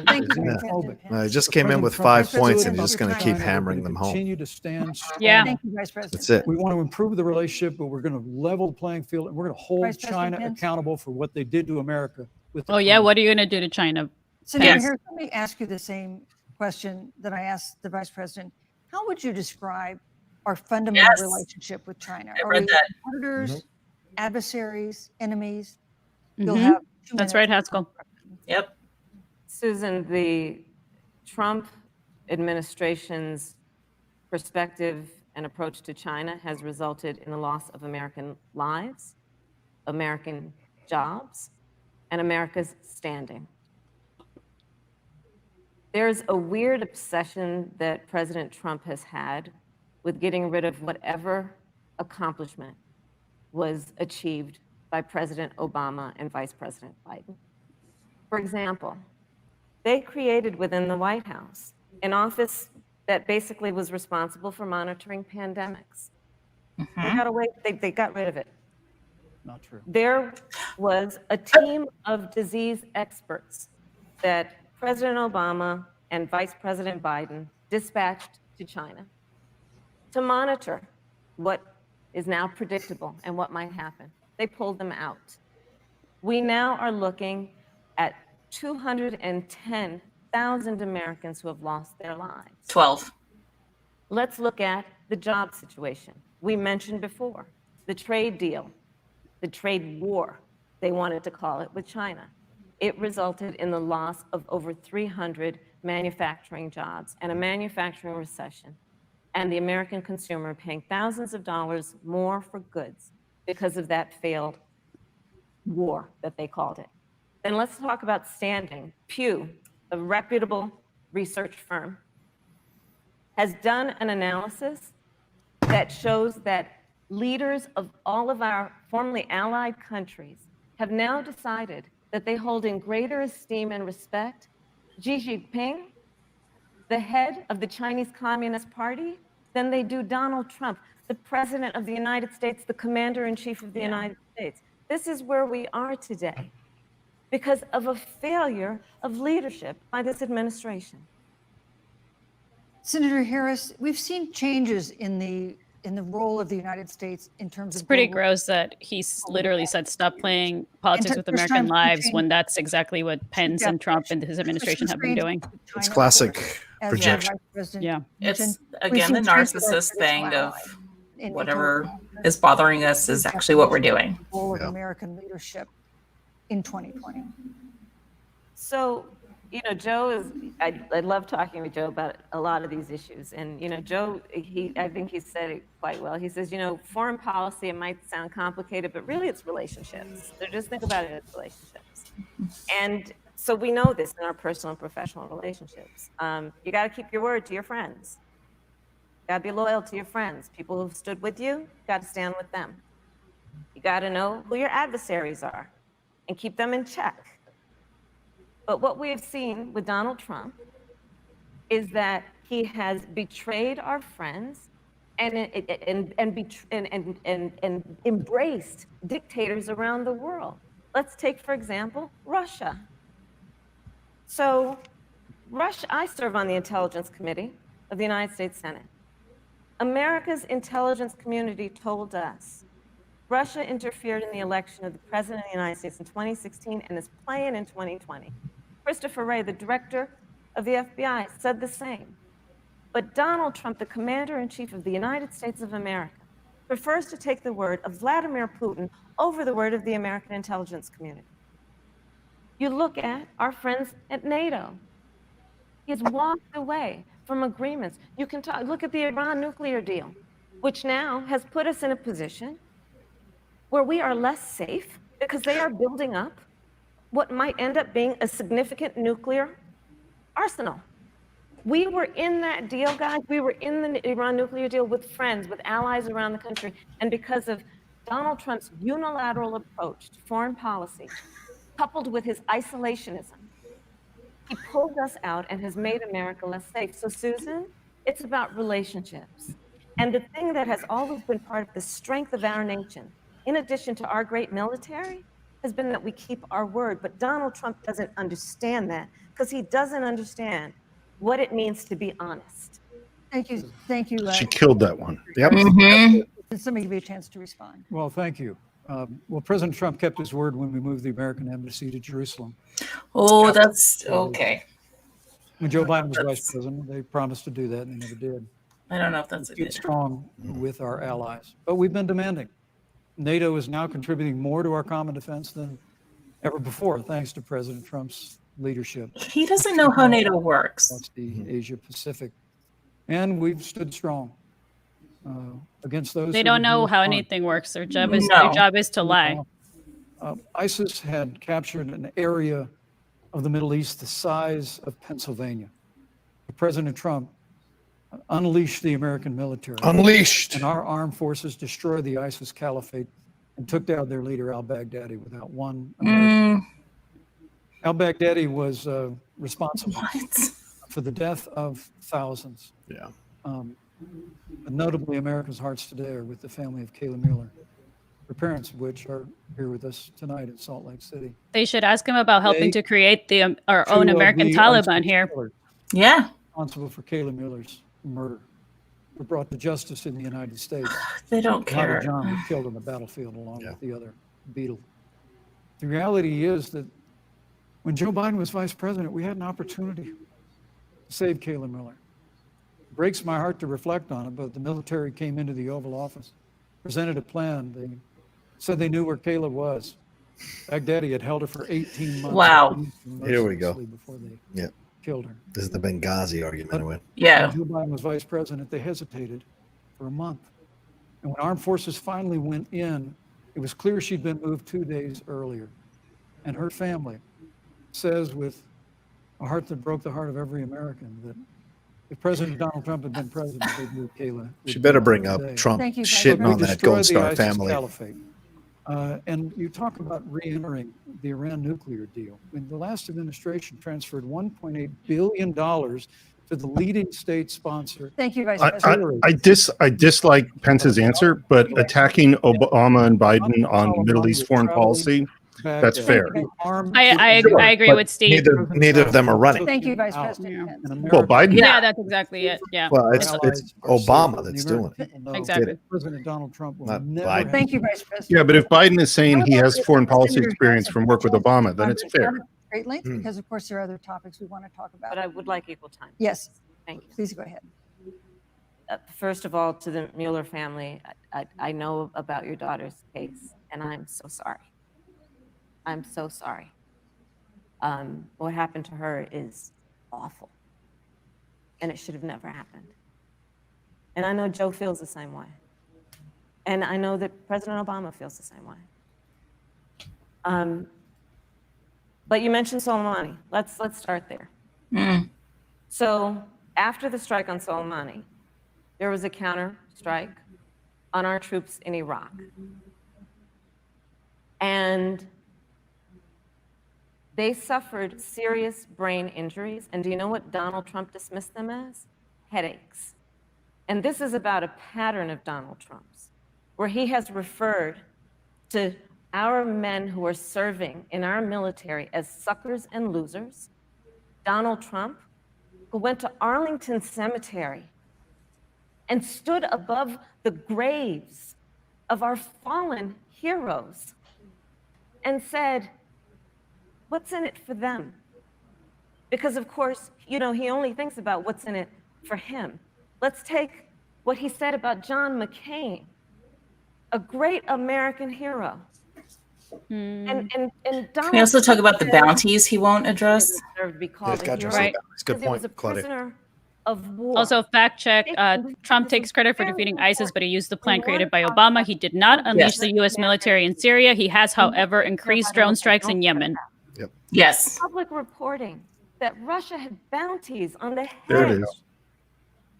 Thank you, xenophobic. I just came in with President 5 Trump points, said and he's just going to about keep China, hammering we're them gonna home. Continue to stand strong. Yeah. Thank you, Vice President. That's it. We want to improve the relationship, but we're going to level the playing field, and we're going to hold Vice President China Pence. accountable for what they did to America. With the Oh yeah, coronavirus. what are you going to do to China? Senator Pence. Harris, let me ask you the same question that I asked the Vice President. How would you describe our fundamental Yes. relationship with China? I Are read we that. competitors, adversaries, enemies? You'll Mhm. have 2 That's minutes. right, Haskell. Yep. Susan, the Trump administration's perspective and approach to China has resulted in the loss of American lives, American jobs, and America's standing. There's a weird obsession that President Trump has had with getting rid of whatever accomplishment was achieved by President Obama and Vice President Biden. For example, they created within the White House an office that basically was responsible for monitoring pandemics. They got rid of it. Not true. There was a team of disease experts that President Obama and Vice President Biden dispatched to China to monitor what is now predictable and what might happen. They pulled them out. We now are looking at 210,000 Americans who have lost their lives. 12. Let's look at the job situation. We mentioned before the trade deal, the trade war, they wanted to call it, with China. It resulted in the loss of over 300 manufacturing jobs and a manufacturing recession, and the American consumer paying thousands of dollars more for goods because of that failed war that they called it. Then let's talk about standing. Pew, a reputable research firm, has done an analysis that shows that leaders of all of our formerly allied countries have now decided that they hold in greater esteem and respect Xi Jinping, the head of the Chinese Communist Party, than they do Donald Trump, the President of the United States, the Commander-in-Chief of the United States. This is where we are today because of a failure of leadership by this administration. Senator Harris, we've seen changes in the role of the United States in terms It's of pretty global- gross that he's literally said stop playing politics with first American time lives change- when that's exactly what Pence and Trump and his administration have been doing. It's China, classic as projection. Vice President Yeah. mentioned. It's We've again the seen changes to our narcissist thing traditional of ally in whatever terms is bothering us is actually what we're doing. of the role of Yeah. American leadership in 2020. So, you know, Joe is, I love talking with Joe about a lot of these issues. And, you know, Joe, I think he said it quite well. He says, you know, foreign policy, it might sound complicated, but really it's relationships. So just think about it as relationships. And so we know this in our personal and professional relationships. You got to keep your word to your friends. You got to be loyal to your friends. People who've stood with you, you got to stand with them. You got to know who your adversaries are and keep them in check. But what we have seen with Donald Trump is that he has betrayed our friends and embraced dictators around the world. Let's take, for example, Russia. So Russia, I serve on the Intelligence Committee of the United States Senate. America's intelligence community told us Russia interfered in the election of the President of the United States in 2016 and is playing in 2020. Christopher Wray, the director of the FBI, said the same. But Donald Trump, the Commander-in-Chief of the United States of America, prefers to take the word of Vladimir Putin over the word of the American intelligence community. You look at our friends at NATO. He's walked away from agreements. You can look at the Iran nuclear deal, which now has put us in a position where we are less safe because they are building up what might end up being a significant nuclear arsenal. We were in that deal, guys. We were in the Iran nuclear deal with friends, with allies around the country. And because of Donald Trump's unilateral approach to foreign policy, coupled with his isolationism, he pulled us out and has made America less safe. So, Susan, it's about relationships. And the thing that has always been part of the strength of our nation, in addition to our great military, has been that we keep our word. But Donald Trump doesn't understand that because he doesn't understand what it means to be honest. Thank you. Thank you. She killed that one. Yep. Did somebody give you a chance to respond? Well, thank you. Well, President Trump kept his word when we moved the American embassy to Jerusalem. Oh, that's okay. When Joe Biden was vice president, they promised to do that and they never did. I don't know if that's a Get good. strong with our allies, but we've been demanding. NATO is now contributing more to our common defense than ever before, thanks to President Trump's leadership. He doesn't know how NATO works. That's the Asia Pacific, and we've stood strong against those. They who don't know would how harm. anything works. Their job is to lie. ISIS had captured an area of the Middle East the size of Pennsylvania. President Trump unleashed the American military. Unleashed. And our armed forces destroyed the ISIS caliphate and took down their leader, al-Baghdadi, without one American. Al-Baghdadi was responsible for the death of thousands. Yeah. But notably, Americans' hearts today are with the family of Kayla Mueller, her parents of which are here with us tonight in Salt Lake City. They should ask him about helping to create our own American Taliban here. Yeah. Responsible for Kayla Mueller's murder were brought to justice in the United States. They don't Father care. John was killed on the battlefield along with the other beetle. The reality is that when Joe Biden was vice president, we had an opportunity to save Kayla Mueller. It breaks my heart to reflect on it, but the military came into the Oval Office, presented a plan. They said they knew where Kayla was. Baghdadi had held her for 18 months. Wow. Here we go. Before they Yeah. killed her. This is the Benghazi argument. Anyway. Yeah. When Joe Biden was vice president, they hesitated for a month. And when armed forces finally went in, it was clear she'd been moved 2 days earlier. And her family says with a heart that broke the heart of every American that if President Donald Trump had been president, they'd move Kayla. She better bring up Trump Thank you, shitting on We that destroyed Gold the Star ISIS family. caliphate. And you talk about re-entering the Iran nuclear deal. I mean, the last administration transferred $1.8 billion to the leading state sponsor. Thank you, Vice President. I dislike Pence's answer, but attacking Obama and Biden on Middle East foreign policy, that's fair. I agree with Steve. Neither of them are running. Thank you, Vice President Pence. Well, Biden. Yeah, that's exactly it. Yeah. Well, it's Obama that's doing it. Exactly. President Donald Trump will Not never Biden. Thank you, Vice President. Yeah, but if Biden is saying he has foreign policy experience from work with Obama, then it's fair. Great length, because of course there are other topics we want to talk about. But I would like equal time. Yes, Thank you. please go ahead. First of all, to the Mueller family, I know about your daughter's case, and I'm so sorry. I'm so sorry. What happened to her is awful, and it should have never happened. And I know Joe feels the same way. And I know that President Obama feels the same way. But you mentioned Soleimani. Let's start there. So after the strike on Soleimani, there was a counter strike on our troops in Iraq. And they suffered serious brain injuries. And do you know what Donald Trump dismissed them as? Headaches. And this is about a pattern of Donald Trump's, where he has referred to our men who are serving in our military as suckers and losers. Donald Trump, who went to Arlington Cemetery and stood above the graves of our fallen heroes and said, what's in it for them? Because of course, he only thinks about what's in it for him. Let's take what he said about John McCain, a great American hero. And Donald Can we also talk about the bounties he won't address? deserved to be called a Gotcha. hero Right. It's a good because he was point, a Claudia. prisoner of war. Also, fact check, Trump takes credit for defeating ISIS, but he used the plan created by Obama. He did not unleash the U.S. military in Syria. He has, however, increased drone strikes in Yemen. Yes. Public reporting that Russia had bounties on the There it heads is.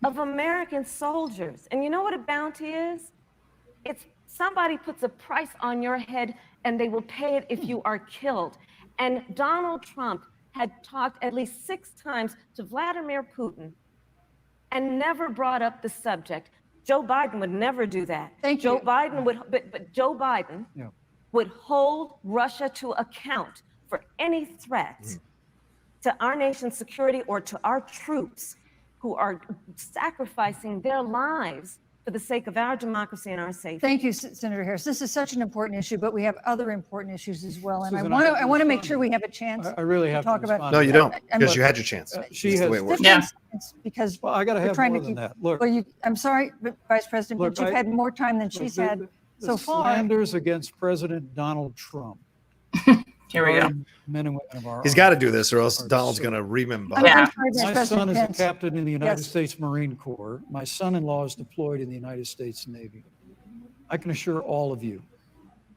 of American soldiers. And you know what a bounty is? It's somebody puts a price on your head and they will pay it if you are killed. And Donald Trump had talked at least 6 times to Vladimir Putin and never brought up the subject. Joe Biden would never do that. Thank Joe you. Biden would, but Joe Biden would hold Russia to account for any threat to our nation's security or to our troops who are sacrificing their lives for the sake of our democracy and our safety. Thank you, Senator Harris. This is such an important issue, but we have other important issues as well. And Susan, I want to make sure we have a chance I really have to talk to about. respond. No, you don't, I'm- because you had your chance. She That's the has- way it works. 15 Yeah. seconds, because Well, I got to we're have trying more to than keep. that. Look, Well, I'm sorry, Vice President, Look, but you've had more time than she's had so far. Slanders against President Donald Trump. Here we go. Men and women of our He's army. got to do this, or else Donald's going to remember. I'm Yeah. sorry, Vice My President son is a Pence. captain in the United Yes. States Marine Corps. My son-in-law is deployed in the United States Navy. I can assure all of you,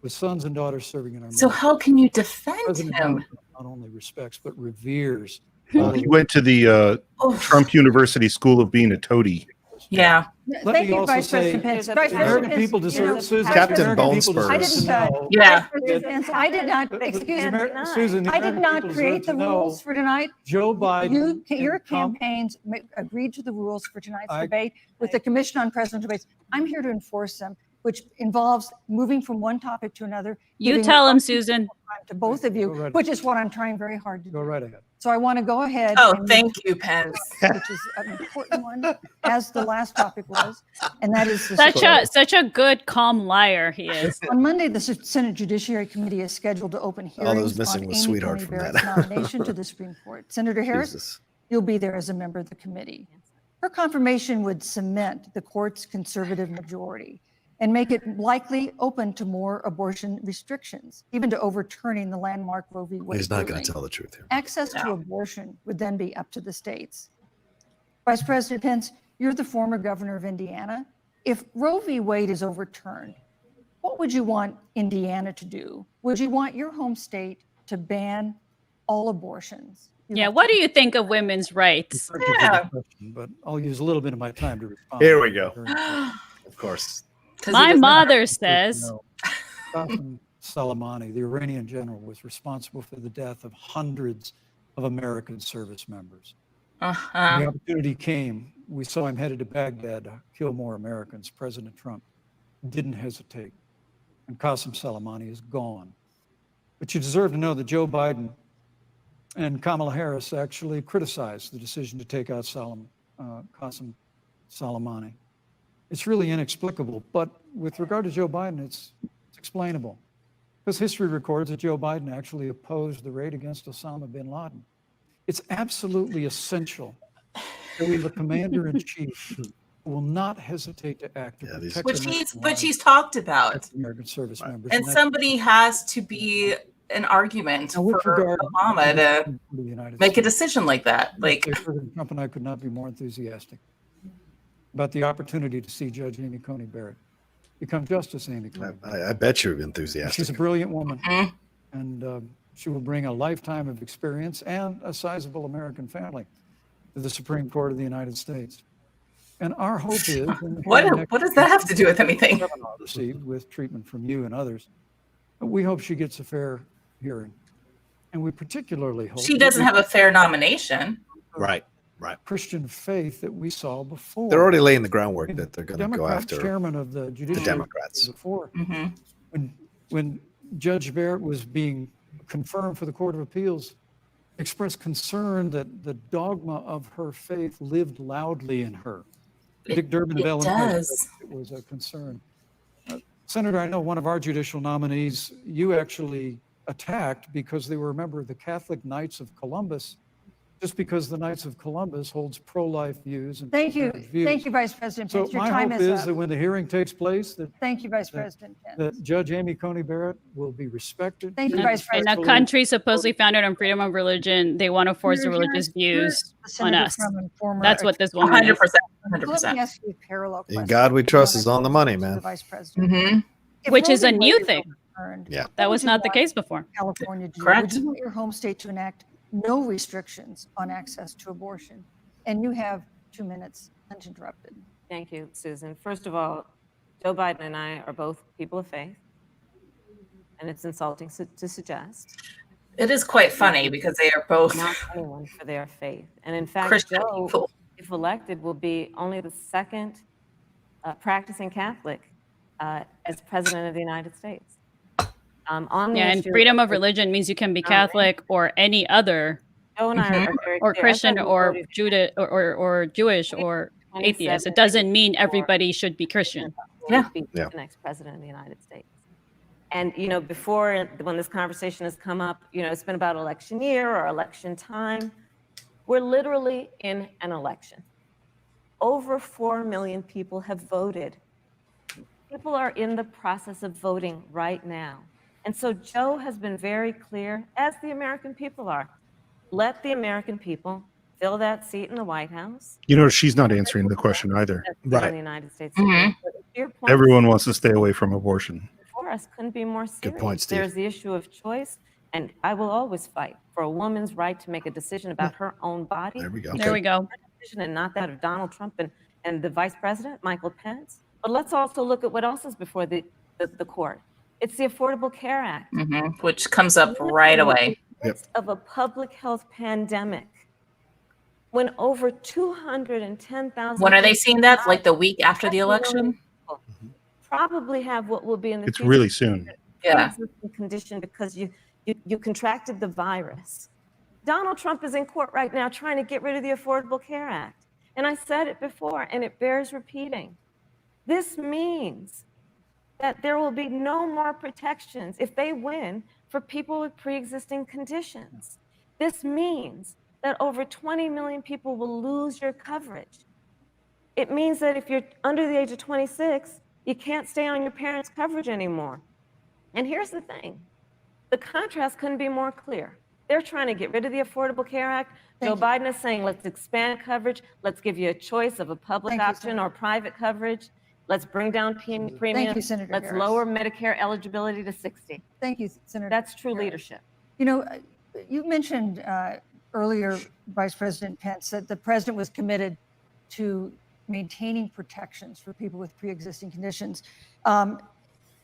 with sons and daughters serving in our So military, how can you defend President him? Donald Trump not only respects but reveres. He went to the Oh, Trump University School of being a toady. yeah. Let Thank me you, also Vice President say Pence. the Vice The President American Pence, people you know, deserve, Susan, Captain the American Bone people deserve Spurs. to know. Yeah. Vice President Pence, I did not, excuse me, Susan, the I did American not people create deserve the to know rules for tonight. Joe Biden. Your and Trump- campaigns agreed to the rules for tonight's I- debate with the Commission on Presidential Debates. I'm here to enforce them, which involves moving from one topic to another. You giving tell him, time Susan. to both of Go you, right which is what I'm trying very hard to Go do. right ahead. So I want to go ahead. Oh, and thank you, Pence. which is an important one, as the last topic was, and that is the Such a good, calm liar he is. On Monday, the Senate Judiciary Committee is scheduled to open All that was hearings missing on was Amy Sweetheart Coney from Barrett's that. nomination to the Supreme Court. Senator Harris, Jesus. you'll be there as a member of the committee. Her confirmation would cement the court's conservative majority and make it likely open to more abortion restrictions, even to overturning the landmark Roe v. Wade He's not going ruling. to tell the truth here. Access to abortion would then be up to the states. Vice President Pence, you're the former governor of Indiana. If Roe v. Wade is overturned, what would you want Indiana to do? Would you want your home state to ban all abortions? Yeah, what do you think of women's rights? Thank you for the Yeah. question, but I'll use a little bit of my time to respond. Here we go. Very important. Of course. 'Cause he My doesn't mother You sass. know, Qasem Soleimani, the Iranian general, was responsible for the death of hundreds of American service members. When Uh-huh. the opportunity came, we saw him headed to Baghdad to kill more Americans. President Trump didn't hesitate, and Qasem Soleimani is gone. But you deserve to know that Joe Biden and Kamala Harris actually criticized the decision to take out Qasem Soleimani. It's really inexplicable, but with regard to Joe Biden, it's explainable. Because history records that Joe Biden actually opposed the raid against Osama bin Laden. It's absolutely essential that we have a commander-in-chief who will not hesitate to act to Yeah, these- protect Which American which lives, he's talked about. protect American service members. And that's- somebody has to be an argument Now, with for regard Obama to the United make a States, decision like that. Like, President Trump and I could not be more enthusiastic about the opportunity to see Judge Amy Coney Barrett become Justice Amy Coney Barrett. I bet you're She's enthusiastic. a brilliant woman, Mhm. and she will bring a lifetime of experience and a sizable American family to the Supreme Court of the United States. And our hope is, in the what does that have to do with anything? seminar received with treatment from you and others, we hope she gets a fair hearing. And we particularly hope She that doesn't we have a fair nomination. Right. Christian faith that we saw before. They're already laying the groundwork that they're going to go Democrat after chairman of the Judiciary Democrats. before, Hmm. when Judge Barrett was being confirmed for the Court of Appeals, expressed concern that the dogma of her faith lived loudly in her. Dick Durbin of it Illinois does. said it was a concern. Senator, I know one of our judicial nominees you actually attacked because they were a member of the Catholic Knights of Columbus, just because the Knights of Columbus holds pro-life views and Thank you. pro-marriage views. Thank you, Vice President So Pence. Your my time hope is is that up. when the hearing takes place, Thank you, Vice President Pence. that Judge Amy Coney Barrett will be respected. Thank you, treated Vice In President. a respectfully. country supposedly founded on freedom of religion, they want to force the Senator religious Harris, you're views the on senator us. from and former That's what this woman is. 100%. Let me 100%. ask you a parallel In question. God we trust is on the money, to man. the Vice President. Hmm. If Which Roe is a v. new Wade thing. overturned. Yeah. That What was would you not the want case before. California to do? Correct. Would you want your home state to enact no restrictions on access to abortion? And you have 2 minutes uninterrupted. Thank you, Susan. First of all, Joe Biden and I are both people of faith, and it's insulting to suggest It is quite funny because they are both not anyone for their faith. And in fact, Christian Joe, people. if elected, will be only the second practicing Catholic as president of the United States. On the Yeah, and issue freedom of religion means you can be Catholic or any other, Joe and I are very or clear. I Christian thought we or voted Judah or Jewish or atheist. It doesn't mean everybody should be Christian. Yeah. Be Yeah. the next president of the United States. And, you know, before, when this conversation has come up, you know, it's been about election year or election time. We're literally in an election. Over 4 million people have voted. People are in the process of voting right now. And so Joe has been very clear, as the American people are. Let the American people fill that seat in the White House. You know, she's not answering the question either. Right. In the United States. Mhm. But to your point, Everyone wants to stay away from abortion. before us couldn't be more serious. point, Steve. There's the issue of choice, and I will always fight for a woman's right to make a decision about her own body. There we go. There we go. And not that of Donald Trump and the vice president, Michael Pence. But let's also look at what else is before the court. It's the Affordable Care Act. which comes up right away. Midst of a public health pandemic, when over 210,000 When are they seeing that? Like the week after the election? probably have what will be in the It's future really soon. Yeah. pre-existing condition because you contracted the virus. Donald Trump is in court right now trying to get rid of the Affordable Care Act. And I said it before, and it bears repeating. This means that there will be no more protections if they win for people with pre-existing conditions. This means that over 20 million people will lose your coverage. It means that if you're under the age of 26, you can't stay on your parents' coverage anymore. And here's the thing. The contrast couldn't be more clear. They're trying to get rid of the Affordable Care Act. Joe Biden is saying, let's expand coverage. Let's give you a choice of a public option or private coverage. Let's bring down premiums. Thank you, Senator Let's Harris. lower Medicare eligibility to 60. Thank you, Senator. That's true Harris. leadership. You know, you mentioned earlier, Vice President Pence, that the president was committed to maintaining protections for people with pre-existing conditions. But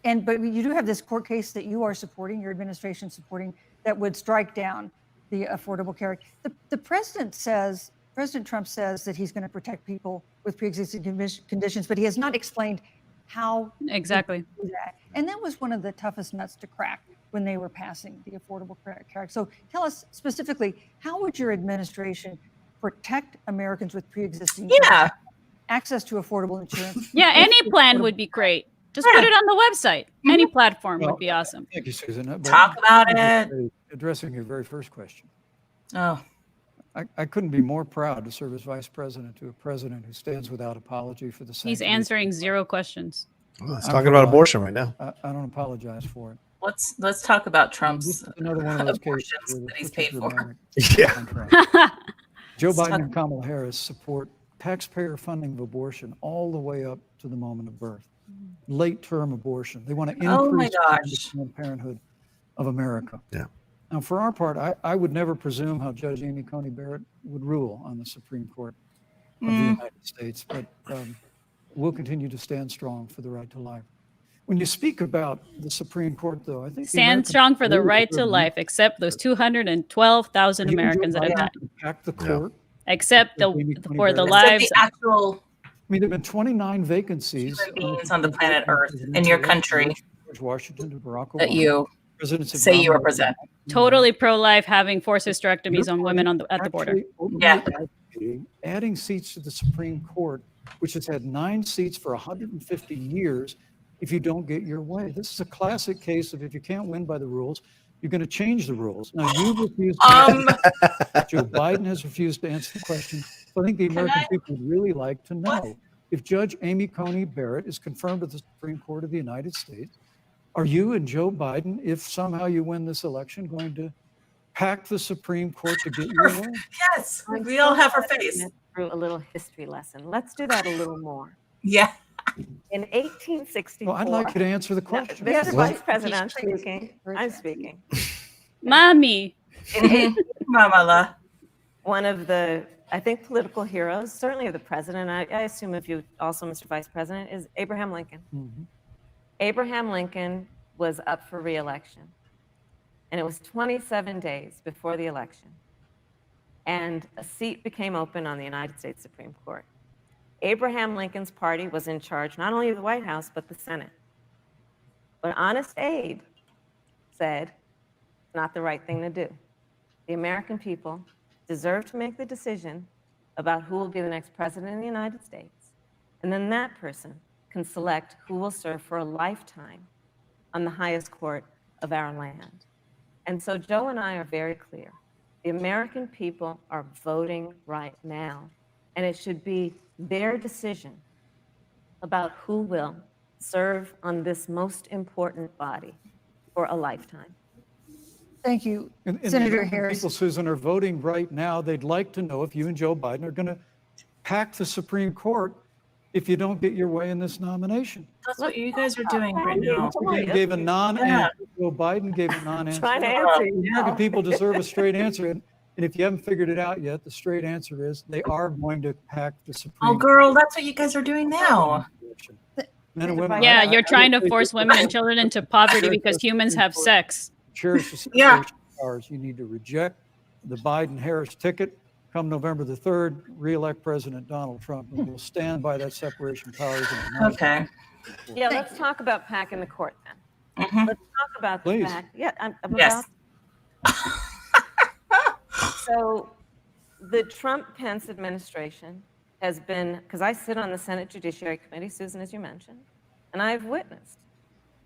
you do have this court case that you are supporting, your administration supporting, that would strike down the Affordable Care Act. The President Trump says that he's going to protect people with pre-existing conditions, but he has not explained how Exactly. to do that. And that was one of the toughest nuts to crack when they were passing the Affordable Care Act. So tell us specifically, how would your administration protect Americans with pre-existing conditions, access to affordable insurance? Yeah, any plan would be great. Just put it on the website. Any platform would be awesome. Thank you, Susan. Talk about it. Addressing your very first question. Oh, I couldn't be more proud to serve as vice president to a president who stands without apology for the same. He's answering 0 questions. Well, let's talk about abortion right now. I don't apologize for it. let's talk about This Trump's is another one of those cases abortions where the that he's cookies paid are for. buried. Yeah. Joe Let's Biden talk- and Kamala Harris support taxpayer funding of abortion all the way up to the moment of birth. Late-term abortion. They want to increase Oh my the gosh. Planned Parenthood of America. Yeah. Now, for our part, I would never presume how Judge Amy Coney Barrett would rule on the Supreme Court of the United States, but we'll continue to stand strong for the right to life. When you speak about the Supreme Court, though, I think the Stand American strong for the people right to deserve life, except those 212,000 You and Joe Americans that have Biden died. attacked the court. Except Amy Coney for the Barrett. Except lives. the actual I mean, there have been 29 vacancies human beings on the planet Earth in your country George Washington and Barack Obama. that you Presidents have say you nominated represent. Totally pro-life, having forced hysterectomies on women at the border. actually openly Yeah. advocating adding seats to the Supreme Court, which has had 9 seats for 150 years, if you don't get your way. This is a classic case of if you can't win by the rules, you're going to change the rules. Now, you've refused to Joe Biden has refused to answer the question. So I think the American people would really like to know if Judge Amy Coney Barrett is confirmed to the Supreme Court of the United States, are you and Joe Biden, if somehow you win this election, going to pack the Supreme Court to get your way? Yes, we all have our face. Through a little history lesson. Let's do that a little more. Yeah. In 1864. Well, I'd like you to answer the No, question. Mr. Well, Vice President, I'm please. speaking. I'm speaking. Mommy. Kamala. One of the, I think, political heroes, certainly of the president, I assume of you also, Mr. Vice President, is Abraham Lincoln. Mhm. Abraham Lincoln was up for re-election, and it was 27 days before the election, and a seat became open on the United States Supreme Court. Abraham Lincoln's party was in charge not only of the White House, but the Senate. But Honest Abe said, it's not the right thing to do. The American people deserve to make the decision about who will be the next president of the United States. And then that person can select who will serve for a lifetime on the highest court of our land. And so Joe and I are very clear. The American people are voting right now, and it should be their decision about who will serve on this most important body for a lifetime. Thank you, And the Senator American Harris. people, Susan, are voting right now. They'd like to know if you and Joe Biden are going to pack the Supreme Court if you don't get your way in this nomination. That's what you guys are doing right now. You gave a non-answer. Joe Biden gave a non-answer. Trying to answer you The American now. people deserve a straight answer. And if you haven't figured it out yet, the straight answer is they are going to pack the Supreme Oh, girl, that's what you guys are doing now. Court. Men and women, Yeah, I- you're I trying to would force say- women and children into poverty because humans have sex. Cherish the Yeah. separation of powers. You need to reject the Biden-Harris ticket. Come November the 3rd, re-elect President Donald Trump, and we'll stand by that separation of powers. And Okay. Yeah, let's talk about packing the court then. Mhm. Let's talk about the Please. fact. Yeah, I'm Yes. So the Trump-Pence administration has been, because I sit on the Senate Judiciary Committee, Susan, as you mentioned, and I've witnessed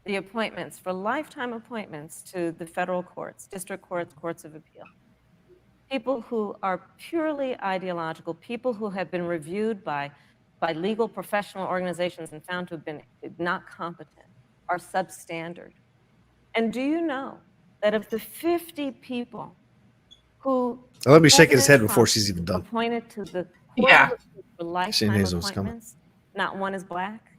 the appointments for lifetime appointments to the federal courts, district courts, courts of appeal. People who are purely ideological, people who have been reviewed by legal professional organizations and found to have been not competent, are substandard. And do you know that of the 50 people who Let me shake his head President before Trump she's even done. appointed to the Yeah. court for lifetime knows what's coming. appointments, not one is black?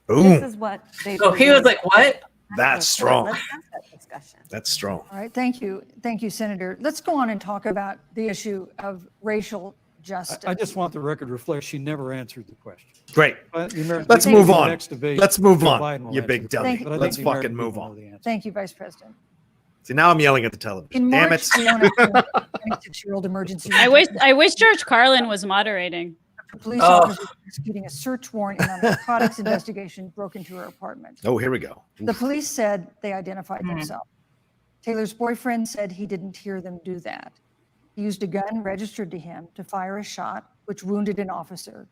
Boom. This is what they So he was like, what? That's strong. Let's have that discussion. That's strong. All right, thank you. Thank you, Senator. Let's go on and talk about the issue of racial justice. I just want the record to reflect she never answered the question. Great. But the American Let's people move in the on. next debate, Let's move Joe on, Biden will you answer big the dummy. Thank question. But I Let's think the fucking American move people on. know the answer. Thank you, Vice President. See, now I'm yelling at the television. In Damn March, it. Breonna Taylor, 26-year-old emergency I wish George Carlin was moderating. police Oh. officers executing a search warrant in a narcotics investigation broke into her apartment. Oh, here we go. The police said they identified Mhm. themselves. Taylor's boyfriend said he didn't hear them do that. He used a gun registered to him to fire a shot, which wounded an officer.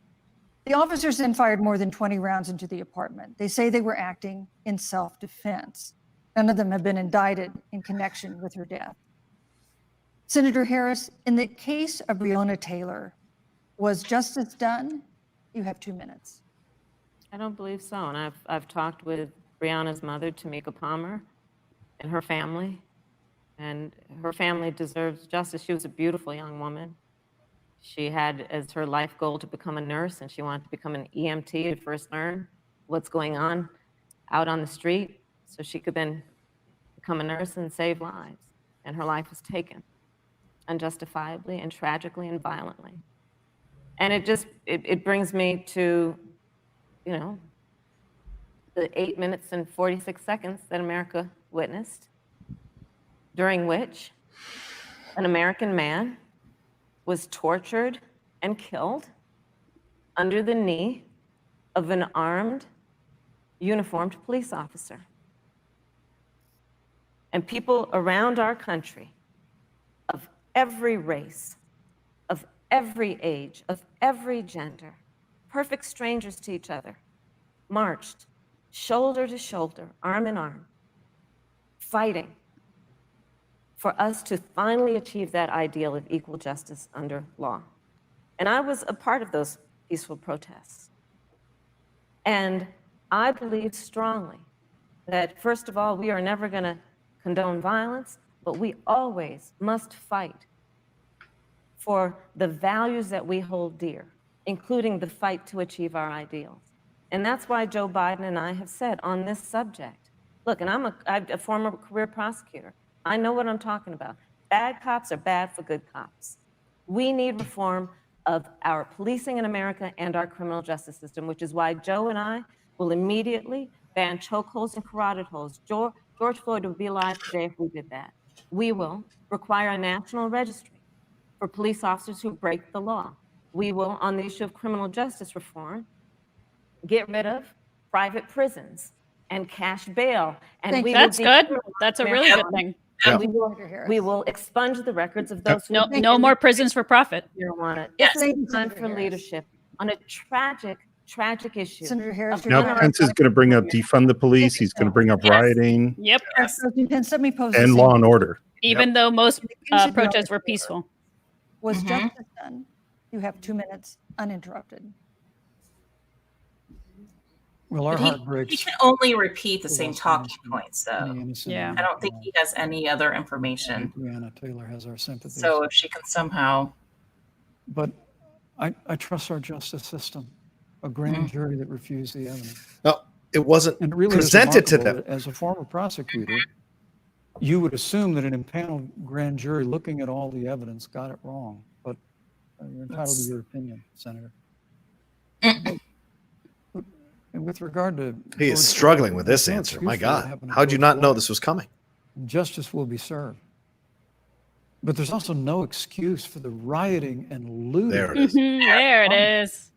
The officers then fired more than 20 rounds into the apartment. They say they were acting in self-defense. None of them have been indicted in connection with her death. Senator Harris, in the case of Breonna Taylor, was justice done? You have 2 minutes. I don't believe so. And I've talked with Breonna's mother, Tamika Palmer, and her family. And her family deserves justice. She was a beautiful young woman. She had as her life goal to become a nurse, and she wanted to become an EMT to first learn what's going on out on the street so she could then become a nurse and save lives. And her life was taken unjustifiably and tragically and violently. And it brings me to, the 8 minutes and 46 seconds that America witnessed, during which an American man was tortured and killed under the knee of an armed, uniformed police officer. And people around our country of every race, of every age, of every gender, perfect strangers to each other, marched shoulder to shoulder, arm in arm, fighting for us to finally achieve that ideal of equal justice under law. And I was a part of those peaceful protests. And I believe strongly that, first of all, we are never going to condone violence, but we always must fight for the values that we hold dear, including the fight to achieve our ideals. And that's why Joe Biden and I have said on this subject, look, and I'm a former career prosecutor. I know what I'm talking about. Bad cops are bad for good cops. We need reform of our policing in America and our criminal justice system, which is why Joe and I will immediately ban chokeholds and carotid holds. George Floyd would be alive today if we did that. We will require a national registry for police officers who break the law. We will, on the issue of criminal justice reform, get rid of private prisons and cash bail. And That's good. That's a really good thing. Yeah. We will expunge the records of those who No more prisons for profit. marijuana. Yes. This is time for leadership on a tragic issue. Senator Harris, of you're Now not- Pence is going to bring up defund the police. He's going to bring up rioting Yep. President Pence, let me pose the and same law and order. Even though most protests were peaceful. Was justice done? You have 2 minutes uninterrupted. Well, our But heart he breaks. can only repeat the same talking points, though. Yeah. I don't think he has any other information. Breonna Taylor has our sympathies. So if she can somehow, But I trust our justice system. A grand jury that refused the evidence. No, it wasn't And it really is presented to remarkable them. that as a former prosecutor, you would assume that an impaneled grand jury looking at all the evidence got it wrong. But you're entitled to your opinion, Senator. And with regard to He is George struggling Floyd, with this there's no answer. excuse My for what God. happened to How'd you George not know Floyd. this was coming? Justice will be served. But there's also no excuse for the rioting and looting. There it is. There it is.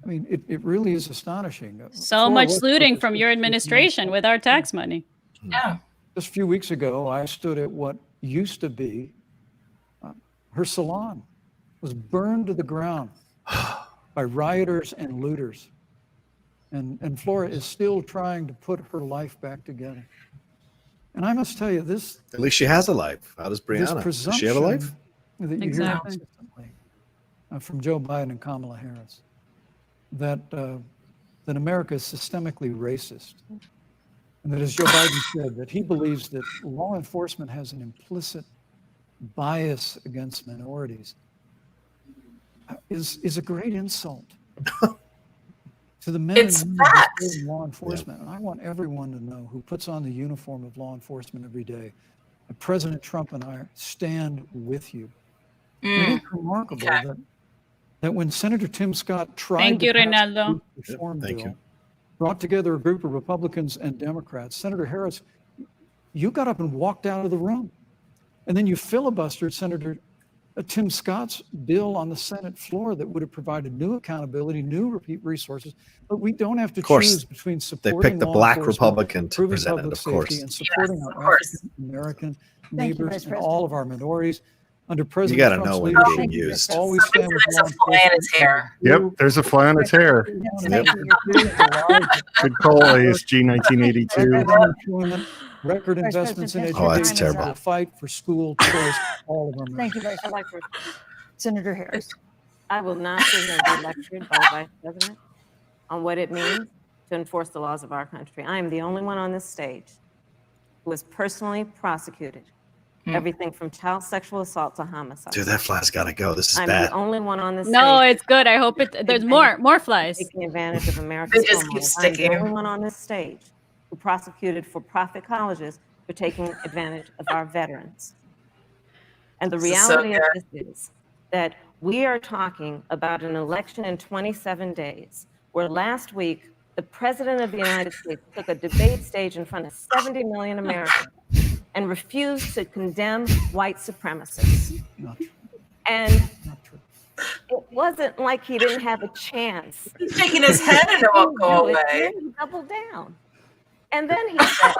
I mean, it really is astonishing. So much looting from your administration with our tax money. yeah. Just a few weeks ago, I stood at what used to be her salon, was burned to the ground by rioters and looters. And Flora is still trying to put her life back together. And I must tell you, this At least she has a life. How does Brianna? Does presumption she have a life? that you Exactly. hear consistently from Joe Biden and Kamala Harris, that America is systemically racist, and that, as Joe Biden said, that he believes that law enforcement has an implicit bias against minorities, is a great insult to the men It's and women who facts. serve in law enforcement. And I want everyone to know who puts on the uniform of law enforcement every day that President Trump and I stand with you. And it's remarkable Okay. that when Senator Tim Scott tried Thank to you, pass Reynaldo. the reform Thank bill, you. brought together a group of Republicans and Democrats, Senator Harris, you got up and walked out of the room. And then you filibustered Senator Tim Scott's bill on the Senate floor that would have provided new accountability, new resources. But we don't have to course. choose between They supporting picked the law black enforcement, Republican to improving present it, public of safety, course. and supporting Yes, our of course. African American Thank you, neighbors Vice and all of our minorities. Under You President got to Trump's know when you're leadership, being used. always stand with There's law a fly in his hair. Yep, there's a fly on its hair. Thank you. Good call, ASG 1982. Unemployment, record Vice investments in President, Oh, that's education, terrible. the fight for school choice, all of them. Thank you, Vice I'd like to Senator Harris. I will not sit here and be lectured by the Vice President on what it means to enforce the laws of our country. I am the only one on this stage who was personally prosecuted. Everything from child sexual assault to homicide. Dude, that fly's got to go. This is I'm bad. the only one on this No, stage it's good. I hope there's more flies. taking advantage of America's They just film keep models. I'm the sticking. only one on this stage who prosecuted for-profit colleges for taking advantage of our veterans. And the This is so reality of this is that we are talking about an election in 27 days, where last week, the President of the United States took a debate stage in front of 70 million Americans and refused to condemn white supremacists. Not true, And not true. it wasn't like he didn't have a chance. He's shaking his head and it won't go And away. then he doubled down. And then he said,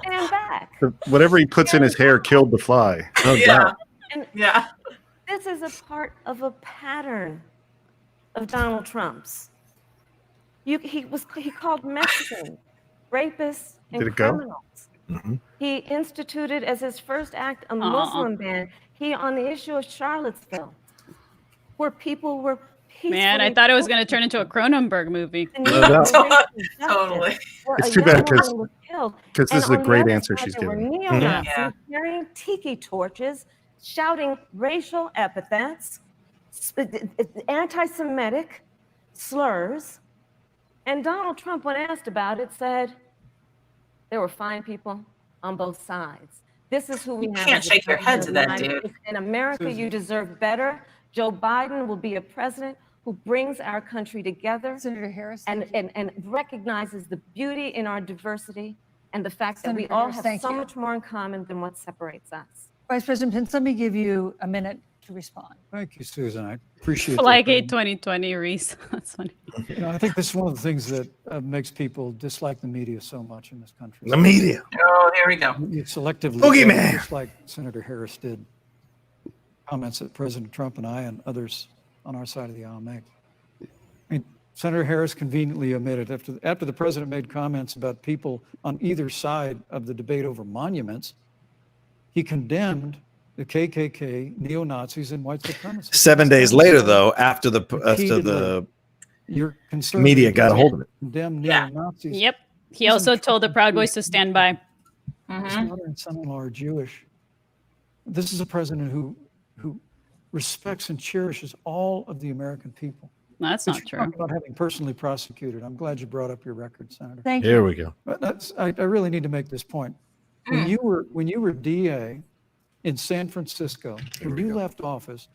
stand back. Whatever he puts in his hair killed the fly. No Yeah. doubt. And Yeah. this is a part of a pattern of Donald Trump's. He called Mexicans rapists and Did it go? criminals. Mhm. He instituted as his first act a Muslim ban. He, on the issue of Charlottesville, where people were peacefully. Man, I thought it was going to turn into a Cronenberg movie. Totally. It's too bad because this is a great answer she's There were giving. neo-Nazis Yeah. carrying tiki torches, shouting racial epithets, anti-Semitic, slurs. And Donald Trump, when asked about it, said there were fine people on both sides. This is who we have. You can't shake your head to that, dude. In America, you deserve better. Joe Biden will be a president who brings our country together Senator Harris, and recognizes the beauty in our diversity and the fact that we Senator all Harris, have so you. much more in common than what separates us. Vice President Pence, let me give you a minute to respond. Thank you, Susan. I appreciate Like that. a 2020, Reese. That's funny. You know, I think this is one of the things that makes people dislike the media so much in this country. The media. Oh, here we go. You selectively, Boogeyman. just like Senator Harris did, comments that President Trump and I and others on our side of the aisle make. I mean, Senator Harris conveniently omitted after the president made comments about people on either side of the debate over monuments, he condemned the KKK, neo-Nazis, and white supremacists. 7 days later, though, after the Your media got a hold of it. Condemn Yeah. neo-Nazis. Yep. He also told the Proud Boys to stand by. His mother and son-in-law are Jewish. This is a president who respects and cherishes all of the American people. That's But not you true. talk about having personally prosecuted. I'm glad you brought up your record, Senator. Thank you. Here we go. But I really need to make this point. When you were DA in San Francisco, when you left office,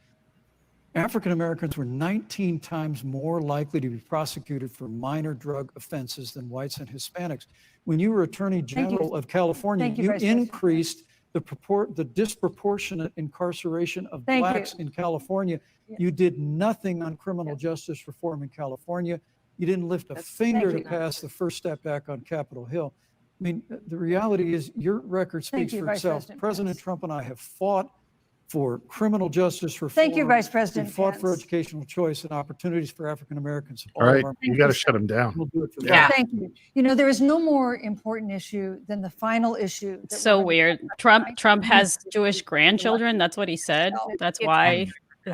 African Americans were 19 times more likely to be prosecuted for minor drug offenses than whites and Hispanics. When you were Attorney General of California, Thank you, you Vice President. increased the disproportionate incarceration of Thank you. blacks in California. Yeah. You did nothing on criminal justice reform in California. You didn't lift a finger to you. pass the First Step Back on Capitol Hill. I mean, the reality is your record Thank speaks you, for Vice itself. President President Pence. Trump and I have fought for criminal justice reform. Thank you, Vice President We fought for Pence. educational choice and opportunities for African Americans. All right, of you got to shut him down. We'll do it for Yeah. that. Thank you. You know, there is no more important issue than the final issue. that So we're going to weird. talk about Trump tonight. has Jewish grandchildren. That's what he said. That's why.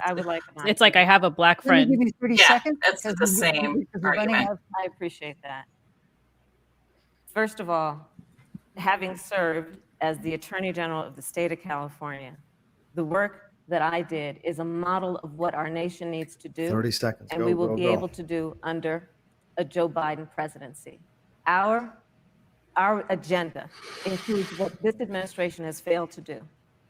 I would like an It's like I have a black Let me friend. give you 30 Yeah, seconds. that's because the same because we're running argument. out of- I appreciate that. First of all, having served as the Attorney General of the state of California, the work that I did is a model of what our nation needs to do. 30 seconds. And Go, we will go, be go. able to do under a Joe Biden presidency. Our agenda includes what this administration has failed to do.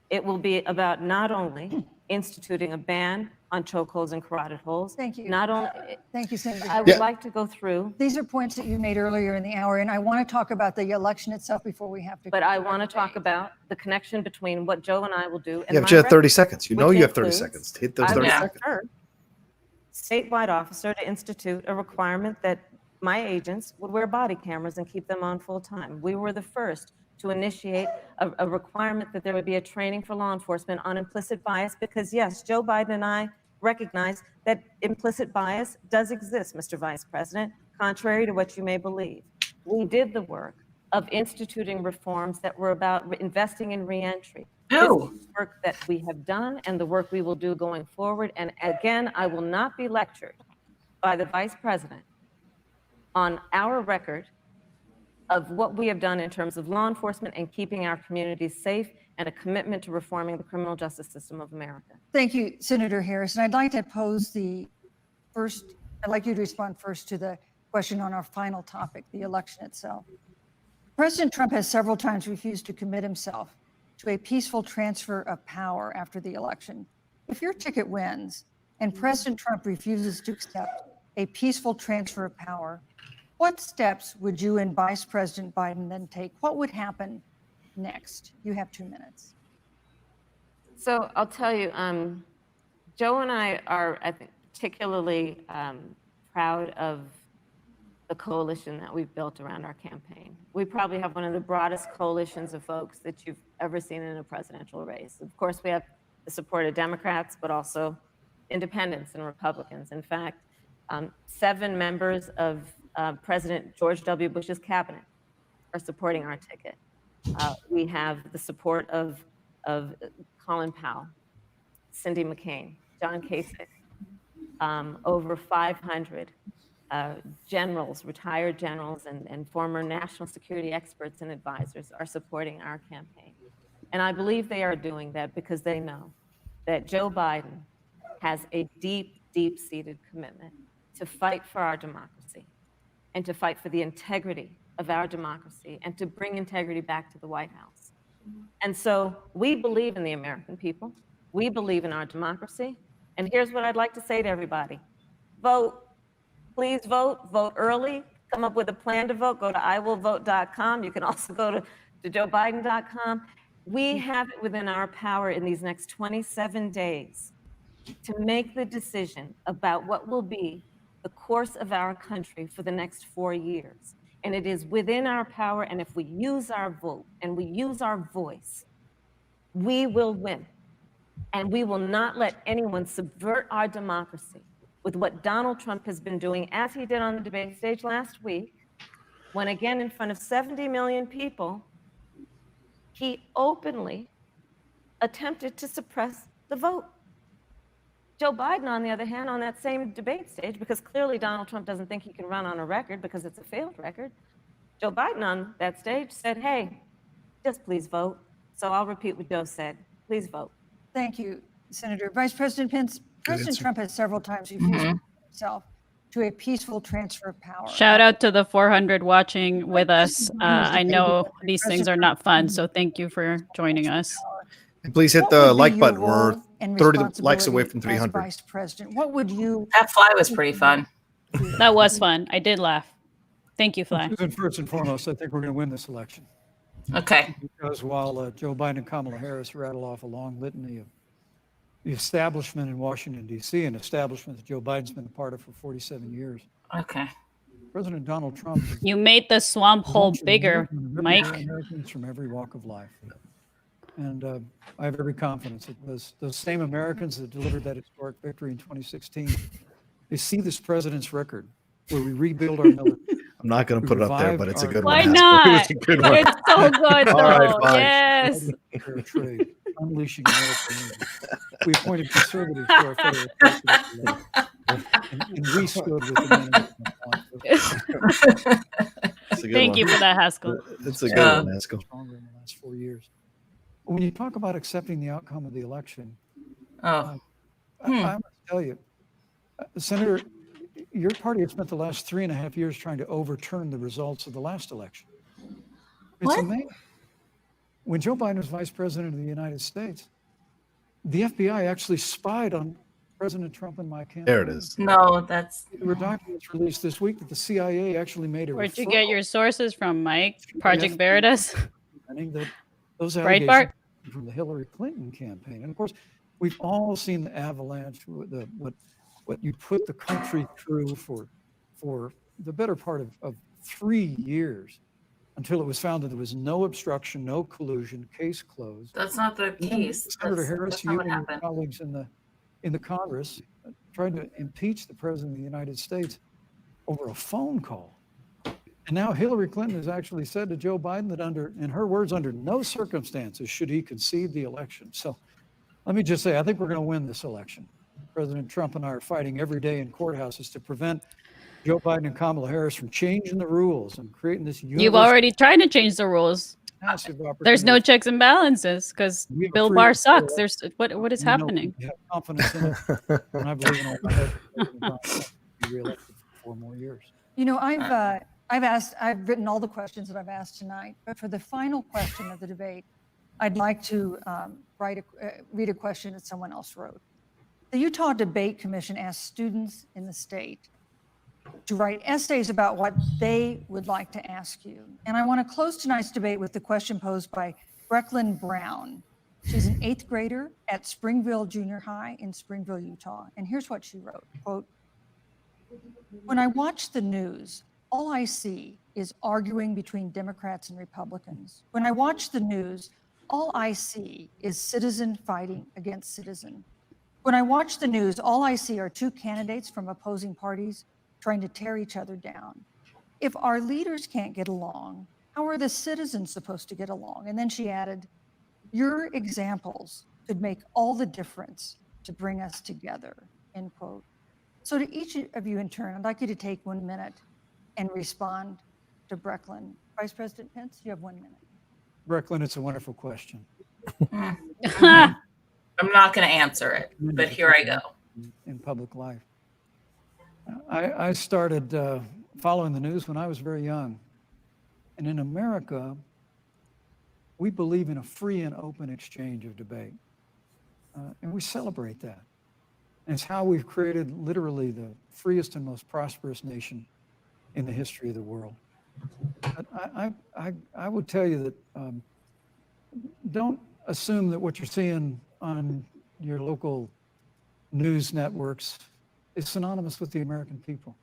It will be about not only instituting a ban on chokeholds and carotid holes. Thank you. Not only, Thank you, Senator. I would Yeah. like to go through, These are points that you made earlier in the hour, and I want to talk about the election itself before we have to. but I conclude want our to talk debate. about the connection between what Joe and I will do. And Yeah, my but you have 30 record, seconds. You know which you have 30 includes- seconds. Hit those I 30 was Yeah. seconds. the first statewide officer to institute a requirement that my agents would wear body cameras and keep them on full time. We were the first to initiate a requirement that there would be a training for law enforcement on implicit bias, because yes, Joe Biden and I recognize that implicit bias does exist, Mr. Vice President, contrary to what you may believe. We did the work of instituting reforms that were about investing in reentry. This Oh. is work that we have done and the work we will do going forward. And again, I will not be lectured by the Vice President on our record of what we have done in terms of law enforcement and keeping our communities safe and a commitment to reforming the criminal justice system of America. Thank you, Senator Harris. And I'd like to pose I'd like you to respond first to the question on our final topic, the election itself. President Trump has several times refused to commit himself to a peaceful transfer of power after the election. If your ticket wins and President Trump refuses to accept a peaceful transfer of power, what steps would you and Vice President Biden then take? What would happen next? You have 2 minutes. So I'll tell you, Joe and I are, I think, particularly proud of the coalition that we've built around our campaign. We probably have one of the broadest coalitions of folks that you've ever seen in a presidential race. Of course, we have the support of Democrats, but also independents and Republicans. In fact, 7 members of President George W. Bush's cabinet are supporting our ticket. We have the support of Colin Powell, Cindy McCain, John Kasich, over 500 generals, retired generals, and former national security experts and advisors are supporting our campaign. And I believe they are doing that because they know that Joe Biden has a deep, deep-seated commitment to fight for our democracy and to fight for the integrity of our democracy and to bring integrity back to the White House. And so we believe in the American people. We believe in our democracy. And here's what I'd like to say to everybody. Vote. Please vote. Vote early. Come up with a plan to vote. Go to iwillvote.com. You can also go to joebiden.com. We have it within our power in these next 27 days to make the decision about what will be the course of our country for the next 4 years. And it is within our power. And if we use our vote and we use our voice, we will win. And we will not let anyone subvert our democracy with what Donald Trump has been doing, as he did on the debate stage last week, when again in front of 70 million people, he openly attempted to suppress the vote. Joe Biden, on the other hand, on that same debate stage, because clearly Donald Trump doesn't think he can run on a record because it's a failed record, Joe Biden on that stage said, hey, just please vote. So I'll repeat what Joe said. Please vote. Thank you, Senator. Vice President Pence, President Trump has several times refused himself to a peaceful transfer of power. Shout out to the 400 watching with us. I know these things are not fun, so thank you for joining us. And please hit the like button. We're 30 likes away from 300. Vice President, what would you? That fly was pretty fun. That was fun. I did laugh. Thank you, Fly. First and foremost, I think we're going to win this election. Okay. Because while Joe Biden and Kamala Harris rattle off a long litany of the establishment in Washington, D.C., an establishment that Joe Biden's been a part of for 47 years. Okay. President Donald Trump. You made the swamp hole bigger, Mike. Americans from every walk of life. And I have every confidence that those same Americans that delivered that historic victory in 2016, they see this president's record where we rebuild our military. I'm not going to put it up there, but it's a good Why one. not? It's a good one. It's so good, though. All right, fine. Yes. Fair trade, unleashing American unity. We appointed conservatives to our federal president, and we stood with the men. Thank you for that, Haskell. It's a good one, Haskell. Stronger in the last 4 years. When you talk about accepting the outcome of the election, I must tell you, Senator, your party has spent the last 3.5 years trying to overturn the results of the last election. It's amazing. When Joe Biden was vice president of the United States, the FBI actually spied on President Trump and my campaign. There it is. No, that's. There were documents released this week that the CIA actually made a Where'd you get your sources from, Mike? Project Veritas? That those Breitbart? allegations from the Hillary Clinton campaign. And of course, we've all seen the avalanche, what you put the country through for the better part of 3 years until it was found that there was no obstruction, no collusion, case closed. That's not the case. Senator Harris, that's you not what and your happened. colleagues in the Congress tried to impeach the president of the United States over a phone call. And now Hillary Clinton has actually said to Joe Biden that in her words, under no circumstances should he concede the election. So let me just say, I think we're going to win this election. President Trump and I are fighting every day in courthouses to prevent Joe Biden and Kamala Harris from changing the rules and creating this You've already tried to change the rules. There's no checks and balances because Bill Barr sucks. There's what is happening? We have confidence in it, and I believe in all be reelected for 4 more years. You know, I've written all the questions that I've asked tonight, but for the final question of the debate, I'd like to read a question that someone else wrote. The Utah Debate Commission asked students in the state to write essays about what they would like to ask you. And I want to close tonight's debate with the question posed by Brecklin Brown. She's an 8th grader at Springville Junior High in Springville, Utah. And here's what she wrote, quote, "When I watch the news, all I see is arguing between Democrats and Republicans. When I watch the news, all I see is citizen fighting against citizen. When I watch the news, all I see are 2 candidates from opposing parties trying to tear each other down. If our leaders can't get along, how are the citizens supposed to get along?" And then she added, "Your examples could make all the difference to bring us together," end quote. So to each of you in turn, I'd like you to take 1 minute and respond to Brecklin. Vice President Pence, you have 1 minute. Brecklin, it's a wonderful question. I'm not going to answer it, but here I go. In public life. I started following the news when I was very young. And in America, we believe in a free and open exchange of debate. And we celebrate that. And it's how we've created literally the freest and most prosperous nation in the history of the world. But I would tell you that don't assume that what you're seeing on your local news networks is synonymous with the American people.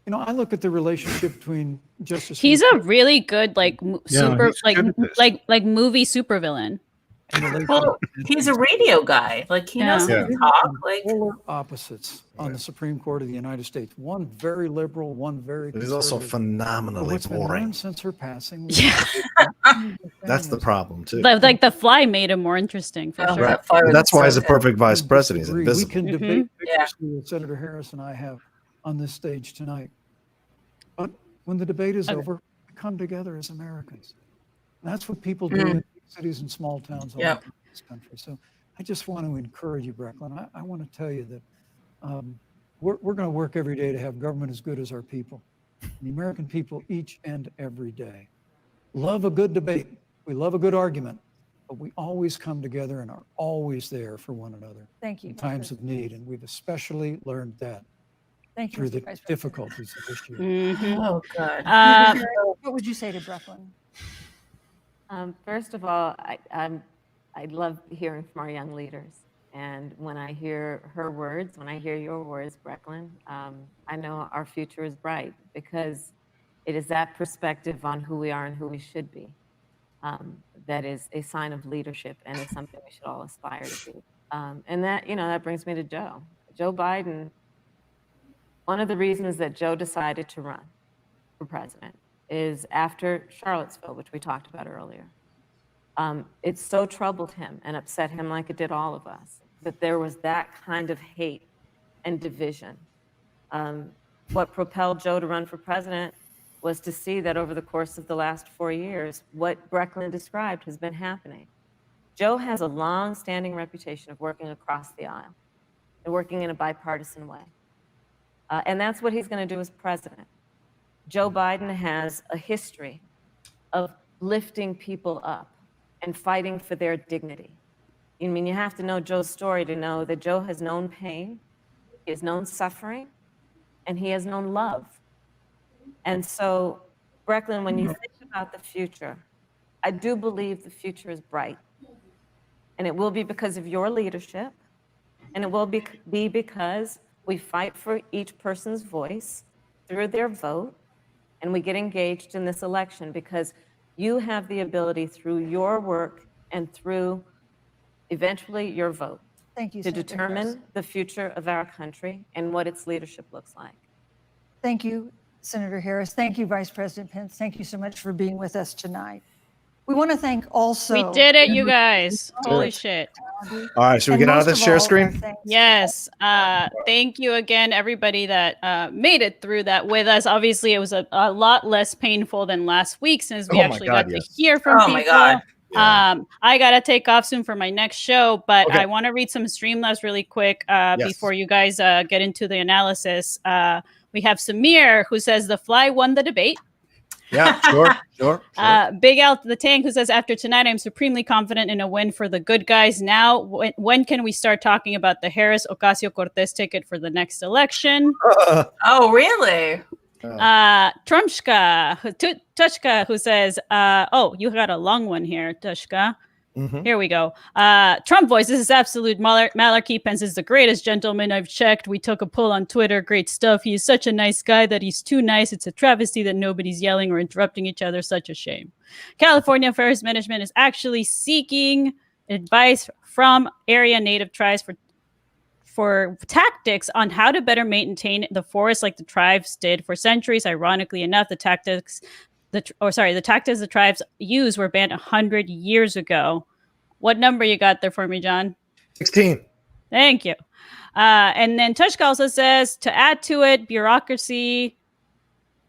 You know, I look at the relationship between Justice. He's a really good movie supervillain. Well, he's a radio guy. Like he knows how to talk. Like polar opposites on the Supreme Court of the United States. One very liberal, one very. But he's also phenomenally what's been boring. learned since her passing. Yeah. That's the problem too. Like The Fly made him more interesting for sure. Right. That's why he's a perfect vice president. He's We invisible. can debate vigorously what Senator Harris and I have on this stage tonight. But when the debate is over, we come together as Americans. That's what people do in big cities and small towns all over this country. So I just want to encourage you, Brecklin. I want to tell you that we're going to work every day to have government as good as our people. The American people each and every day love a good debate. We love a good argument, but we always come together and are always there for one another. Thank you. In times of need. And we've especially learned that. Thank you, through the Vice President. difficulties of this year. Mhm. oh god. What would you say to Brecklin? First of all, I love hearing from our young leaders. And when I hear her words, when I hear your words, Brecklin, I know our future is bright because it is that perspective on who we are and who we should be that is a sign of leadership and is something we should all aspire to be. And that, that brings me to Joe. Joe Biden, one of the reasons that Joe decided to run for president is after Charlottesville, which we talked about earlier. It so troubled him and upset him like it did all of us, that there was that kind of hate and division. What propelled Joe to run for president was to see that over the course of the last 4 years, what Brecklin described has been happening. Joe has a long-standing reputation of working across the aisle and working in a bipartisan way. And that's what he's going to do as president. Joe Biden has a history of lifting people up and fighting for their dignity. I mean, you have to know Joe's story to know that Joe has known pain, he has known suffering, and he has known love. And so, Brecklin, when you think about the future, I do believe the future is bright. And it will be because of your leadership, and it will be because we fight for each person's voice through their vote, and we get engaged in this election because you have the ability through your work and through eventually your vote Thank you, to Senator determine Harris. the future of our country and what its leadership looks like. Thank you, Senator Harris. Thank you, Vice President Pence. Thank you so much for being with us tonight. We want to thank also. We did it, you guys. Holy shit. All right, should we And get out of most this share all, our screen? thanks to Yes. Thank you again, everybody that made it through that with us. Obviously, it was a lot less painful than last week since we Oh my actually God, got yes. to hear from Oh people. my God. Yeah. I gotta take off soon for my next show, but Okay. I want to read some Streamlabs really quick Yes. before you guys get into the analysis. We have Samir who says the Fly won the debate. Yeah, sure. Big Al the Tank who says after tonight I'm supremely confident in a win for the good guys. Now when can we start talking about the Harris Ocasio-Cortez ticket for the next election? Oh, really? Tushka who says oh, you got a long one here, Tushka. Mhm. Here we go. Trump voice. This is absolute malarkey. Pence is the greatest gentleman I've checked. We took a poll on Twitter. Great stuff. He is such a nice guy that he's too nice. It's a travesty that nobody's yelling or interrupting each other. Such a shame. California Forest Management is actually seeking advice from area native tribes for tactics on how to better maintain the forest like the tribes did for centuries. Ironically enough, the tactics the tactics the tribes used were banned 100 years ago. What number you got there for me, John? 16. Thank you. And then Tushka also says, to add to it, bureaucracy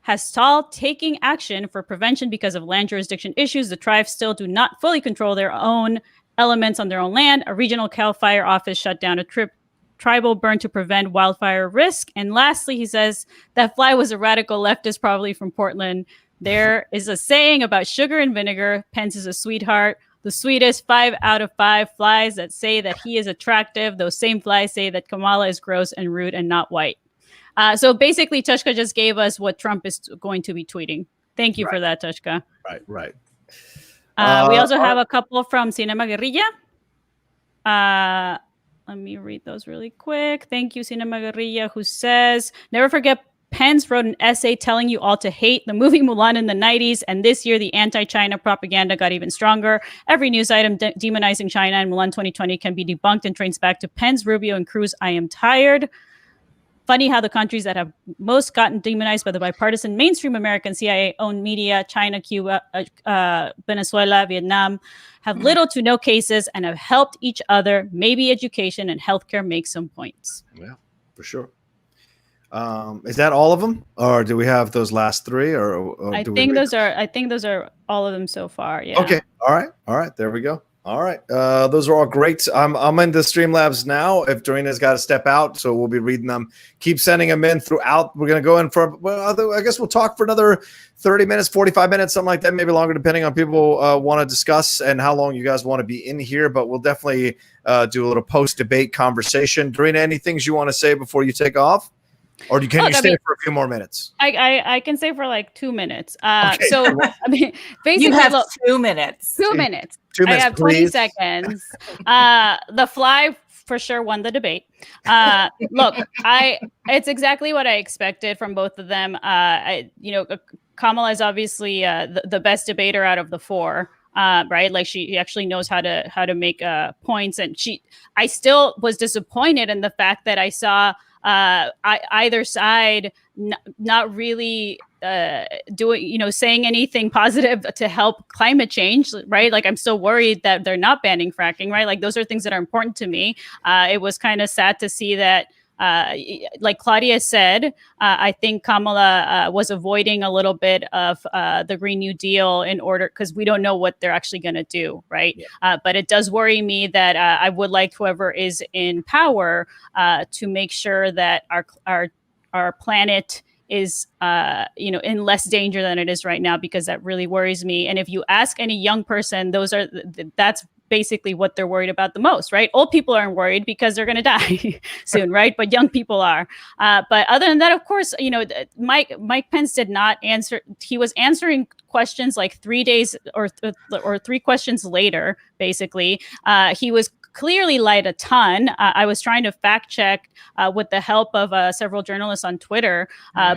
has stalled taking action for prevention because of land jurisdiction issues. The tribes still do not fully control their own elements on their own land. A regional CAL FIRE office shut down a trip tribal burn to prevent wildfire risk. And lastly, he says that fly was a radical leftist, probably from Portland. There is a saying about sugar and vinegar. Pence is a sweetheart. The sweetest 5 out of 5 flies that say that he is attractive. Those same flies say that Kamala is gross and rude and not white. So basically, Tushka just gave us what Trump is going to be tweeting. Thank you for that, Tushka. Right. We also have a couple from Cinema Guerrilla. Let me read those really quick. Thank you, Cinema Guerrilla, who says, never forget Pence wrote an essay telling you all to hate the movie Mulan in the 90s, and this year the anti-China propaganda got even stronger. Every news item demonizing China and Mulan 2020 can be debunked and traced back to Pence, Rubio, and Cruz. I am tired. Funny how the countries that have most gotten demonized by the bipartisan mainstream American CIA-owned media, China, Cuba, Venezuela, Vietnam, have little to no cases and have helped each other. Maybe education and healthcare make some points. Yeah, for sure. Is that all of them, or do we have those last 3? Or I think those are all of them so far. Yeah. Okay. All right. There we go. All right. Those are all great. I'm in the Streamlabs now. If Dorina's got to step out, so we'll be reading them. Keep sending them in throughout. We're going to go in for, I guess we'll talk for another 30 minutes, 45 minutes, something like that, maybe longer, depending on people want to discuss and how long you guys want to be in here. But we'll definitely do a little post-debate conversation. Dorina, any things you want to say before you take off? Or can you stay for a few more minutes? I can stay for like 2 minutes. Okay. So, I mean, basically, You have 2 minutes. 2 minutes. 2 minutes, I have 20 seconds. The fly for sure won the debate. Look, it's exactly what I expected from both of them. Kamala is obviously the best debater out of the 4. Right, like she actually knows how to make points, and I still was disappointed in the fact that I saw either side not really saying anything positive to help climate change, right? Like I'm still worried that they're not banning fracking, right? Like those are things that are important to me. It was kind of sad to see that. Like Claudia said, I think Kamala was avoiding a little bit of the Green New Deal in order, because we don't know what they're actually going to do, right? Yeah. But it does worry me that I would like whoever is in power to make sure that our planet is in less danger than it is right now, because that really worries me. And if you ask any young person, that's basically what they're worried about the most, right? Old people aren't worried because they're going to die soon, right? But young people are. But other than that, of course, Mike Pence did not answer. He was answering questions like 3 days or 3 questions later, basically. He was clearly lied a ton. I was trying to fact check with the help of several journalists on Twitter,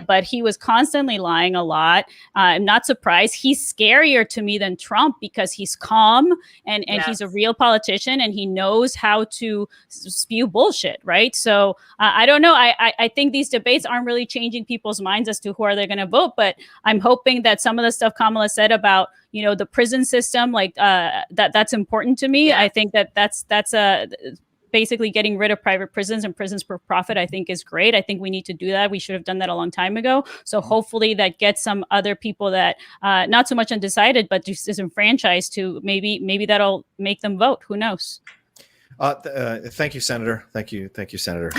but he was constantly lying a lot. I'm not surprised. He's scarier to me than Trump because he's calm and yes. He's a real politician and he knows how to spew bullshit, right? So I don't know. I think these debates aren't really changing people's minds as to who are they going to vote, but I'm hoping that some of the stuff Kamala said about the prison system, like that's important to me. Yeah. I think that's basically getting rid of private prisons and prisons for profit, I think is great. I think we need to do that. We should have done that a long time ago. So hopefully that gets some other people that not so much undecided, but just disenfranchised to maybe that'll make them vote. Who knows? Thank you, Senator. Thank you, Senator.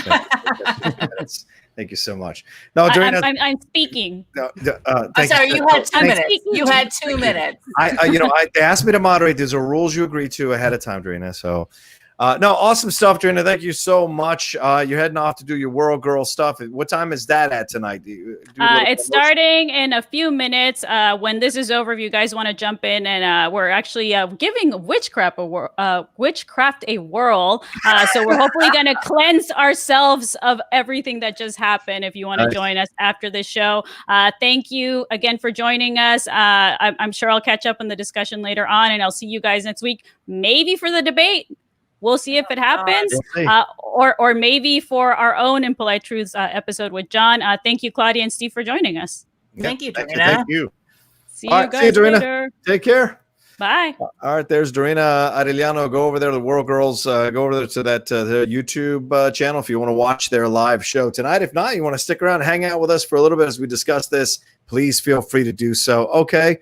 Thank you so much. No, Dorina, I'm speaking. No, I'm sorry, you had 2 minutes. You had 2 minutes. They asked me to moderate. These are rules you agree to ahead of time, Dorina. So, no, awesome stuff, Dorina. Thank you so much. You're heading off to do your World Girl stuff. What time is that at tonight? It's starting in a few minutes. When this is over, if you guys want to jump in, and we're actually giving witchcraft a whirl. So we're hopefully going to cleanse ourselves of everything that just happened. If you want to join us after the show, thank you again for joining us. I'm sure I'll catch up on the discussion later on, and I'll see you guys next week, maybe for the debate. We'll see if it happens, or maybe for our own Impolite Truths episode with John. Thank you, Claudia and Steve, for joining us. Thank you, Dorina. Thank you. See you guys later. Take care. Bye. All right, there's Dorina Arellano. Go over there, the World Girls. Go over there to that their YouTube channel if you want to watch their live show tonight. If not, you want to stick around and hang out with us for a little bit as we discuss this, please feel free to do so. Okay.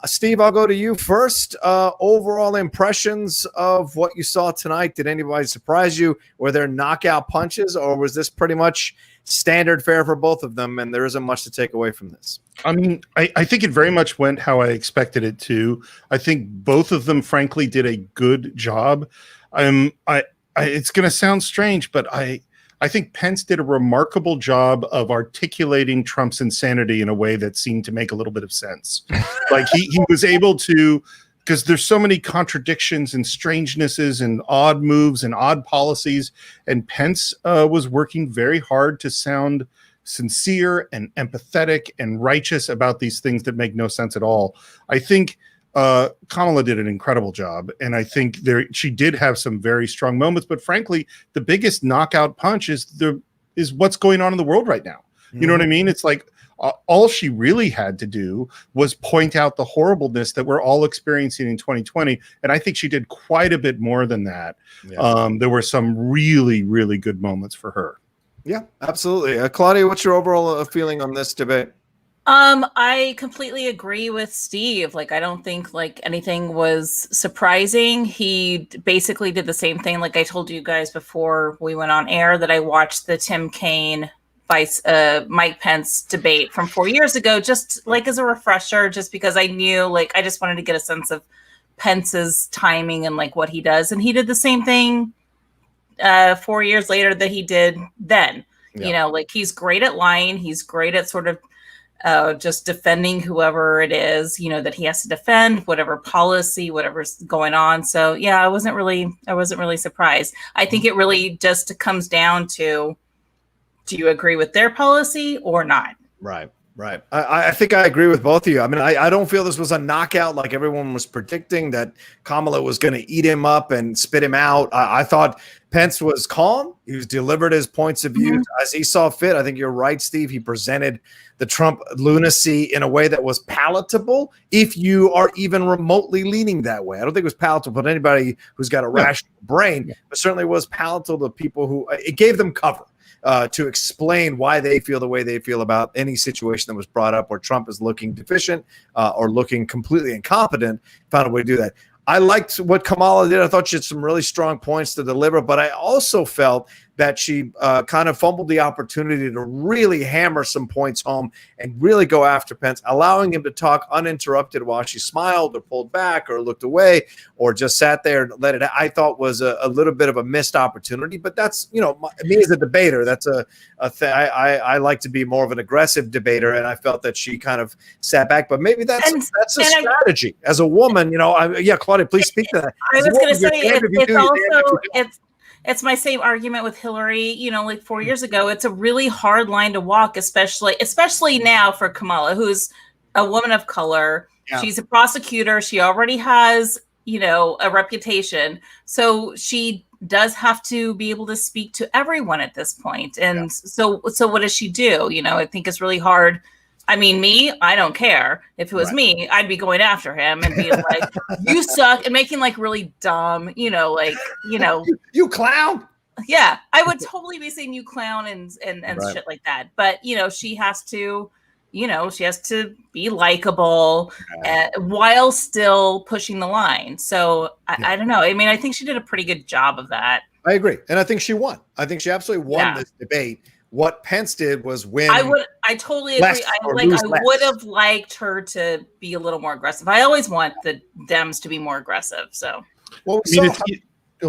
Steve, I'll go to you first. Overall impressions of what you saw tonight. Did anybody surprise you? Were there knockout punches, or was this pretty much standard fare for both of them, and there isn't much to take away from this? I mean, I think it very much went how I expected it to. I think both of them, frankly, did a good job. It's going to sound strange, but I think Pence did a remarkable job of articulating Trump's insanity in a way that seemed to make a little bit of sense. Like he was able to, because there's so many contradictions and strangenesses and odd moves and odd policies, and Pence was working very hard to sound sincere and empathetic and righteous about these things that make no sense at all. I think Kamala did an incredible job, and I think she did have some very strong moments. But frankly, the biggest knockout punch is what's going on in the world right now. You know what I mean? It's like all she really had to do was point out the horribleness that we're all experiencing in 2020, and I think she did quite a bit more than that. Yeah. There were some really, really good moments for her. Yeah, absolutely. Claudia, what's your overall feeling on this debate? I completely agree with Steve. Like, I don't think like anything was surprising. He basically did the same thing. Like I told you guys before we went on air that I watched the Tim Kaine Mike Pence debate from 4 years ago, just like as a refresher, just because I knew, like, I just wanted to get a sense of Pence's timing and like what he does. And he did the same thing 4 years later that he did then. Yeah. You know, like he's great at lying. He's great at sort of just defending whoever it is, you know, that he has to defend, whatever policy, whatever's going on. So yeah, I wasn't really surprised. I think it really just comes down to, do you agree with their policy or not? Right. I think I agree with both of you. I mean, I don't feel this was a knockout like everyone was predicting, that Kamala was going to eat him up and spit him out. I thought Pence was calm. He was delivered his points of view as he saw fit. I think you're right, Steve. He presented the Trump lunacy in a way that was palatable, if you are even remotely leaning that way. I don't think it was palatable to anybody who's got a rational brain, but certainly was palatable to people who it gave them cover. To explain why they feel the way they feel about any situation that was brought up where Trump is looking deficient or looking completely incompetent, found a way to do that. I liked what Kamala did. I thought she had some really strong points to deliver, but I also felt that she kind of fumbled the opportunity to really hammer some points home and really go after Pence, allowing him to talk uninterrupted while she smiled or pulled back or looked away or just sat there and let it. I thought was a little bit of a missed opportunity, but that's, you know, me as a debater, that's a thing. I like to be more of an aggressive debater, and I felt that she kind of sat back, but maybe that's a strategy as a woman, you know. Yeah, Claudia, please speak to that. I was going to say it's my same argument with Hillary, you know, like 4 years ago. It's a really hard line to walk, especially now for Kamala, who's a woman of color. Yeah. She's a prosecutor. She already has, you know, a reputation. So she does have to be able to speak to everyone at this point. And so what does she do? You know, I think it's really hard. I mean, me, I don't care. If it was me, I'd be going after him and being like, you suck, and making like really dumb, you know, like, you know, you clown. Yeah, I would totally be saying you clown and shit like that. But, you know, she has to be likable while still pushing the line. So I don't know. I mean, I think she did a pretty good job of that. I agree. And I think she won. I think she absolutely won this debate. What Pence did was win. I totally agree. I would have liked her to be a little more aggressive. I always want the Dems to be more aggressive. So, well,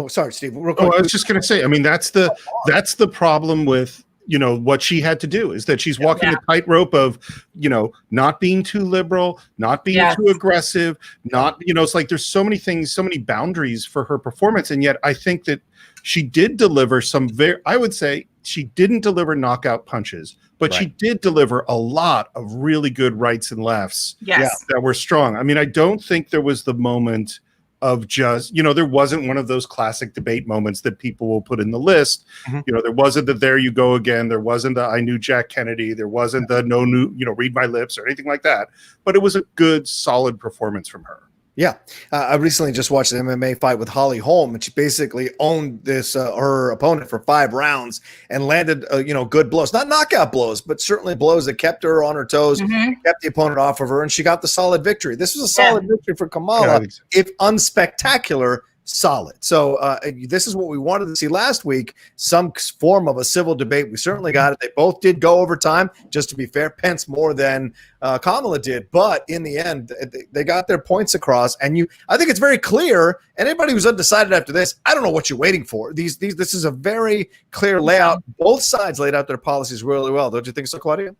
sorry, Steve. Real quick. I was just going to say. I mean, that's the problem with, you know, what she had to do, is that she's walking a tightrope of, you know, not being too liberal, not being too aggressive, not, you know, it's like there's so many things, so many boundaries for her performance, and yet I think that she did deliver some I would say she didn't deliver knockout punches, but she did deliver a lot of really good rights and lefts that were strong. I mean, I don't think there was the moment of just, you know, there wasn't one of those classic debate moments that people will put in the list. You know, there wasn't the "there you go again," there wasn't the "I knew Jack Kennedy," there wasn't the "no new," you know, "read my lips" or anything like that. But it was a good, solid performance from her. Yeah, I recently just watched an MMA fight with Holly Holm, and she basically owned this her opponent for 5 rounds and landed good blows, not knockout blows, but certainly blows that kept her on her toes, kept the opponent off of her, and she got the solid victory. This was a solid victory for Kamala, if unspectacular. Solid. So this is what we wanted to see last week, some form of a civil debate. We certainly got it. They both did go over time, just to be fair. Pence more than Kamala did. But in the end, they got their points across. And I think it's very clear. And anybody who's undecided after this, I don't know what you're waiting for. This is a very clear layout. Both sides laid out their policies really well. Don't you think so, Claudia?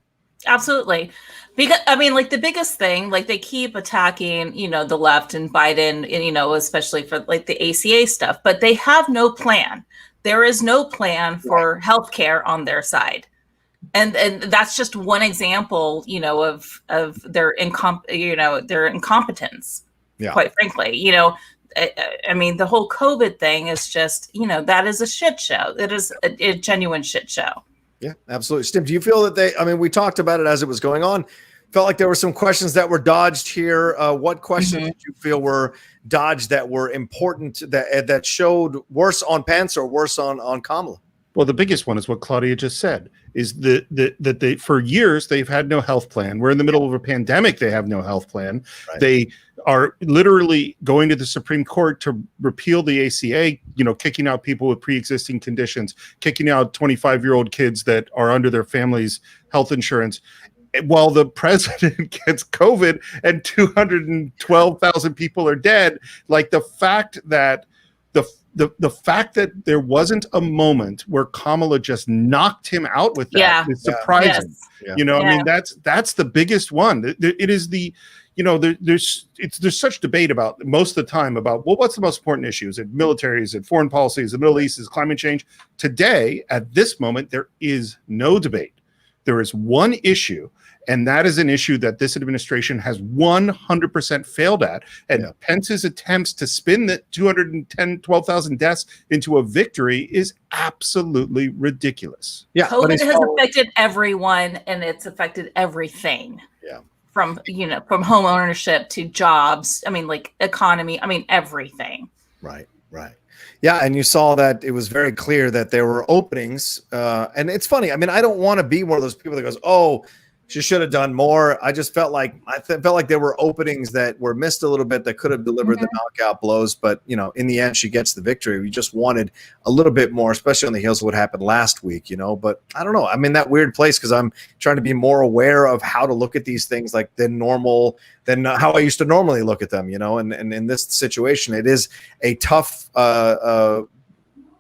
Absolutely. Because the biggest thing, they keep attacking, the left and Biden, and, especially for the ACA stuff, but they have no plan. There is no plan for healthcare on their side. And that's just one example, of their incompetence, quite frankly. The whole COVID thing is just, that is a shit show. It is a genuine shit show. Yeah, absolutely. Steve, do you feel that we talked about it as it was going on, felt like there were some questions that were dodged here. What questions did you feel were dodged that were important, that showed worse on Pence or worse on Kamala? Well, the biggest one is what Claudia just said, is that they for years they've had no health plan. We're in the middle of a pandemic. They have no health plan. Right. They are literally going to the Supreme Court to repeal the ACA, kicking out people with pre-existing conditions, kicking out 25-year-old kids that are under their family's health insurance, while the president gets COVID and 212,000 people are dead. The fact that the fact that there wasn't a moment where Kamala just knocked him out with that is surprising. Yes. That's the biggest one. It is there's such debate about most of the time about, well, what's the most important issue? Is it military? Is it foreign policy? Is it the Middle East? Is it climate change? Today, at this moment, there is no debate. There is one issue, and that is an issue that this administration has 100% failed at. And Pence's attempts to spin the 12,000 deaths into a victory is absolutely ridiculous. Yeah, COVID has affected everyone, and it's affected everything. Yeah. From home ownership to jobs. Economy. Everything. Right. Yeah, and you saw that it was very clear that there were openings. And it's funny. I don't want to be one of those people that goes, "Oh, she should have done more." I just felt like there were openings that were missed a little bit that could have delivered the knockout blows. But in the end, she gets the victory. We just wanted a little bit more, especially on the heels of what happened last week. But I don't know. I'm in that weird place because I'm trying to be more aware of how to look at these things than how I used to normally look at them. And in this situation, it is a tough.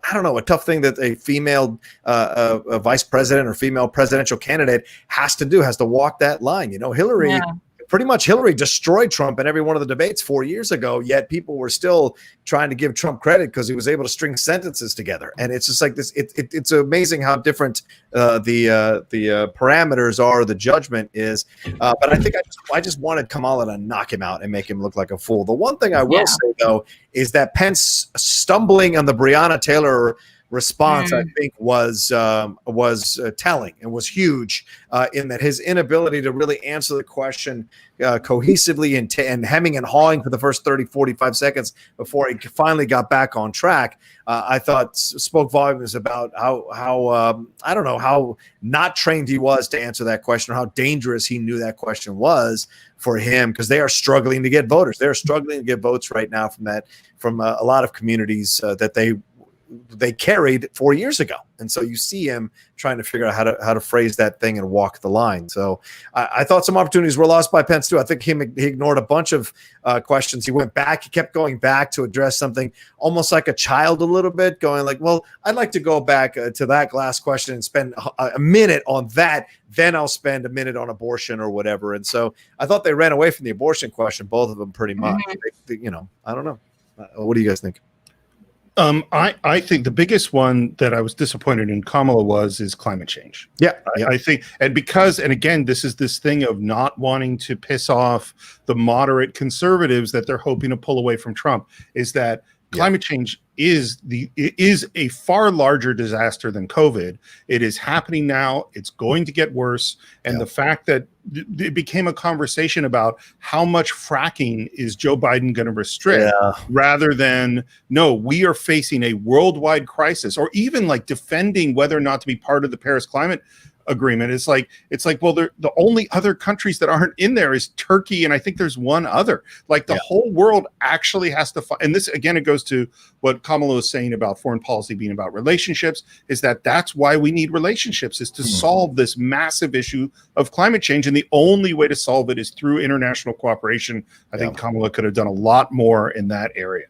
A tough thing that a female a vice president or female presidential candidate has to walk that line. Hillary destroyed Trump in every one of the debates 4 years ago, yet people were still trying to give Trump credit because he was able to string sentences together. And it's just like this. It's amazing how different the parameters are, the judgment is. But I think I just wanted Kamala to knock him out and make him look like a fool. The one thing I will say, though, is that Pence stumbling on the Breonna Taylor response, I think, was telling and was huge in that his inability to really answer the question cohesively and hemming and hawing for the first 30, 45 seconds before he finally got back on track, I thought spoke volumes about how not trained he was to answer that question, or how dangerous he knew that question was for him, because they are struggling to get voters. They're struggling to get votes right now from a lot of communities that they carried 4 years ago. And so you see him trying to figure out how to phrase that thing and walk the line. So I thought some opportunities were lost by Pence too. I think he ignored a bunch of questions. He kept going back to address something almost like a child a little bit, going like, well, I'd like to go back to that last question and spend a minute on that. Then I'll spend a minute on abortion or whatever. And so I thought they ran away from the abortion question, both of them pretty much. I don't know. What do you guys think? I think the biggest one that I was disappointed in Kamala is climate change. Yeah. I think, and again, this is this thing of not wanting to piss off the moderate conservatives that they're hoping to pull away from Trump, is that Climate change is a far larger disaster than COVID. It is happening now. It's going to get worse. And the fact that it became a conversation about how much fracking is Joe Biden going to restrict, rather than, no, we are facing a worldwide crisis, or even like defending whether or not to be part of the Paris Climate Agreement. It's like, well, the only other countries that aren't in there is Turkey, and I think there's one other. Like the whole world actually has to find, and this again, it goes to what Kamala was saying about foreign policy being about relationships, is that's why we need relationships, is to solve this massive issue of climate change, and the only way to solve it is through international cooperation. I think Kamala could have done a lot more in that area.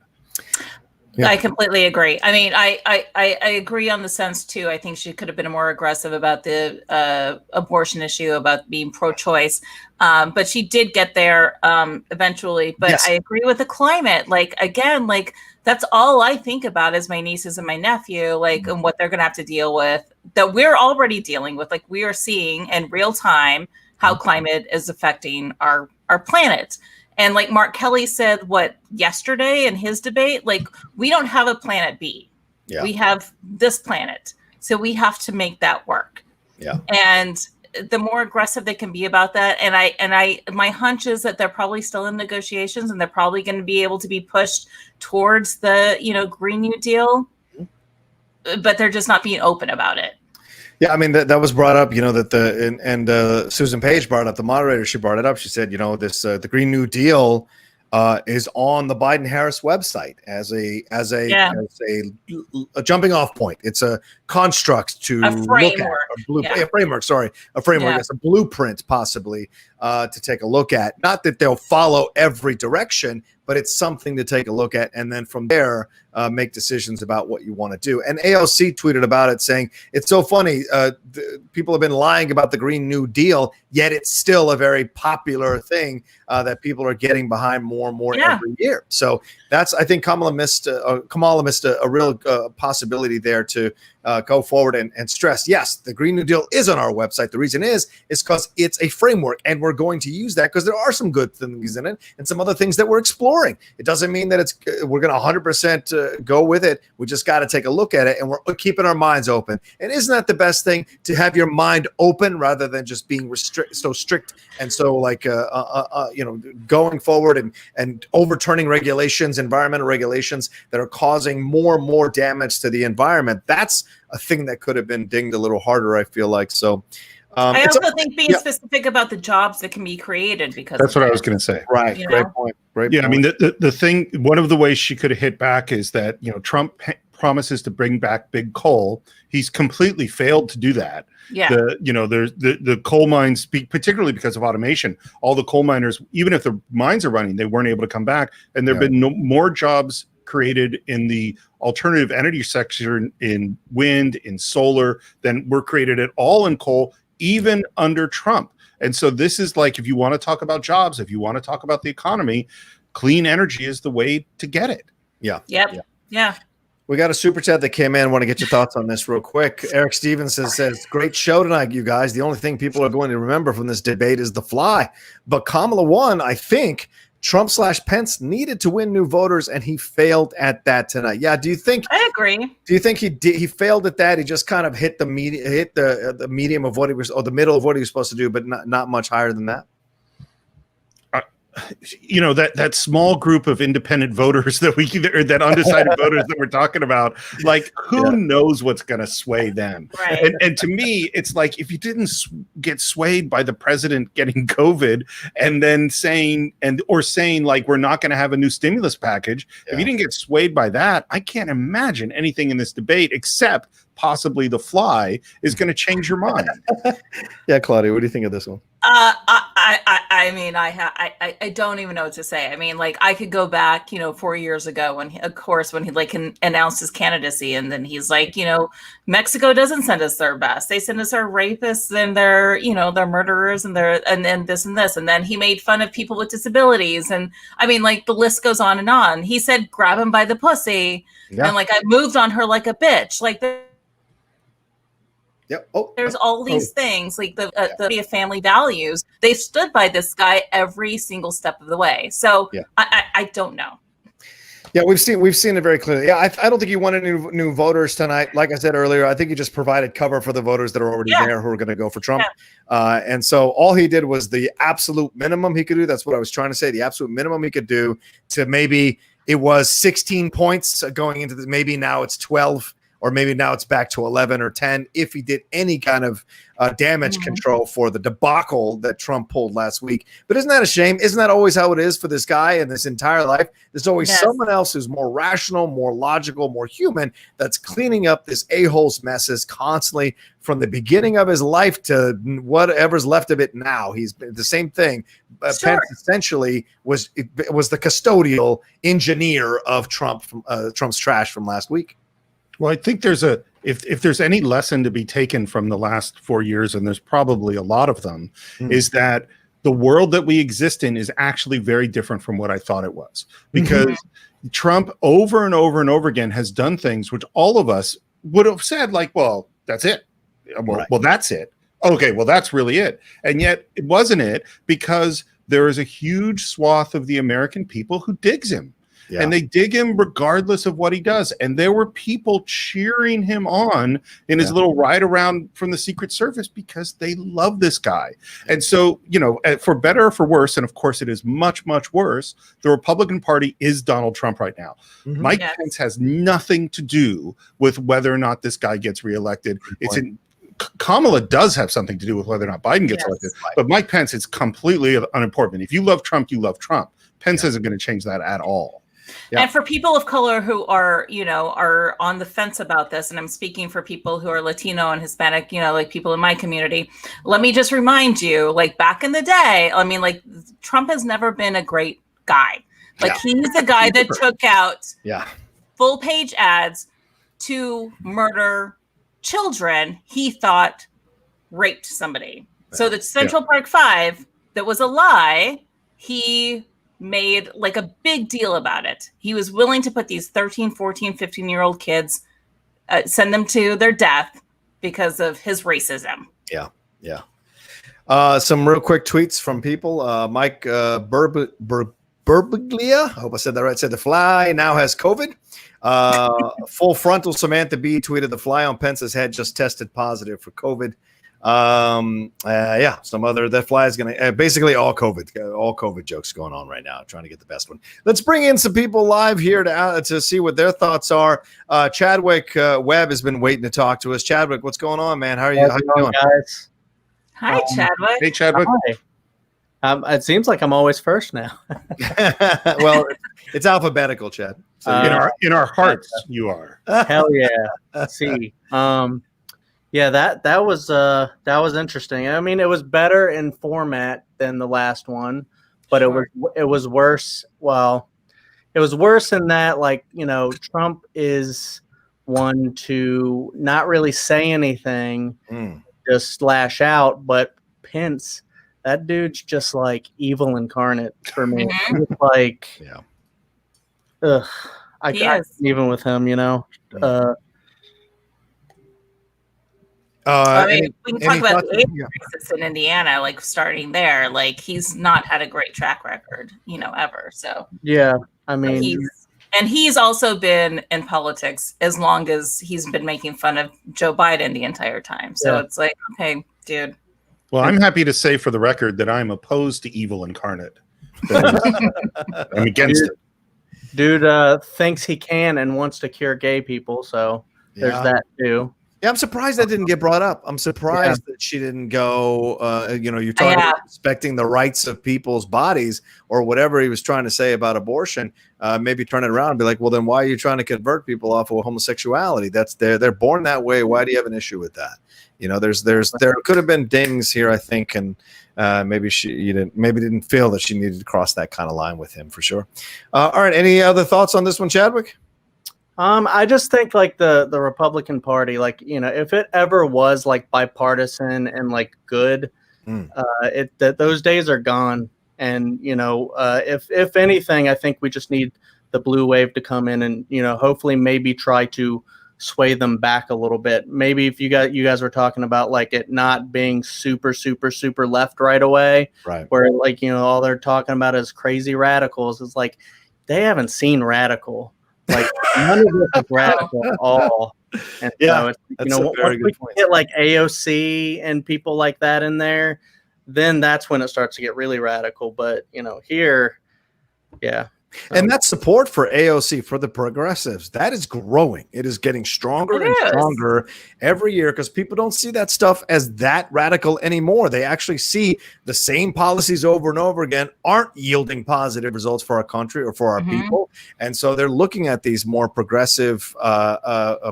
Yeah. I completely agree. I mean, I agree on the sense too. I think she could have been more aggressive about the abortion issue, about being pro-choice. But she did get there eventually. But I agree with the climate. Like, again, like that's all I think about is my nieces and my nephew, like, and what they're going to have to deal with, that we're already dealing with. Like, we are seeing in real time how climate is affecting our planet. And like Mark Kelly said, yesterday in his debate, like, we don't have a planet B. Yeah. We have this planet. So we have to make that work. Yeah. And the more aggressive they can be about that. And my hunch is that they're probably still in negotiations, and they're probably going to be able to be pushed towards the, Green New Deal, but they're just not being open about it. Yeah, I mean, that was brought up, that Susan Page brought up, the moderator, she brought it up. She said, this the Green New Deal is on the Biden-Harris website as a jumping off point. It's a construct to look at, a framework. Yeah. It's a blueprint possibly to take a look at. Not that they'll follow every direction, but it's something to take a look at, and then from there make decisions about what you want to do. And AOC tweeted about it, saying it's so funny. People have been lying about the Green New Deal, yet it's still a very popular thing that people are getting behind more and more every year. So I think Kamala missed a real possibility there to go forward and stress, yes, the Green New Deal is on our website. The reason is because it's a framework, and we're going to use that because there are some good things in it and some other things that we're exploring. It doesn't mean that we're going to 100% go with it. We just got to take a look at it, and we're keeping our minds open. And isn't that the best thing, to have your mind open rather than just being so strict and so like going forward and overturning regulations, environmental regulations that are causing more and more damage to the environment? That's a thing that could have been dinged a little harder, I feel like. So I also think being specific about the jobs that can be created, because that's what I was going to say. Right. Great point. I mean, the thing, one of the ways she could have hit back is that, Trump promises to bring back big coal. He's completely failed to do that. Yeah. There's the coal mines, particularly because of automation, all the coal miners, even if the mines are running, they weren't able to come back. And there have been more jobs created in the alternative energy sector, in wind, in solar, than were created at all in coal, even under Trump. And so this is like, if you want to talk about jobs, if you want to talk about the economy, clean energy is the way to get it. Yeah. Yep. Yeah. We got a super chat that came in. I want to get your thoughts on this real quick. Eric Stevenson says, great show tonight, you guys. The only thing people are going to remember from this debate is the fly. But Kamala won. I think Trump/Pence needed to win new voters, and he failed at that tonight. Yeah, do you think? I agree. Do you think he failed at that? He just kind of hit the medium of what he was, or the middle of what he was supposed to do, but not much higher than that. That small group of independent voters that undecided voters that we're talking about, like, who knows what's going to sway them? Right. And to me, it's like, if you didn't get swayed by the president getting COVID and then saying like, we're not going to have a new stimulus package, if you didn't get swayed by that, I can't imagine anything in this debate except possibly the fly is going to change your mind. Yeah, Claudia, what do you think of this one? I mean, I don't even know what to say. I mean, like, I could go back, 4 years ago when he announced his candidacy, and then he's like, Mexico doesn't send us their best. They send us our rapists and their murderers and then this and this. And then he made fun of people with disabilities. And I mean, like, the list goes on and on. He said, grab him by the pussy. Yeah. And like, I moved on her like a bitch. Like, there's all these things, like the family values. They've stood by this guy every single step of the way. So I don't know. Yeah, we've seen it very clearly. Yeah, I don't think he wanted new voters tonight. Like I said earlier, I think he just provided cover for the voters that are already there who are going to go for Trump. Yeah. And so all he did was the absolute minimum he could do. That's what I was trying to say. The absolute minimum he could do to maybe it was 16 points going into this. Maybe now it's 12. Or maybe now it's back to 11 or 10 if he did any kind of damage control for the debacle that Trump pulled last week. But isn't that a shame? Isn't that always how it is for this guy in this entire life? There's always someone else who's more rational, more logical, more human that's cleaning up this a-hole's messes constantly from the beginning of his life to whatever's left of it now. He's been the same thing. Pence essentially was the custodial engineer of Trump's trash from last week. Well, I think if there's any lesson to be taken from the last 4 years, and there's probably a lot of them, is that the world that we exist in is actually very different from what I thought it was. Because Trump over and over and over again has done things which all of us would have said, like, well, that's it. Well, that's it. Okay, well, that's really it. And yet it wasn't it, because there is a huge swath of the American people who digs him. Yeah. And they dig him regardless of what he does. And there were people cheering him on in his little ride around from the Secret Service because they love this guy. And so, for better or for worse, and of course it is much, much worse, the Republican Party is Donald Trump right now. Mike Pence has nothing to do with whether or not this guy gets reelected. Kamala does have something to do with whether or not Biden gets elected. But Mike Pence is completely unimportant. If you love Trump, you love Trump. Pence isn't going to change that at all. Yeah. And for people of color who are on the fence about this, and I'm speaking for people who are Latino and Hispanic, like people in my community, let me just remind you, like back in the day, I mean, like Trump has never been a great guy. Like he's the guy that took out full page ads to murder children he thought raped somebody. So the Central Park 5, that was a lie, he made like a big deal about it. He was willing to put these 13, 14, 15-year-old kids, send them to their death because of his racism. Yeah. Some real quick tweets from people. Mike Burbaglia, I hope I said that right, said the fly now has COVID. Full frontal Samantha B tweeted the fly on Pence's head just tested positive for COVID. That fly is going to basically all COVID jokes going on right now, trying to get the best one. Let's bring in some people live here to see what their thoughts are. Chadwick Webb has been waiting to talk to us. Chadwick, what's going on, man? How are you doing, guys? Hi, Chadwick. Hey, Chadwick. Hi. It seems like I'm always first now. Well, it's alphabetical, Chad. So in our hearts, you are. Hell yeah. See. Yeah, that was interesting. I mean, it was better in format than the last one, but it was worse. Well, it was worse in that, like, Trump is one to not really say anything, just lash out. But Pence, that dude's just like evil incarnate for me. Like, I even with him, I mean, we can talk about the races in Indiana, like starting there. Like he's not had a great track record, ever. So yeah, I mean, he's also been in politics as long as he's been making fun of Joe Biden the entire time. So it's like, okay, dude. Well, I'm happy to say for the record that I'm opposed to evil incarnate. I'm against it. Dude thinks he can and wants to cure gay people. So there's that too. Yeah, I'm surprised that didn't get brought up. I'm surprised that she didn't go, you're talking about respecting the rights of people's bodies or whatever he was trying to say about abortion. Maybe turn it around and be like, well, then why are you trying to convert people off of homosexuality? They're born that way. Why do you have an issue with that? There could have been dings here, I think, and maybe didn't feel that she needed to cross that kind of line with him for sure. All right, any other thoughts on this one, Chadwick? I just think like the Republican Party, like, if it ever was like bipartisan and like good, those days are gone. And, if anything, I think we just need the blue wave to come in and, hopefully maybe try to sway them back a little bit. Maybe if you guys were talking about like it not being super, super, super left right away, right? Where like, all they're talking about is crazy radicals. It's like, they haven't seen radical. Like none of this is radical at all. And so it's, you know, once we get like AOC and people like that in there, then that's when it starts to get really radical. But you know, here, yeah. And that support for AOC, for the progressives, that is growing. It is getting stronger and stronger every year because people don't see that stuff as that radical anymore. They actually see the same policies over and over again aren't yielding positive results for our country or for our people. And so they're looking at these more progressive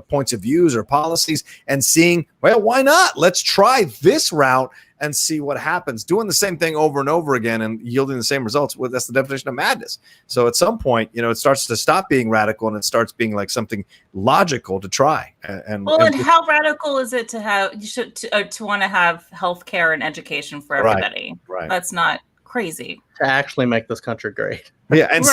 points of views or policies and seeing, well, why not? Let's try this route and see what happens. Doing the same thing over and over again and yielding the same results, well, that's the definition of madness. So at some point, you know, it starts to stop being radical and it starts being like something logical to try. And how radical is it to have to want to have health care and education for everybody? Right. That's not crazy. To actually make this country great. Yeah, and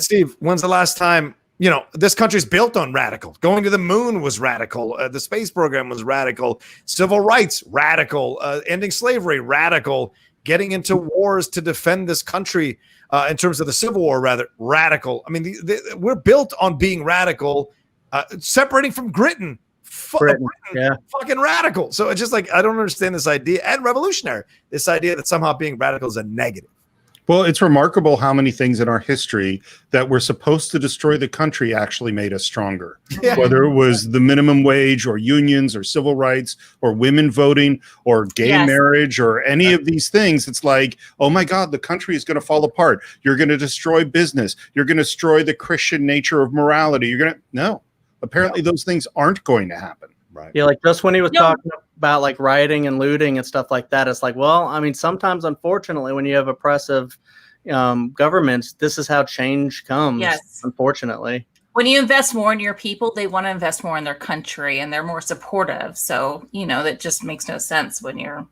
Steve, when's the last time? You know, this country's built on radical. Going to the moon was radical. The space program was radical. Civil rights, radical. Ending slavery, radical. Getting into wars to defend this country in terms of the Civil War, rather, radical. I mean, we're built on being radical, separating from Britain. Britain, fucking radical. So it's just like, I don't understand this idea, and revolutionary, this idea that somehow being radical is a negative. Well, it's remarkable how many things in our history that were supposed to destroy the country actually made us stronger. Yeah. Whether it was the minimum wage or unions or civil rights or women voting or gay marriage or any of these things, it's like, oh my God, the country is going to fall apart. You're going to destroy business. You're going to destroy the Christian nature of morality. You're going to, no, apparently those things aren't going to happen. Right. Yeah, like just when he was talking about like rioting and looting and stuff like that, it's like, well, I mean, sometimes, unfortunately, when you have oppressive governments, this is how change comes. Yes. Unfortunately. When you invest more in your people, they want to invest more in their country and they're more supportive. So, you know, that just makes no sense when you're,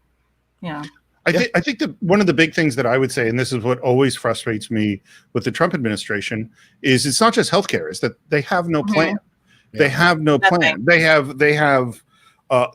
you know. I think that one of the big things that I would say, and this is what always frustrates me with the Trump administration, is it's not just healthcare, is that they have no plan. They have no plan. They have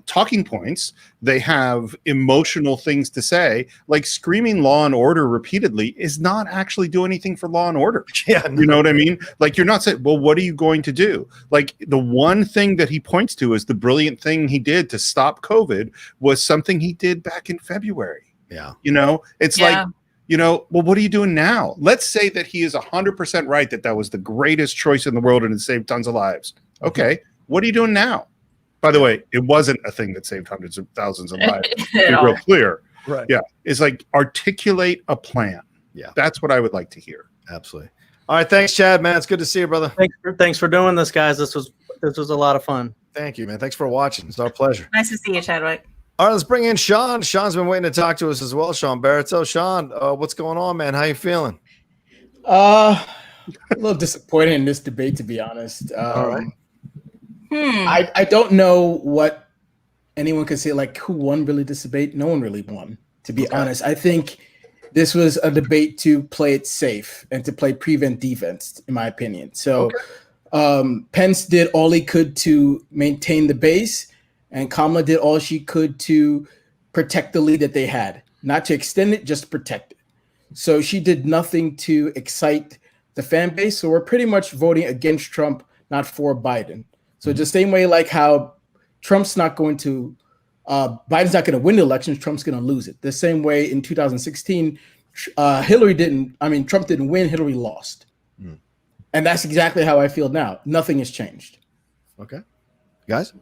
talking points. They have emotional things to say. Like screaming law and order repeatedly is not actually do anything for law and order. Yeah, you know what I mean? Like you're not saying, well, what are you going to do? Like the one thing that he points to as the brilliant thing he did to stop COVID was something he did back in February. Yeah. You know, it's like, you know, well, what are you doing now? Let's say that he is 100% right that was the greatest choice in the world and it saved tons of lives. Okay, what are you doing now? By the way, it wasn't a thing that saved hundreds of thousands of lives. Be real clear. Right. Yeah. It's like articulate a plan. Yeah. That's what I would like to hear. Absolutely. All right. Thanks, Chad, man. It's good to see you, brother. Thanks for doing this, guys. This was a lot of fun. Thank you, man. Thanks for watching. It's our pleasure. Nice to see you, Chadwick. All right, let's bring in Sean. Sean's been waiting to talk to us as well. Sean Barrett. So, Sean, what's going on, man? How you feeling? A little disappointed in this debate, to be honest. All right. I don't know what anyone could say, like who won really this debate. No one really won, to be honest. I think this was a debate to play it safe and to play prevent defense, in my opinion. So Pence did all he could to maintain the base, and Kamala did all she could to protect the lead that they had, not to extend it, just to protect it. So she did nothing to excite the fan base. So we're pretty much voting against Trump, not for Biden. So the same way, like how Trump's not going to, Biden's not going to win the elections, Trump's going to lose it. The same way in 2016, Trump didn't win, Hillary lost. And that's exactly how I feel now. Nothing has changed. Okay. Guys?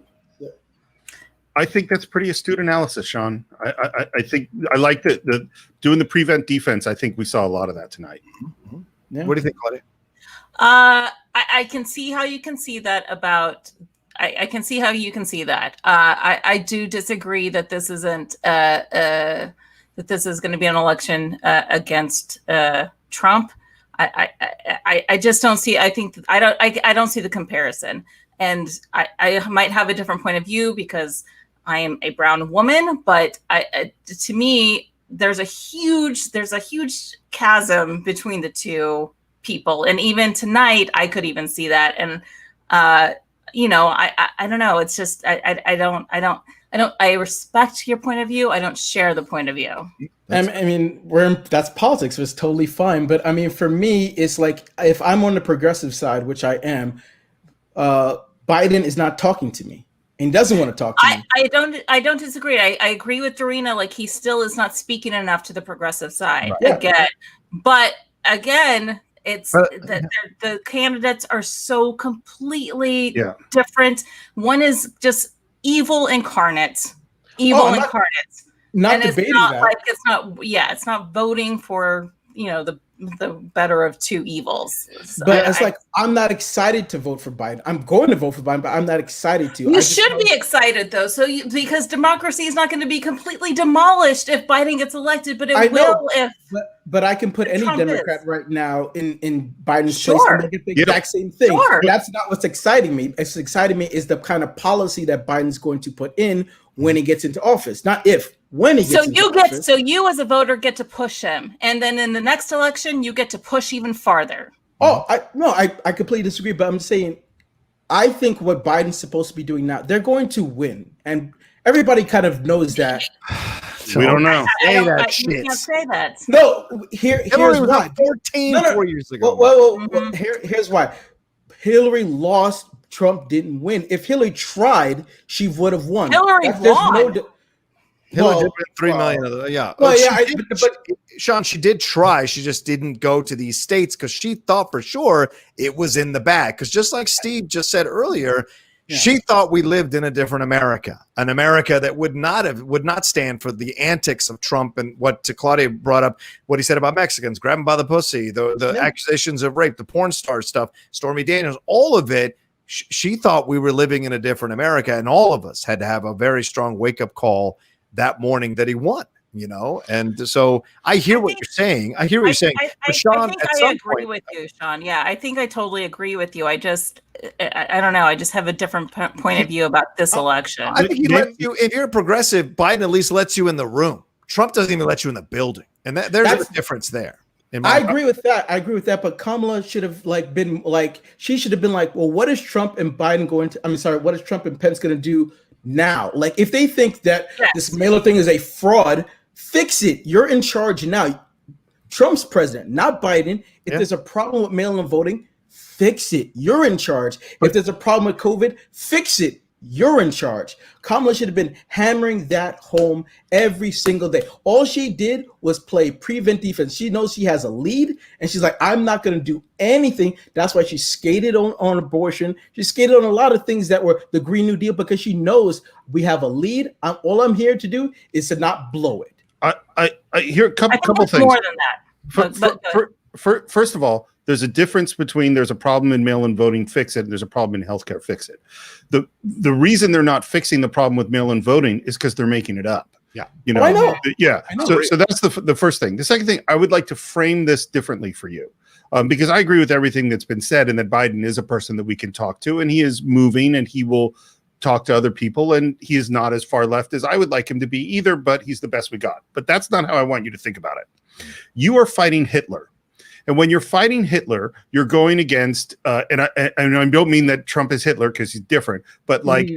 I think that's pretty astute analysis, Sean. I think I like the doing the prevent defense. I think we saw a lot of that tonight. Yeah. What do you think, Claudia? I can see how you can see that about. I can see how you can see that. I do disagree that this isn't that this is going to be an election against Trump. I just don't see. I don't see the comparison, and I might have a different point of view because I am a brown woman. But to me, there's a huge chasm between the two people, and even tonight I could even see that. And you know, I don't know. It's just I respect your point of view. I don't share the point of view. I mean, that's politics. It's totally fine. But I mean, for me, it's like if I'm on the progressive side, which I am, Biden is not talking to me and doesn't want to talk to me. I don't disagree. I agree with Dorina. Like, he still is not speaking enough to the progressive side again. It's the candidates are so completely different. One is just evil incarnate. Not debating that. It's not voting for, you know, the better of two evils. But it's like, I'm not excited to vote for Biden. I'm going to vote for Biden, but I'm not excited to. You should be excited, though. Because democracy is not going to be completely demolished if Biden gets elected, but it will if. But I can put any Democrat right now in Biden's place and they get the exact same thing. Sure. That's not what's exciting me. What's exciting me is the kind of policy that Biden's going to put in when he gets into office, not if. When he gets into office. So you as a voter get to push him, and then in the next election you get to push even farther. I completely disagree, but I'm saying I think what Biden's supposed to be doing now, they're going to win, and everybody kind of knows that. So we don't know. You can't say that. No, here's why. 4 years ago. Well, here's why. Hillary lost. Trump didn't win. If Hillary tried, she would have won. Hillary won. Hillary did win 3 million. Yeah. Sean, she did try. She just didn't go to these states because she thought for sure it was in the bag. Because just like Steve just said earlier, she thought we lived in a different America, an America that would not stand for the antics of Trump and what to Claudia brought up, what he said about Mexicans, grab them by the pussy, the accusations of rape, the porn star stuff, Stormy Daniels, all of it. She thought we were living in a different America, and all of us had to have a very strong wake-up call that morning that he won, you know? And so I hear what you're saying. I hear what you're saying. Sean, I agree with you, Sean. Yeah, I think I totally agree with you. I don't know. I just have a different point of view about this election. I think he lets you, if you're a progressive, Biden at least lets you in the room. Trump doesn't even let you in the building. And there's a difference there. I agree with that. But Kamala should have been like, well, what is Trump and Biden going to? What is Trump and Pence going to do now? Like, if they think that this mailer thing is a fraud, fix it. You're in charge now. Trump's president, not Biden. If there's a problem with mail-in voting, fix it. You're in charge. If there's a problem with COVID, fix it. You're in charge. Kamala should have been hammering that home every single day. All she did was play prevent defense. She knows she has a lead, and she's like, I'm not going to do anything. That's why she skated on abortion. She skated on a lot of things that were the Green New Deal, because she knows we have a lead. All I'm here to do is to not blow it. I hear a couple things. More than that. First of all, there's a difference between there's a problem in mail-in voting, fix it, and there's a problem in healthcare, fix it. The reason they're not fixing the problem with mail-in voting is because they're making it up. Yeah. You know, I know. Yeah. I know. So that's the first thing. The second thing, I would like to frame this differently for you. Because I agree with everything that's been said, and that Biden is a person that we can talk to, and he is moving, and he will talk to other people, and he is not as far left as I would like him to be either, but he's the best we got. But that's not how I want you to think about it. You are fighting Hitler. And when you're fighting Hitler, you're going against, and I don't mean that Trump is Hitler because he's different, but like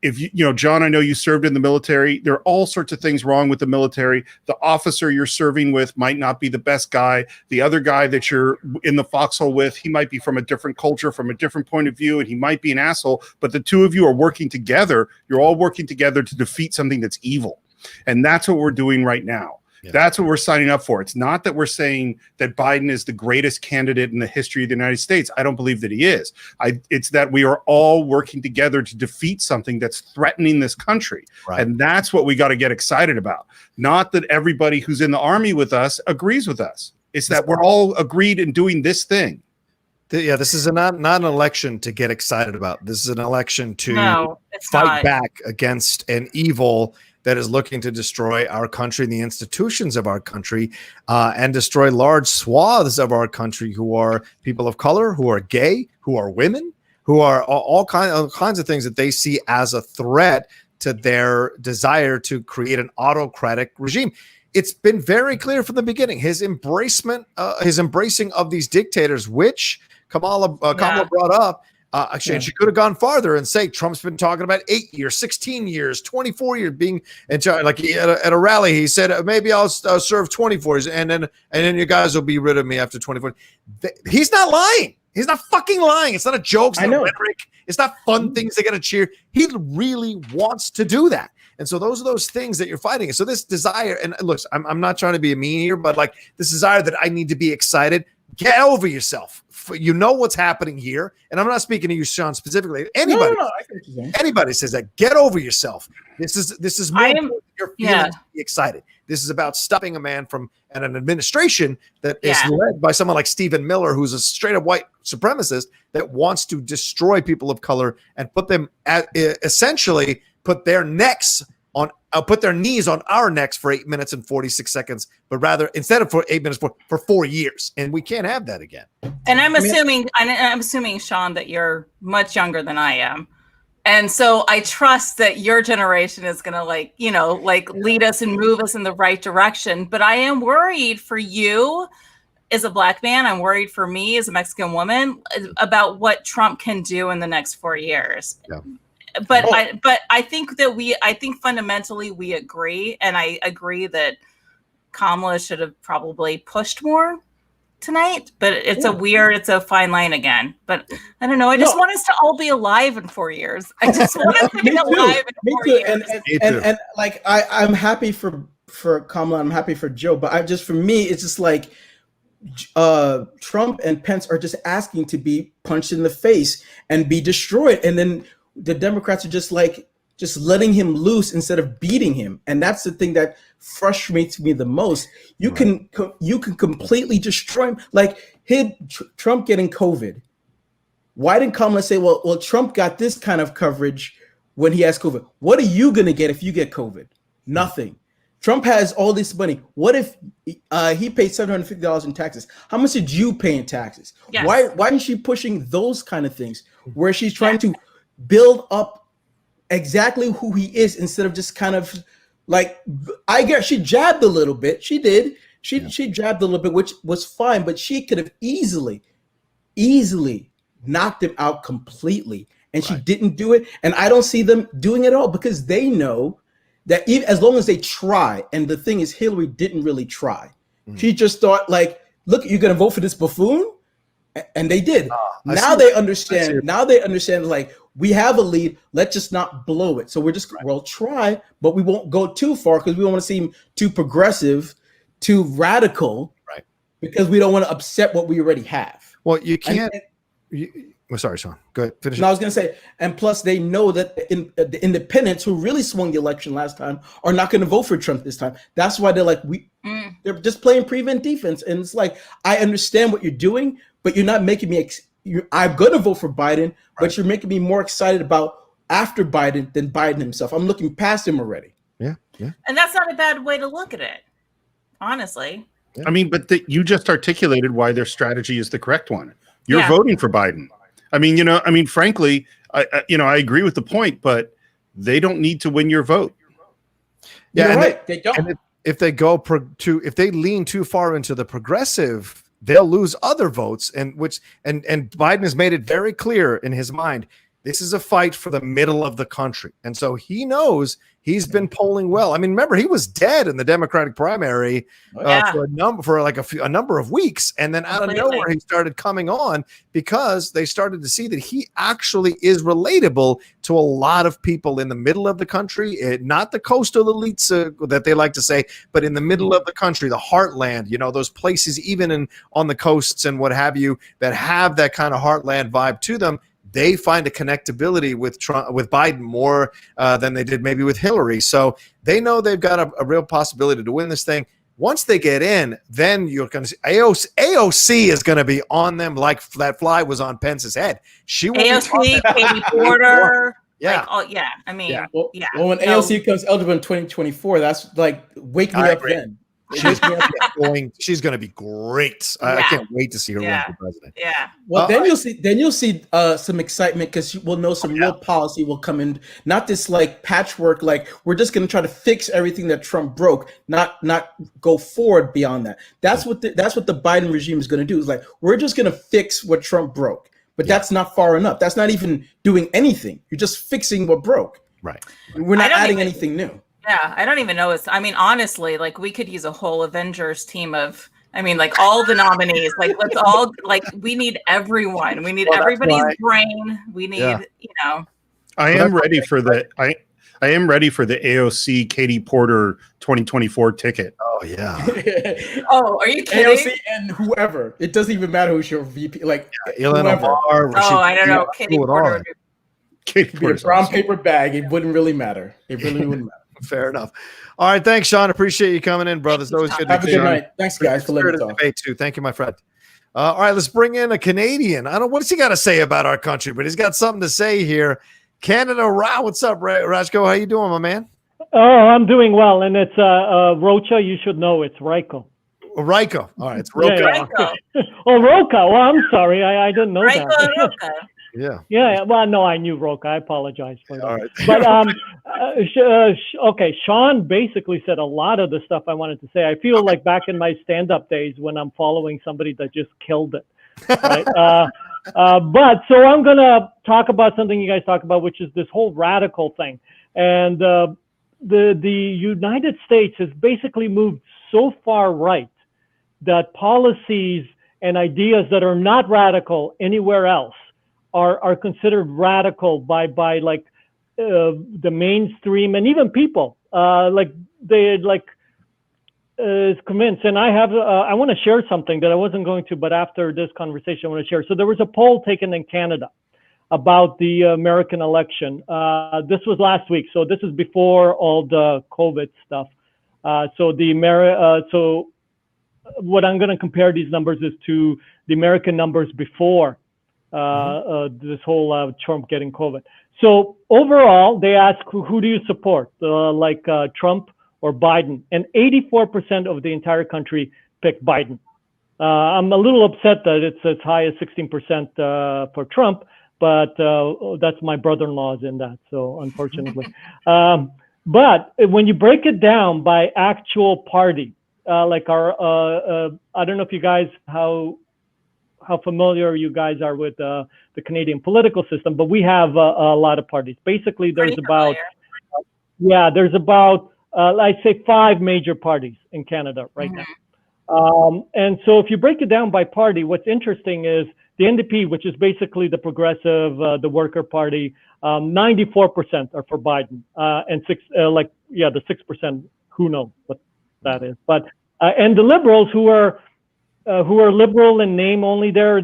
if you John, I know you served in the military. There are all sorts of things wrong with the military. The officer you're serving with might not be the best guy. The other guy that you're in the foxhole with, he might be from a different culture, from a different point of view, and he might be an asshole. But the two of you are working together. You're all working together to defeat something that's evil. And that's what we're doing right now. Yeah. That's what we're signing up for. It's not that we're saying that Biden is the greatest candidate in the history of the United States. I don't believe that he is. It's that we are all working together to defeat something that's threatening this country. Right. And that's what we got to get excited about. Not that everybody who's in the army with us agrees with us. It's that we're all agreed in doing this thing. Yeah, this is not an election to get excited about. This is an election to fight back against an evil that is looking to destroy our country and the institutions of our country, and destroy large swaths of our country who are people of color, who are gay, who are women, who are all kinds of things that they see as a threat to their desire to create an autocratic regime. It's been very clear from the beginning, his embracing of these dictators, which Kamala brought up. Actually, and she could have gone farther and say Trump's been talking about 8 years, 16 years, 24 years being in charge. Like at a rally, he said, maybe I'll serve 24 years and then you guys will be rid of me after 24. He's not lying. He's not fucking lying. It's not a joke. It's not rhetoric. It's not fun things they got to cheer. He really wants to do that. And so those are those things that you're fighting. So this desire, and look, I'm not trying to be mean here, but like this desire that I need to be excited. Get over yourself. You know what's happening here, and I'm not speaking to you, Sean, specifically. Anybody, anybody says that. Get over yourself. This is more important. Your feelings to be excited. This is about stopping a man from an administration that is led by someone like Stephen Miller, who's a straight up white supremacist that wants to destroy people of color and put them essentially put their necks on. Put their knees on our necks for 8 minutes and 46 seconds, but rather instead of for 8 minutes for 4 years, and we can't have that again. And I'm assuming, Sean, that you're much younger than I am, and so I trust that your generation is going to lead us and move us in the right direction. But I am worried for you as a Black man. I'm worried for me as a Mexican woman about what Trump can do in the next 4 years. Yeah. But I think fundamentally we agree, and I agree that Kamala should have probably pushed more tonight. But it's a fine line again. But I don't know. I just want us to all be alive in 4 years. I just want us to be alive in 4 years. And like I'm happy for Kamala. I'm happy for Joe. But for me, it's just like Trump and Pence are just asking to be punched in the face and be destroyed, and then the Democrats are just letting him loose instead of beating him. And that's the thing that frustrates me the most. You can completely destroy him. Like Trump getting COVID. Why didn't Kamala say, well, Trump got this kind of coverage when he has COVID? What are you going to get if you get COVID? Nothing. Trump has all this money. What if he paid $750 in taxes? How much did you pay in taxes? Yes. Why isn't she pushing those kind of things where she's trying to build up exactly who he is instead of just kind of like, I guess she jabbed a little bit. She did. She jabbed a little bit, which was fine, but she could have easily knocked him out completely. And she didn't do it. And I don't see them doing it all because they know that even as long as they try, and the thing is, Hillary didn't really try. She just thought like, look, you're going to vote for this buffoon? And they did. Now they understand. Now they understand like, we have a lead. Let's just not blow it. So we'll try, but we won't go too far because we don't want to seem too progressive, too radical, because we don't want to upset what we already have. Well, you can't. Sorry, Sean. Go ahead. Finish. No, I was going to say, and plus they know that the independents who really swung the election last time are not going to vote for Trump this time. That's why they're like, they're just playing prevent defense. And it's like, I understand what you're doing, but you're not making me. I'm going to vote for Biden, but you're making me more excited about after Biden than Biden himself. I'm looking past him already. Yeah. And that's not a bad way to look at it, honestly. I mean, but you just articulated why their strategy is the correct one. You're voting for Biden. I mean, frankly, I agree with the point, but they don't need to win your vote. Yeah, right. They don't. And if they if they lean too far into the progressive, they'll lose other votes, and Biden has made it very clear in his mind. This is a fight for the middle of the country. And so he knows he's been polling well. I mean, remember, he was dead in the Democratic primary for a number of weeks. And then out of nowhere, he started coming on because they started to see that he actually is relatable to a lot of people in the middle of the country, not the coastal elites that they like to say, but in the middle of the country, the heartland, those places even on the coasts and what have you that have that kind of heartland vibe to them. They find a connectability with Biden more than they did maybe with Hillary. So they know they've got a real possibility to win this thing. Once they get in, then you're going to see AOC is going to be on them like that fly was on Pence's head. She will AOC, Katie Porter. Yeah. Well, when AOC becomes eligible in 2024, that's like wake me up then. She's going to be great. I can't wait to see her run for president. Yeah. Well, then you'll see some excitement because we'll know some real policy will come in. Not this like patchwork, like we're just going to try to fix everything that Trump broke, not go forward beyond that. That's what the Biden regime is going to do. Is like we're just going to fix what Trump broke. But that's not far enough. That's not even doing anything. You're just fixing what broke. Right. We're not adding anything new. Yeah, I don't even know. I mean, honestly, like we could use a whole Avengers team of, I mean, like all the nominees, like let's all, like we need everyone. We need everybody's brain. We need, you know. I am ready for the AOC Katie Porter 2024 ticket. Oh yeah. Oh, are you kidding? AOC and whoever. It doesn't even matter who's your VP. Like Elena Barr, I don't know. Katie Porter would be Katie be a brown paper bag. It wouldn't really matter. It really wouldn't matter. Fair enough. All right, thanks, Sean. Appreciate you coming in, brother. It's always good to have a good night. Thanks, guys, for letting me talk. Debate too. Thank you, my friend. All right, let's bring in a Canadian. I don't know what's he got to say about our country, but he's got something to say here. Canada, what's up, Rajko? How you doing, my man? Oh, I'm doing well, and it's Rocha. You should know it's Ryko. Ryko. All right, it's Rocha. Yeah. Oh, Rocha. Well, I'm sorry, I didn't know that. Rocha. Yeah. Well, no, I knew Rocha. I apologize for that. All right. But okay, Sean basically said a lot of the stuff I wanted to say. I feel like back in my stand-up days when I'm following somebody that just killed it. Right? But so I'm gonna talk about something you guys talk about, which is this whole radical thing. And the United States has basically moved so far right that policies and ideas that are not radical anywhere else are considered radical by like the mainstream and even people is convinced. And I want to share something that I wasn't going to, but after this conversation I want to share. So there was a poll taken in Canada about the American election. This was last week, so this is before all the COVID stuff. So what I'm going to compare these numbers is to the American numbers before this whole Trump getting COVID. So overall, they asked, who do you support, Trump or Biden? And 84% of the entire country picked Biden. I'm a little upset that it's as high as 16% for Trump, but that's my brother-in-law's in that, so unfortunately. But when you break it down by actual party, like our, I don't know if you guys, how familiar you guys are with the Canadian political system, but we have a lot of parties. Basically, there's about, I'd say 5 major parties in Canada right now. And so if you break it down by party, what's interesting is the NDP, which is basically the progressive, the worker party, 94% are for Biden, and the 6%, who knows what that is. But and the Liberals, who are liberal in name only, they're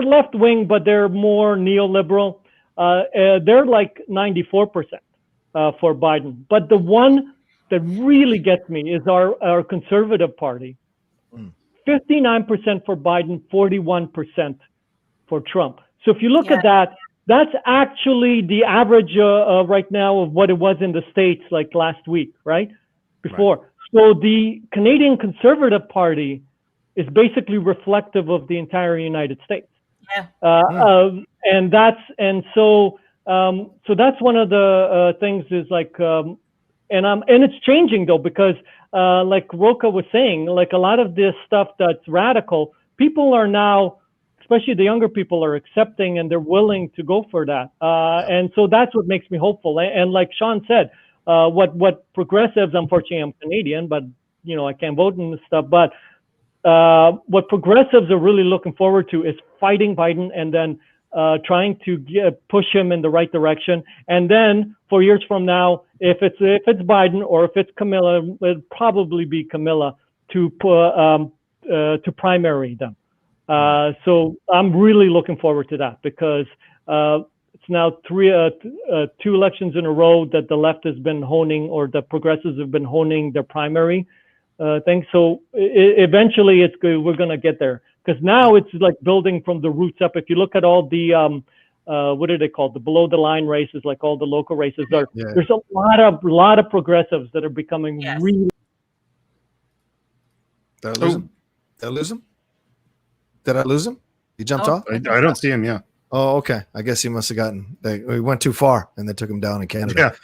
left wing, but they're more neoliberal. They're like 94% for Biden. But the one that really gets me is our conservative party. 59% for Biden, 41% for Trump. So if you look at that, that's actually the average right now of what it was in the States like last week, right? Before. Right. So the Canadian Conservative Party is basically reflective of the entire United States. And so that's one of the things is like, and it's changing though, because like Rocha was saying, like a lot of this stuff that's radical, people are now, especially the younger people, are accepting and they're willing to go for that. And so that's what makes me hopeful. And like Sean said, what progressives, unfortunately I'm Canadian, but I can't vote and stuff, but what progressives are really looking forward to is fighting Biden and then trying to push him in the right direction. And then 4 years from now, if it's Biden or if it's Kamala, it'll probably be Kamala to primary them. So I'm really looking forward to that because it's now 2 elections in a row that the left has been honing, or the progressives have been honing their primary thing. So eventually we're going to get there, because now it's like building from the roots up. If you look at all the what are they called, the below the line races, like all the local races, there's a lot of progressives that are becoming really. Did I lose him? Did I lose him? He jumped off? I don't see him. Yeah. Oh, okay. I guess he must have we went too far and they took him down in Canada.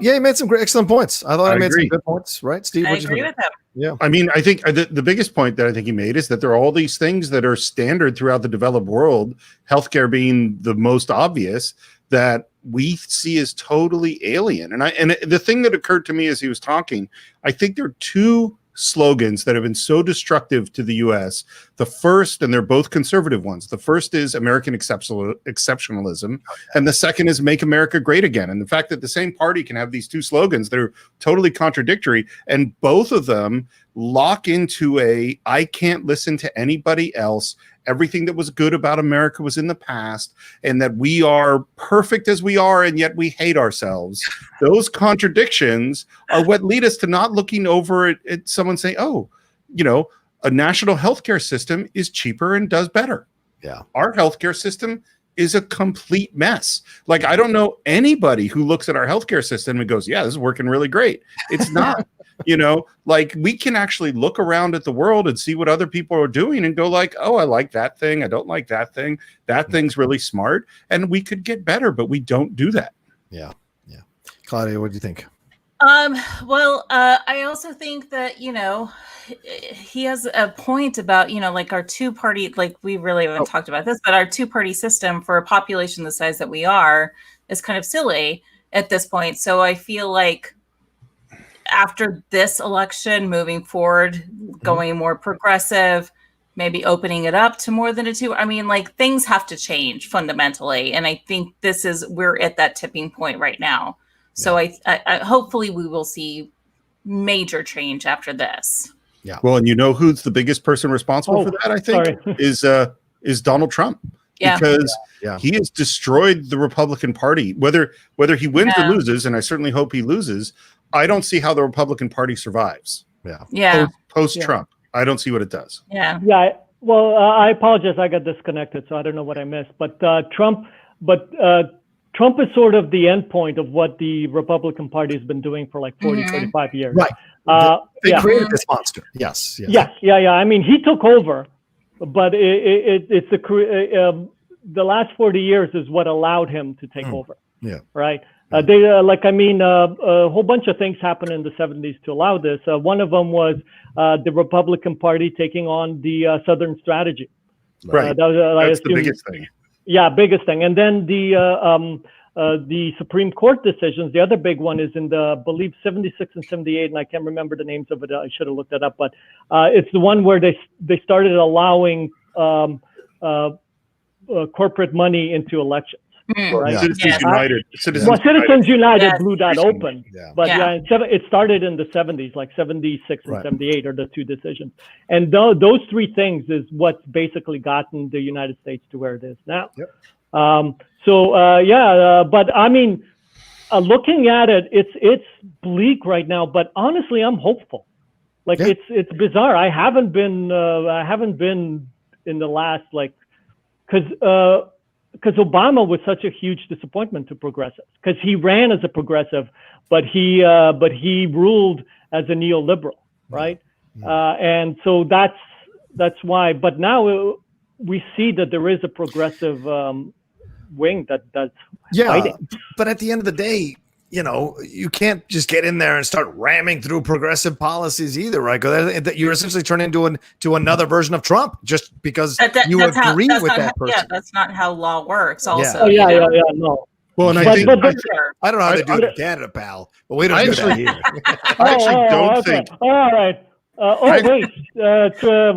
Yeah, he made some great, excellent points. I thought he made agree. some good points, right, Steve? I What'd you agree think? with him. Yeah. I mean, I think the biggest point that I think he made is that there are all these things that are standard throughout the developed world, healthcare being the most obvious, that we see as totally alien. And the thing that occurred to me as he was talking, I think there are two slogans that have been so destructive to the US. The first, and they're both conservative ones. The first is American exceptionalism, and the second is Make America Great Again. And the fact that the same party can have these two slogans that are totally contradictory, and both of them lock into I can't listen to anybody else. Everything that was good about America was in the past, and that we are perfect as we are, and yet we hate ourselves. Those contradictions are what lead us to not looking over at someone saying, oh, a national healthcare system is cheaper and does better. Yeah. Our healthcare system is a complete mess. Like, I don't know anybody who looks at our healthcare system and goes, yeah, this is working really great. It's not. Like, we can actually look around at the world and see what other people are doing and go like, oh, I like that thing. I don't like that thing. That thing's really smart. And we could get better, but we don't do that. Yeah. Yeah. Claudia, what do you think? Well, I also think that, he has a point about, like our two-party, like we really haven't talked about this, but our two-party system for a population the size that we are is kind of silly at this point. So I feel like after this election, moving forward, going more progressive, maybe opening it up to more than a two. I mean, like, things have to change fundamentally. And I think we're at that tipping point right now. So I hopefully we will see major change after this. Yeah. Well, and who's the biggest person responsible for that, I think, is Donald Trump. Yeah. Because he has destroyed the Republican Party. Whether he wins or loses, and I certainly hope he loses, I don't see how the Republican Party survives. Yeah. Post Trump, I don't see what it does. Yeah. Yeah. Well, I apologize. I got disconnected, so I don't know what I missed. But Trump is sort of the end point of what the Republican Party has been doing for like 40, 45 years. Right. They created this monster. Yes. Yeah. I mean, he took over, but it's the last 40 years is what allowed him to take over. Yeah. Right. A whole bunch of things happened in the 70s to allow this. One of them was the Republican Party taking on the Southern strategy. Right. That's the biggest thing. Yeah, biggest thing. And then the Supreme Court decisions. The other big one is in the, I believe, 76 and 78, and I can't remember the names of it. I should have looked that up, but it's the one where they started allowing corporate money into elections. Right? Yeah. Citizens United. Citizens United blew that open. Yeah. But it started in the 70s, like 76 and 78 are the two decisions. And those three things is what's basically gotten the United States to where it is now. Yep. But I mean, looking at it, it's bleak right now, but honestly, I'm hopeful. Like it's bizarre. I haven't been in the last, because Obama was such a huge disappointment to progressives, because he ran as a progressive, but he ruled as a neoliberal, right? And so that's why. But now we see that there is a progressive wing that's fighting. But at the end of the day, you can't just get in there and start ramming through progressive policies either, right? Because you're essentially turning into another version of Trump just because you agree with that person. Yeah, that's not how law works. Also, no. Well, and I don't know how they do it in Canada, pal, but we don't do that here. I actually don't think. All right.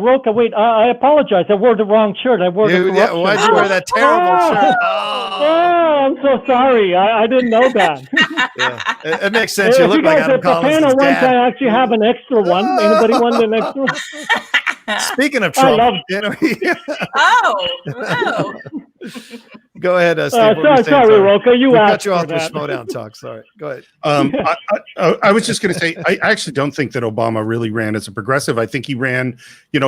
Rocha, wait. I apologize. I wore the wrong shirt. I wore the corruption shirt. Why'd you wear that terrible shirt? I'm so sorry. I didn't know that. It makes sense. You look like Adam Collins' dad. I actually have an extra one. Anybody want an extra one? Speaking of Trump, Go ahead, Steve. Sorry, Rocha. You cut you off with Schmodown talk. Sorry. Go ahead. I was just going to say, I actually don't think that Obama really ran as a progressive. I think he ran,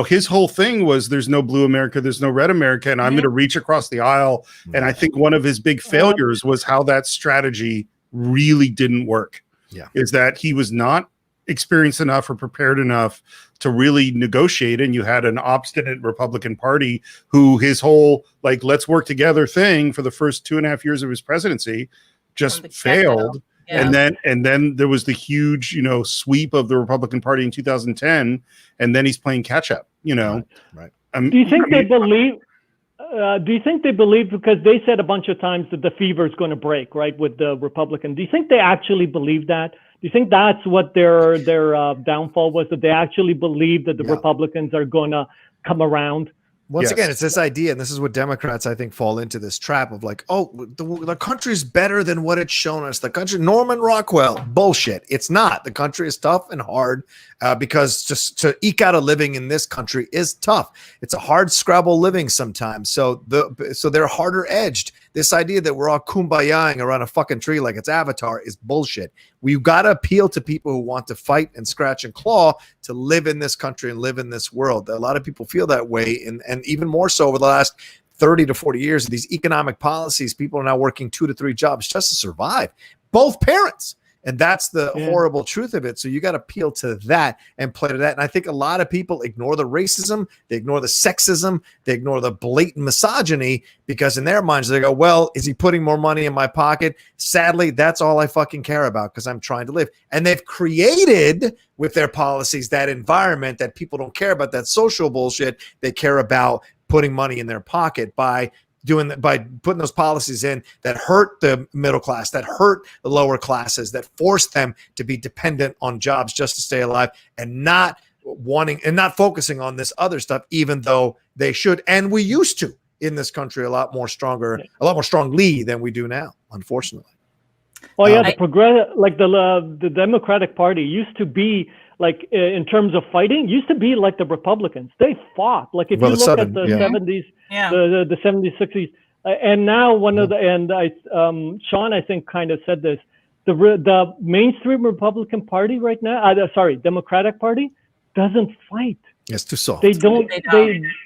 his whole thing was there's no blue America, there's no red America, and I'm going to reach across the aisle. And I think one of his big failures was how that strategy really didn't work. Yeah. Is that he was not experienced enough or prepared enough to really negotiate, and you had an obstinate Republican Party who his whole let's work together thing for the first 2.5 years of his presidency just failed. And then there was the huge, sweep of the Republican Party in 2010, and then he's playing catch up. Right. Do you think they believe? Do you think they believe, because they said a bunch of times that the fever is going to break, right, with the Republican? Do you think they actually believe that? Do you think that's what their downfall was, that they actually believe that the Republicans are going to come around? Once again, it's this idea, and this is what Democrats, I think, fall into this trap of like, oh, the country's better than what it's shown us. The country, Norman Rockwell, bullshit. It's not. The country is tough and hard because just to eke out a living in this country is tough. It's a hard scrabble living sometimes. So they're harder edged. This idea that we're all kumbayaing around a fucking tree like it's Avatar is bullshit. We've got to appeal to people who want to fight and scratch and claw to live in this country and live in this world. A lot of people feel that way, and even more so over the last 30 to 40 years of these economic policies. People are now working 2 to 3 jobs just to survive. Both parents. And that's the horrible truth of it. So you got to appeal to that and play to that. And I think a lot of people ignore the racism, they ignore the sexism, they ignore the blatant misogyny, because in their minds they go, well, is he putting more money in my pocket? Sadly, that's all I fucking care about because I'm trying to live. And they've created with their policies that environment that people don't care about, that social bullshit. They care about putting money in their pocket by putting those policies in that hurt the middle class, that hurt the lower classes, that force them to be dependent on jobs just to stay alive, and not focusing on this other stuff, even though they should. And we used to in this country a lot more strongly than we do now, unfortunately. Well, yeah, the Democratic Party used to be, like, in terms of fighting, used to be like the Republicans. They fought. Like, if you look at the 70s, the 70s, 60s, and now Sean, I think, kind of said this, the mainstream Republican Party right now, Democratic Party, doesn't fight. It's too soft. They don't.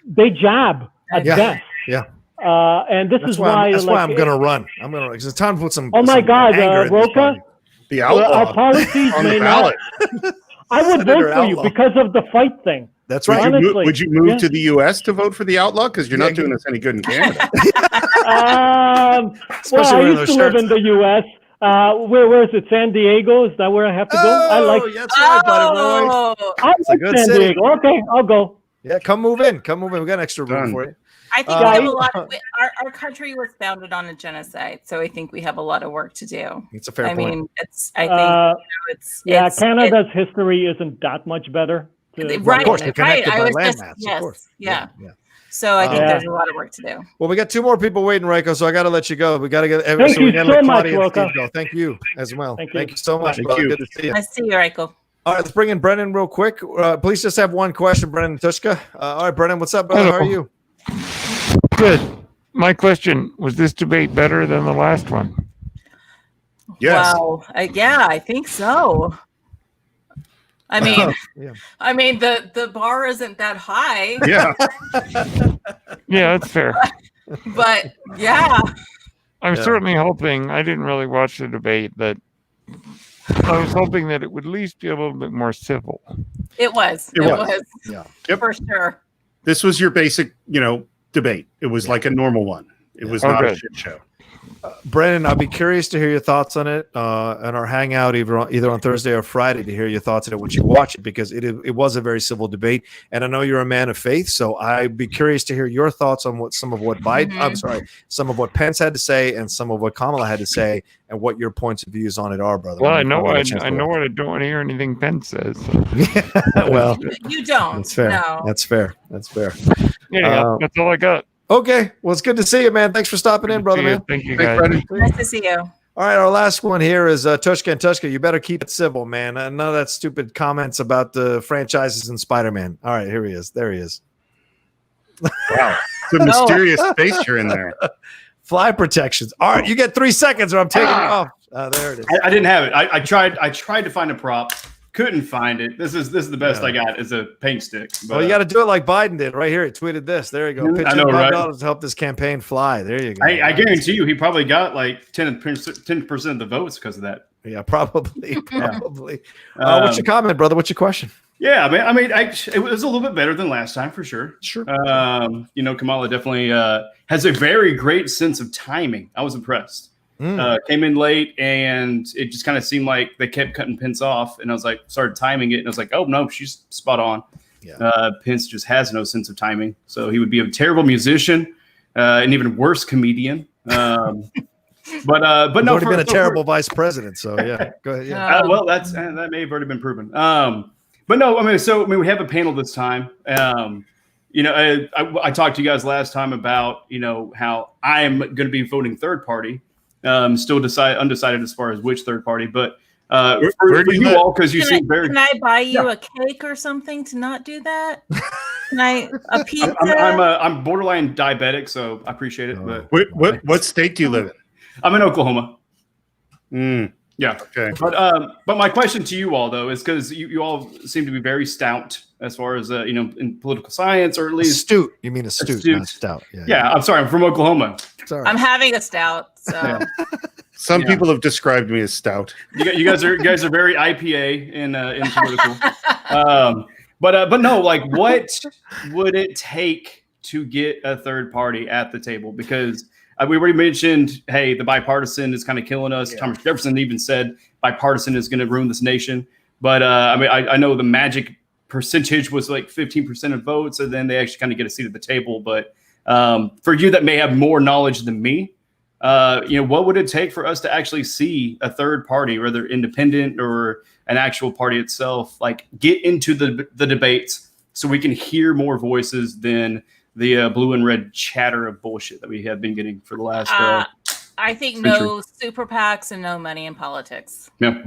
They jab at best. Yeah. And that's why I'm going to run. It's time to put some. Oh my God, Rocha, the outlaw our policies may not. I would vote for you because of the fight thing. That's right. Would you move to the U.S. to vote for the outlaw? Because you're not doing us any good in Canada. I used to live in the U.S. Where is it? San Diego? Is that where I have to go? That's right, buddy boy. I like San Diego. Okay, I'll go. Yeah, come move in. We got an extra room for you. I think we have a lot. Our country was founded on a genocide, so I think we have a lot of work to do. It's a fair point. Canada's history isn't that much better. Right, of course, they're connected by land mass. Of course. Yeah. So I think there's a lot of work to do. Well, we got 2 more people waiting, Reiko, so I got to let you go. We got to get. Thank you so much, Rocha. Thank you as well. Thank you so much. Good to see you. Nice to see you, Reiko. All right, let's bring in Brennan real quick. Please just have one question, Brennan Tushka. All right, Brennan, what's up, brother? How are you? Good. My question, was this debate better than the last one? Yes. Wow. I think so. I mean, the bar isn't that high. Yeah. Yeah, that's fair. But yeah. I'm certainly hoping, I didn't really watch the debate, but I was hoping that it would at least be a little bit more civil. It was. Yeah. Yep. For sure. This was your basic, debate. It was like a normal one. It was not a shit show. Brennan, I'll be curious to hear your thoughts on it and our hangout either on Thursday or Friday to hear your thoughts on it once you watch it, because it was a very civil debate. And I know you're a man of faith, so I'd be curious to hear your thoughts on some of what Pence had to say and some of what Kamala had to say, and what your points of views on it are, brother. Well, I know I don't want to hear anything Pence says. Well, you don't. That's fair. No. That's fair. Yeah, that's all I got. Okay. Well, it's good to see you, man. Thanks for stopping in, brother, man. Thank you, guys. Nice to see you. All right, our last one here is Tushka and Tushka. You better keep it civil, man. None of that stupid comments about the franchises and Spider-Man. All right, here he is. There he is. Wow. It's a mysterious face you're in there. Fly protections. All right, you get 3 seconds or I'm taking it off. There it is. I didn't have it. I tried to find a prop. Couldn't find it. This is the best I got is a paint stick. But, well, you got to do it like Biden did right here. He tweeted this. There you go. Pitch in $5 to help this campaign fly. There you go. I guarantee you, he probably got like 10% of the votes because of that. Yeah, probably. What's your comment, brother? What's your question? Yeah, I mean, it was a little bit better than last time for sure. Sure. Kamala definitely has a very great sense of timing. I was impressed. Came in late, and it just kind of seemed like they kept cutting Pence off. And I was like, started timing it, and I was like, oh no, she's spot on. Yeah. Pence just has no sense of timing, so he would be a terrible musician, an even worse comedian. But no, would have been a terrible vice president. So yeah, go ahead. Yeah. Well, that may have already been proven. But no, I mean, we have a panel this time. You know, I talked to you guys last time about, you know, how I am going to be voting third party. Still undecided as far as which third party, but for you all, because you seem very. Can I buy you a cake or something to not do that? Can I a pizza? I'm borderline diabetic, so I appreciate it. But what state do you live in? I'm in Oklahoma. Yeah. Okay. But my question to you all though is because you all seem to be very stout as far as you know, in political science, or at least astute. You mean astute, not stout? Yeah. I'm sorry. I'm from Oklahoma. Sorry. I'm having a stout. So some people have described me as stout. You guys are very IPA in political. But no, like, what would it take to get a third party at the table? Because we already mentioned, hey, the bipartisan is kind of killing us. Yeah. Thomas Jefferson even said bipartisan is going to ruin this nation. But I mean, I know the magic percentage was like 15% of votes, and then they actually kind of get a seat at the table. But for you that may have more knowledge than me, you know, what would it take for us to actually see a third party, whether independent or an actual party itself, like get into the debates so we can hear more voices than the blue and red chatter of bullshit that we have been getting for the last I think century. No super PACs and no money in politics. Yeah.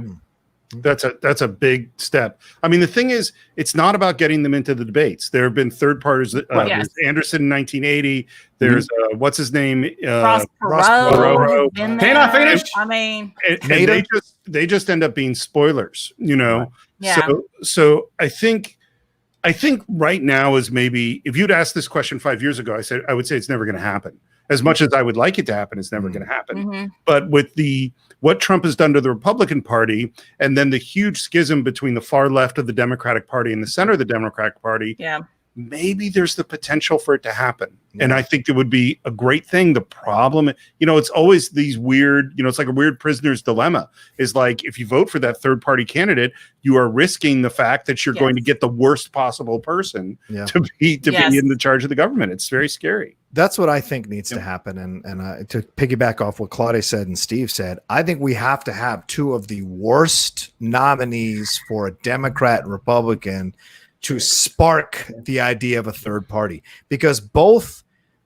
That's a big step. I mean, the thing is, it's not about getting them into the debates. There have been third parties. There's Anderson in 1980. There's what's his name? Ross Perot. Can I finish? I mean, and they just end up being spoilers, you know. Yeah. So I think right now is maybe, if you'd asked this question 5 years ago, I would say it's never going to happen. As much as I would like it to happen, it's never going to happen. Mm-hmm. But with what Trump has done to the Republican Party, and then the huge schism between the far left of the Democratic Party and the center of the Democratic Party, maybe there's the potential for it to happen. Yeah. And I think it would be a great thing. The problem, you know, it's always these weird, you know, it's like a weird prisoner's dilemma. Is like, if you vote for that third party candidate, you are risking the fact that you're going to get the worst possible person to be in the charge of the government. It's very scary. That's what I think needs to happen. And to piggyback off what Claudia said and Steve said, I think we have to have two of the worst nominees for a Democrat and Republican to spark the idea of a third party, because both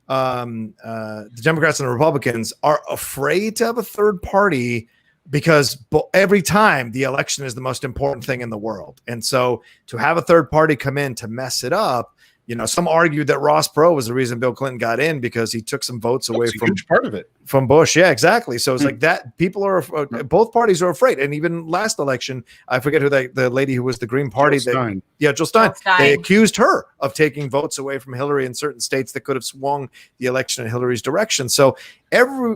the Democrats and the Republicans are afraid to have a third party, because every time the election is the most important thing in the world. And so to have a third party come in to mess it up, you know, some argued that Ross Perot was the reason Bill Clinton got in, because he took some votes away from huge part of it from Bush. Yeah, exactly. So it's like that. People are both parties are afraid. And even last election, I forget who the lady who was the Green Party. Jill Stein. They accused her of taking votes away from Hillary in certain states that could have swung the election in Hillary's direction. So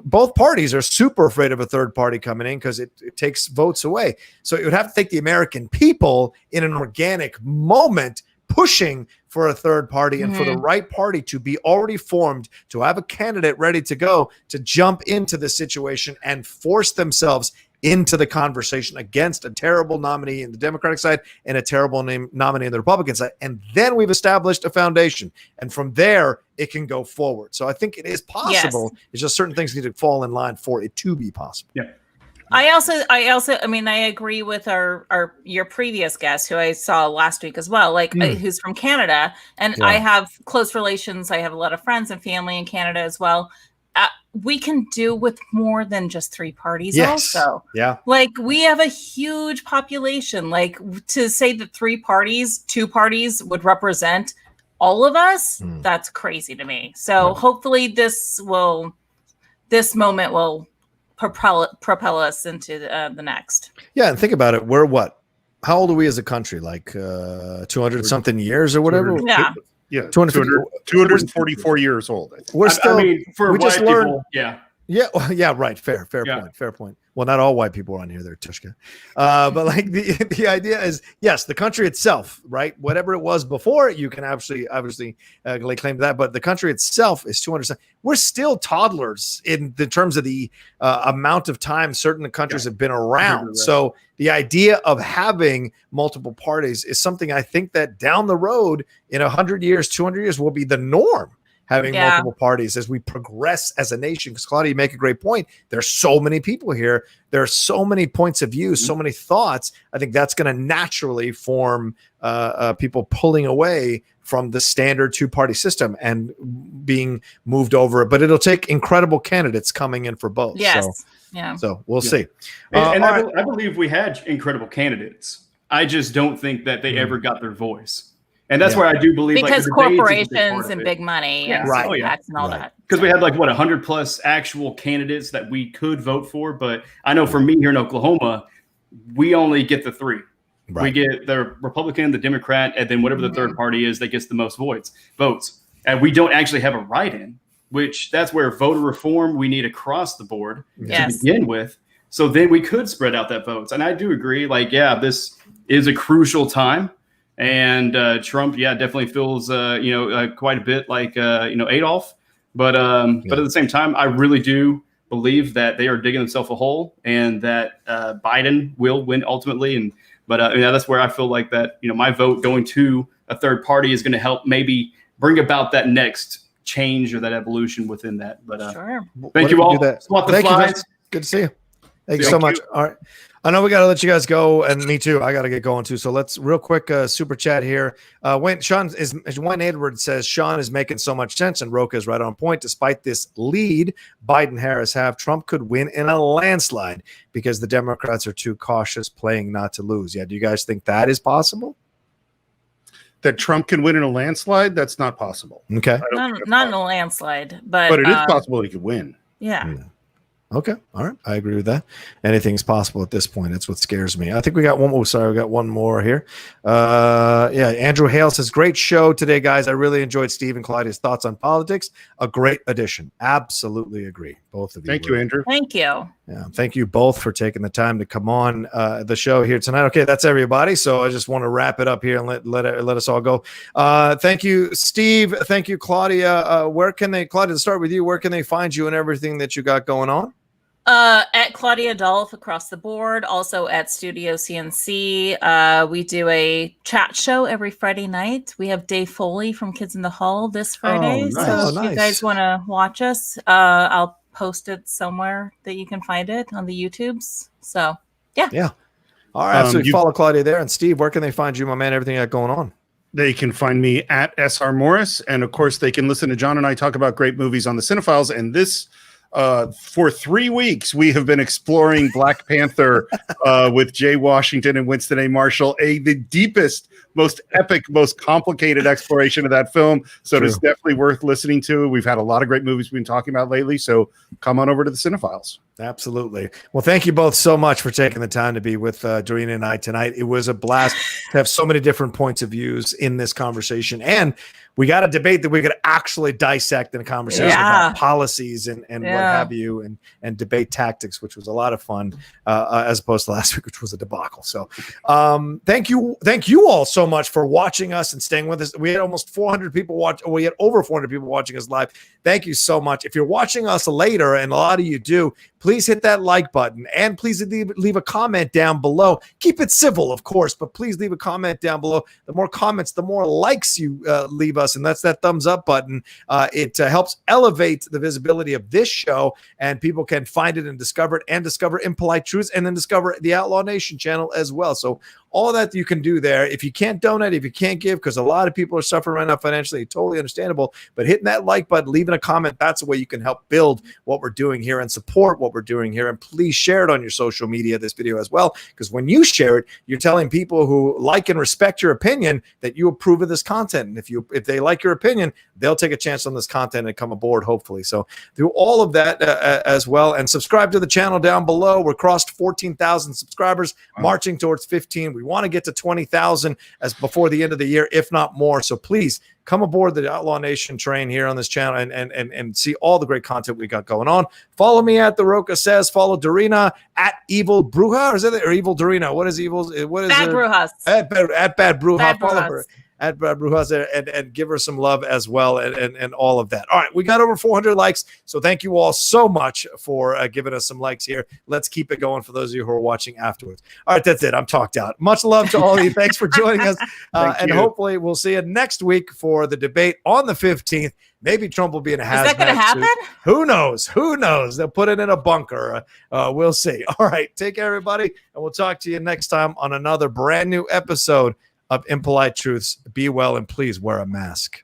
both parties are super afraid of a third party coming in, because it takes votes away. So it would have to take the American people in an organic moment pushing for a third party and for the right party to be already formed, to have a candidate ready to go, to jump into the situation and force themselves into the conversation against a terrible nominee in the Democratic side and a terrible nominee in the Republican side. And then we've established a foundation. And from there, it can go forward. So I think it is possible. Yes. It's just certain things need to fall in line for it to be possible. Yeah. I mean, I agree with your previous guest who I saw last week as well, who's from Canada, and I have close relations. I have a lot of friends and family in Canada as well. We can do with more than just three parties also. Yeah. Like, we have a huge population. Like, to say that two parties would represent all of us, that's crazy to me. So hopefully this moment will propel us into the next. Yeah, and think about it. We're what? How old are we as a country? Like 200 something years or whatever? Yeah. Yeah, 244 years old. We're still. I mean, for white people, Yeah. Well, yeah. Right. Fair point. Well, not all white people are on here there, Tushka. But like the idea is, yes, the country itself, right? Whatever it was before, you can obviously claim that. But the country itself is 200. We're still toddlers in the terms of the amount of time certain countries have been around. So the idea of having multiple parties is something I think that down the road in 100 years, 200 years will be the norm. Having multiple parties as we progress as a nation. Because Claudia, you make a great point. There's so many people here. There are so many points of view, so many thoughts. I think that's going to naturally form people pulling away from the standard two-party system and being moved over. But it'll take incredible candidates coming in for both. Yes. So we'll see. And I believe we had incredible candidates. I just don't think that they ever got their voice. And that's where I do believe, because corporations and big money and tax and all that. Because we had 100 plus actual candidates that we could vote for. But I know for me here in Oklahoma, we only get the three. Right. We get the Republican, the Democrat, and then whatever the third party is that gets the most votes. And we don't actually have a write-in, which that's where voter reform we need across the board to begin with. So then we could spread out that votes. And I do agree, this is a crucial time. And Trump, definitely feels, quite a bit like, Adolf. But at the same time, I really do believe that they are digging themselves a hole and that Biden will win ultimately. But that's where I feel like that, my vote going to a third party is going to help maybe bring about that next change or that evolution within that. But thank you all. Thank you. Good to see you. Thank you so much. All right. I know we got to let you guys go, and me too. I got to get going too. So let's real quick super chat here. Wayne Edwards says Sean is making so much sense, and Rocha is right on point. Despite this lead Biden Harris have, Trump could win in a landslide because the Democrats are too cautious, playing not to lose. Yeah, do you guys think that is possible? That Trump can win in a landslide? That's not possible. Okay, not in a landslide, but it is possible he could win. Yeah. Okay. All right. I agree with that. Anything's possible at this point. That's what scares me. I think we got one more. Sorry, we got one more here. Andrew Hale says, great show today, guys. I really enjoyed Steve and Claudia's thoughts on politics. A great addition. Absolutely agree. Both of you. Thank you, Andrew. Thank you. Yeah. Thank you both for taking the time to come on the show here tonight. Okay. That's everybody. So I just want to wrap it up here and let us all go. Thank you, Steve. Thank you, Claudia. Claudia, to start with you, where can they find you and everything that you got going on? At Claudia Dolph across the board, also at Studio CNC. We do a chat show every Friday night. We have Dave Foley from Kids in the Hall this Friday. Nice. So if you guys want to watch us, I'll post it somewhere that you can find it on the YouTubes. So, yeah. Yeah. All right. Absolutely. Follow Claudia there. And Steve, where can they find you, my man? Everything you got going on? They can find me at SR Morris. And of course, they can listen to John and I talk about great movies on the Cinephiles. And this for 3 weeks, we have been exploring Black Panther with Jay Washington and Winston A. Marshall, the deepest, most epic, most complicated exploration of that film. So it's definitely worth listening to. We've had a lot of great movies we've been talking about lately. So come on over to the Cinephiles. Absolutely. Well, thank you both so much for taking the time to be with Dorina and I tonight. It was a blast to have so many different points of views in this conversation. And we got a debate that we could actually dissect in a conversation about policies and what have you, and debate tactics, which was a lot of fun, as opposed to last week, which was a debacle. So thank you all so much for watching us and staying with us. We had almost 400 people watch. We had over 400 people watching us live. Thank you so much. If you're watching us later, and a lot of you do, please hit that like button and please leave a comment down below. Keep it civil, of course, but please leave a comment down below. The more comments, the more likes you leave us, and that's that thumbs up button. It helps elevate the visibility of this show, and people can find it and discover Impolite Truths, and then discover the Outlaw Nation channel as well. So all that you can do there. If you can't donate, if you can't give, because a lot of people are suffering right now financially, totally understandable, but hitting that like button, leaving a comment, that's the way you can help build what we're doing here and support what we're doing here. And please share it on your social media, this video as well, because when you share it, you're telling people who like and respect your opinion that you approve of this content. And if they like your opinion, they'll take a chance on this content and come aboard, hopefully. So do all of that as well. And subscribe to the channel down below. We're crossed 14,000 subscribers, marching towards 15. We want to get to 20,000 as before the end of the year, if not more. So please come aboard the Outlaw Nation train here on this channel and see all the great content we got going on. Follow me at the Rocha Says. Follow Dorina at Evil Bruja, or Evil Dorina. What is Evil? What is Bad Brujas. At Bad Bruja. Bad Follow Brujas. her at Bad Brujas and give her some love as well and all of that. All right, we got over 400 likes, so thank you all so much for giving us some likes here. Let's keep it going for those of you who are watching afterwards. All right, that's it. I'm talked out. Much love to all of you. Thanks for joining us, and hopefully we'll see you next week for the debate on the 15th. Maybe Trump will be in a hazmat. Is that going to happen? suit. Who knows? Who knows? They'll put it in a bunker. We'll see. All right, take care, everybody, and we'll talk to you next time on another brand new episode of Impolite Truths. Be well and please wear a mask.